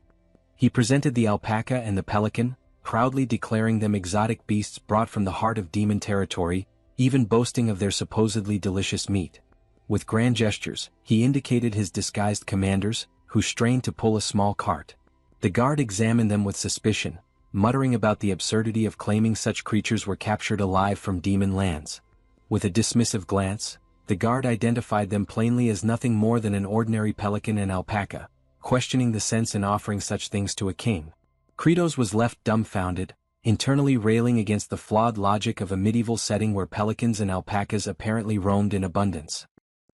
He presented the alpaca and the pelican, proudly declaring them exotic beasts brought from the heart of demon territory, even boasting of their supposedly delicious meat. With grand gestures, he indicated his disguised commanders, who strained to pull a small cart. The guard examined them with suspicion, muttering about the absurdity of claiming such creatures were captured alive from demon lands. With a dismissive glance, the guard identified them plainly as nothing more than an ordinary pelican and alpaca, questioning the sense in offering such things to a king. Kratos was left dumbfounded, internally railing against the flawed logic of a medieval setting where pelicans and alpacas apparently roamed in abundance.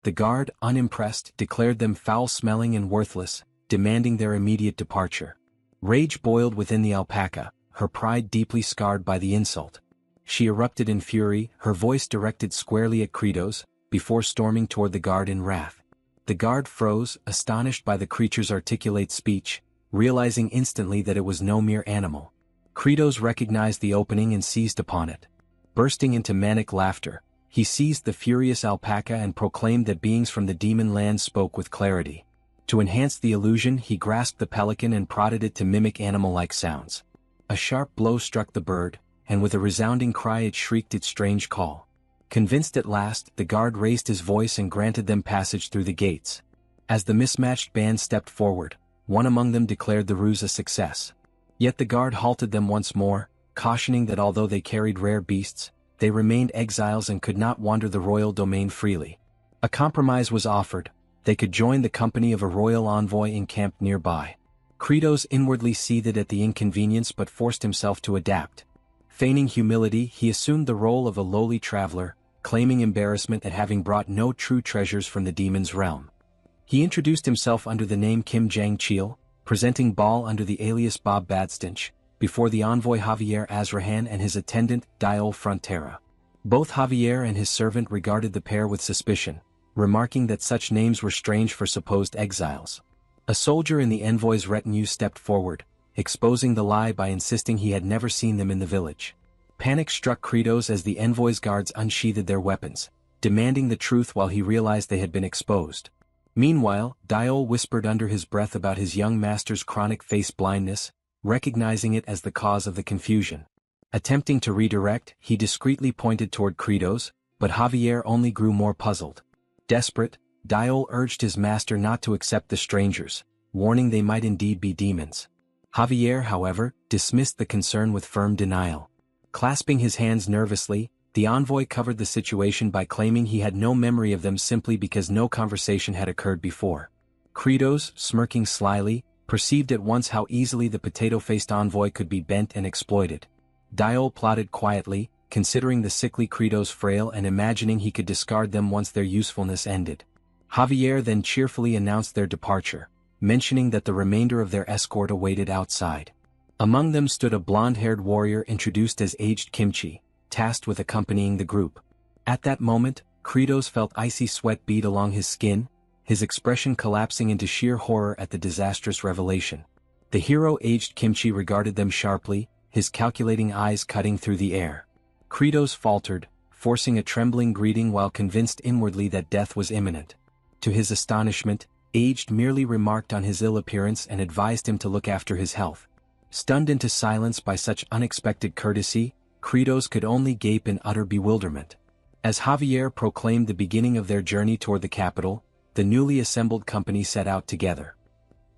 The guard, unimpressed, declared them foul-smelling and worthless, demanding their immediate departure. Rage boiled within the alpaca, her pride deeply scarred by the insult. She erupted in fury, her voice directed squarely at Kratos, before storming toward the guard in wrath. The guard froze, astonished by the creature's articulate speech, realizing instantly that it was no mere animal. Kratos recognized the opening and seized upon it. Bursting into manic laughter, he seized the furious alpaca and proclaimed that beings from the demon land spoke with clarity. To enhance the illusion, he grasped the pelican and prodded it to mimic animal-like sounds. A sharp blow struck the bird, and with a resounding cry it shrieked its strange call. Convinced at last, the guard raised his voice and granted them passage through the gates. As the mismatched band stepped forward, one among them declared the ruse a success. Yet the guard halted them once more, cautioning that although they carried rare beasts, they remained exiles and could not wander the royal domain freely. A compromise was offered: they could join the company of a royal envoy encamped nearby. Kratos inwardly seethed at the inconvenience but forced himself to adapt. Feigning humility, he assumed the role of a lowly traveler, claiming embarrassment at having brought no true treasures from the demon's realm. He introduced himself under the name Kim Jang-chil, presenting Baal under the alias Bob Badstench, before the envoy Javier Azrahan and his attendant, Diol Frontera. Both Javier and his servant regarded the pair with suspicion, remarking that such names were strange for supposed exiles. A soldier in the envoy's retinue stepped forward, exposing the lie by insisting he had never seen them in the village. Panic struck Kratos as the envoy's guards unsheathed their weapons, demanding the truth while he realized they had been exposed. Meanwhile, Diol whispered under his breath about his young master's chronic face blindness, recognizing it as the cause of the confusion. Attempting to redirect, he discreetly pointed toward Kratos, but Javier only grew more puzzled. Desperate, Diol urged his master not to accept the strangers, warning they might indeed be demons. Javier, however, dismissed the concern with firm denial. Clasping his hands nervously, the envoy covered the situation by claiming he had no memory of them simply because no conversation had occurred before. Kratos, smirking slyly, perceived at once how easily the potato-faced envoy could be bent and exploited. Diol plotted quietly, considering the sickly Kratos frail and imagining he could discard them once their usefulness ended. Javier then cheerfully announced their departure, mentioning that the remainder of their escort awaited outside. Among them stood a blonde-haired warrior introduced as Aged Kimchi, tasked with accompanying the group. At that moment, Kratos felt icy sweat bead along his skin, his expression collapsing into sheer horror at the disastrous revelation. The hero Aged Kimchi regarded them sharply, his calculating eyes cutting through the air. Kratos faltered, forcing a trembling greeting while convinced inwardly that death was imminent. To his astonishment, Aged merely remarked on his ill appearance and advised him to look after his health. Stunned into silence by such unexpected courtesy, Kratos could only gape in utter bewilderment. As Javier proclaimed the beginning of their journey toward the capital, the newly assembled company set out together.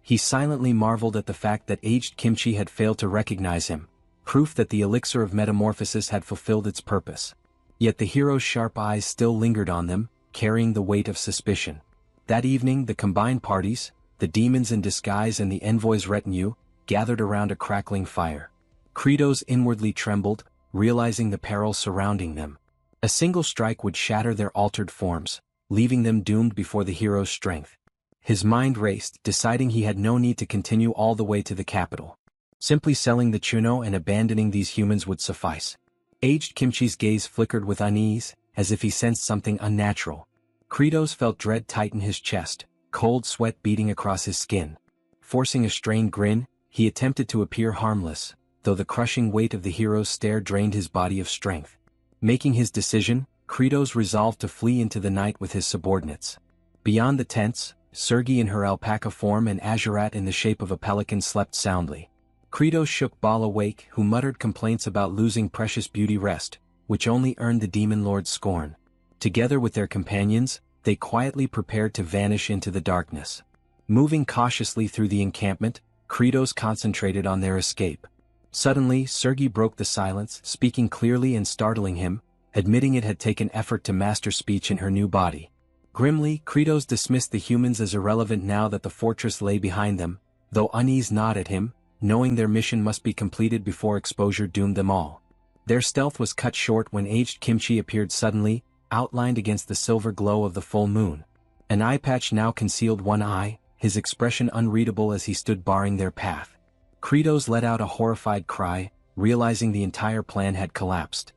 He silently marveled at the fact that Aged Kimchi had failed to recognize him, proof that the elixir of metamorphosis had fulfilled its purpose. Yet the hero's sharp eyes still lingered on them, carrying the weight of suspicion. That evening the combined parties, the demons in disguise and the envoy's retinue, gathered around a crackling fire. Kratos inwardly trembled, realizing the peril surrounding them. A single strike would shatter their altered forms, leaving them doomed before the hero's strength. His mind raced, deciding he had no need to continue all the way to the capital. Simply selling the Chuno and abandoning these humans would suffice. Aged Kimchi's gaze flickered with unease, as if he sensed something unnatural. Kratos felt dread tighten his chest, cold sweat beading across his skin. Forcing a strained grin, he attempted to appear harmless, though the crushing weight of the hero's stare drained his body of strength. Making his decision, Kratos resolved to flee into the night with his subordinates. Beyond the tents, Sergi in her alpaca form and Azurat in the shape of a pelican slept soundly. Kratos shook Baal awake, who muttered complaints about losing precious beauty rest, which only earned the demon lord's scorn. Together with their companions, they quietly prepared to vanish into the darkness. Moving cautiously through the encampment, Kratos concentrated on their escape. Suddenly, Sergi broke the silence, speaking clearly and startling him, admitting it had taken effort to master speech in her new body. Grimly, Kratos dismissed the humans as irrelevant now that the fortress lay behind them, though unease gnawed at him, knowing their mission must be completed before exposure doomed them all. Their stealth was cut short when Aged Kimchi appeared suddenly, outlined against the silver glow of the full moon. An eye patch now concealed one eye, his expression unreadable as he stood barring their path. Kratos let out a horrified cry, realizing the entire plan had collapsed.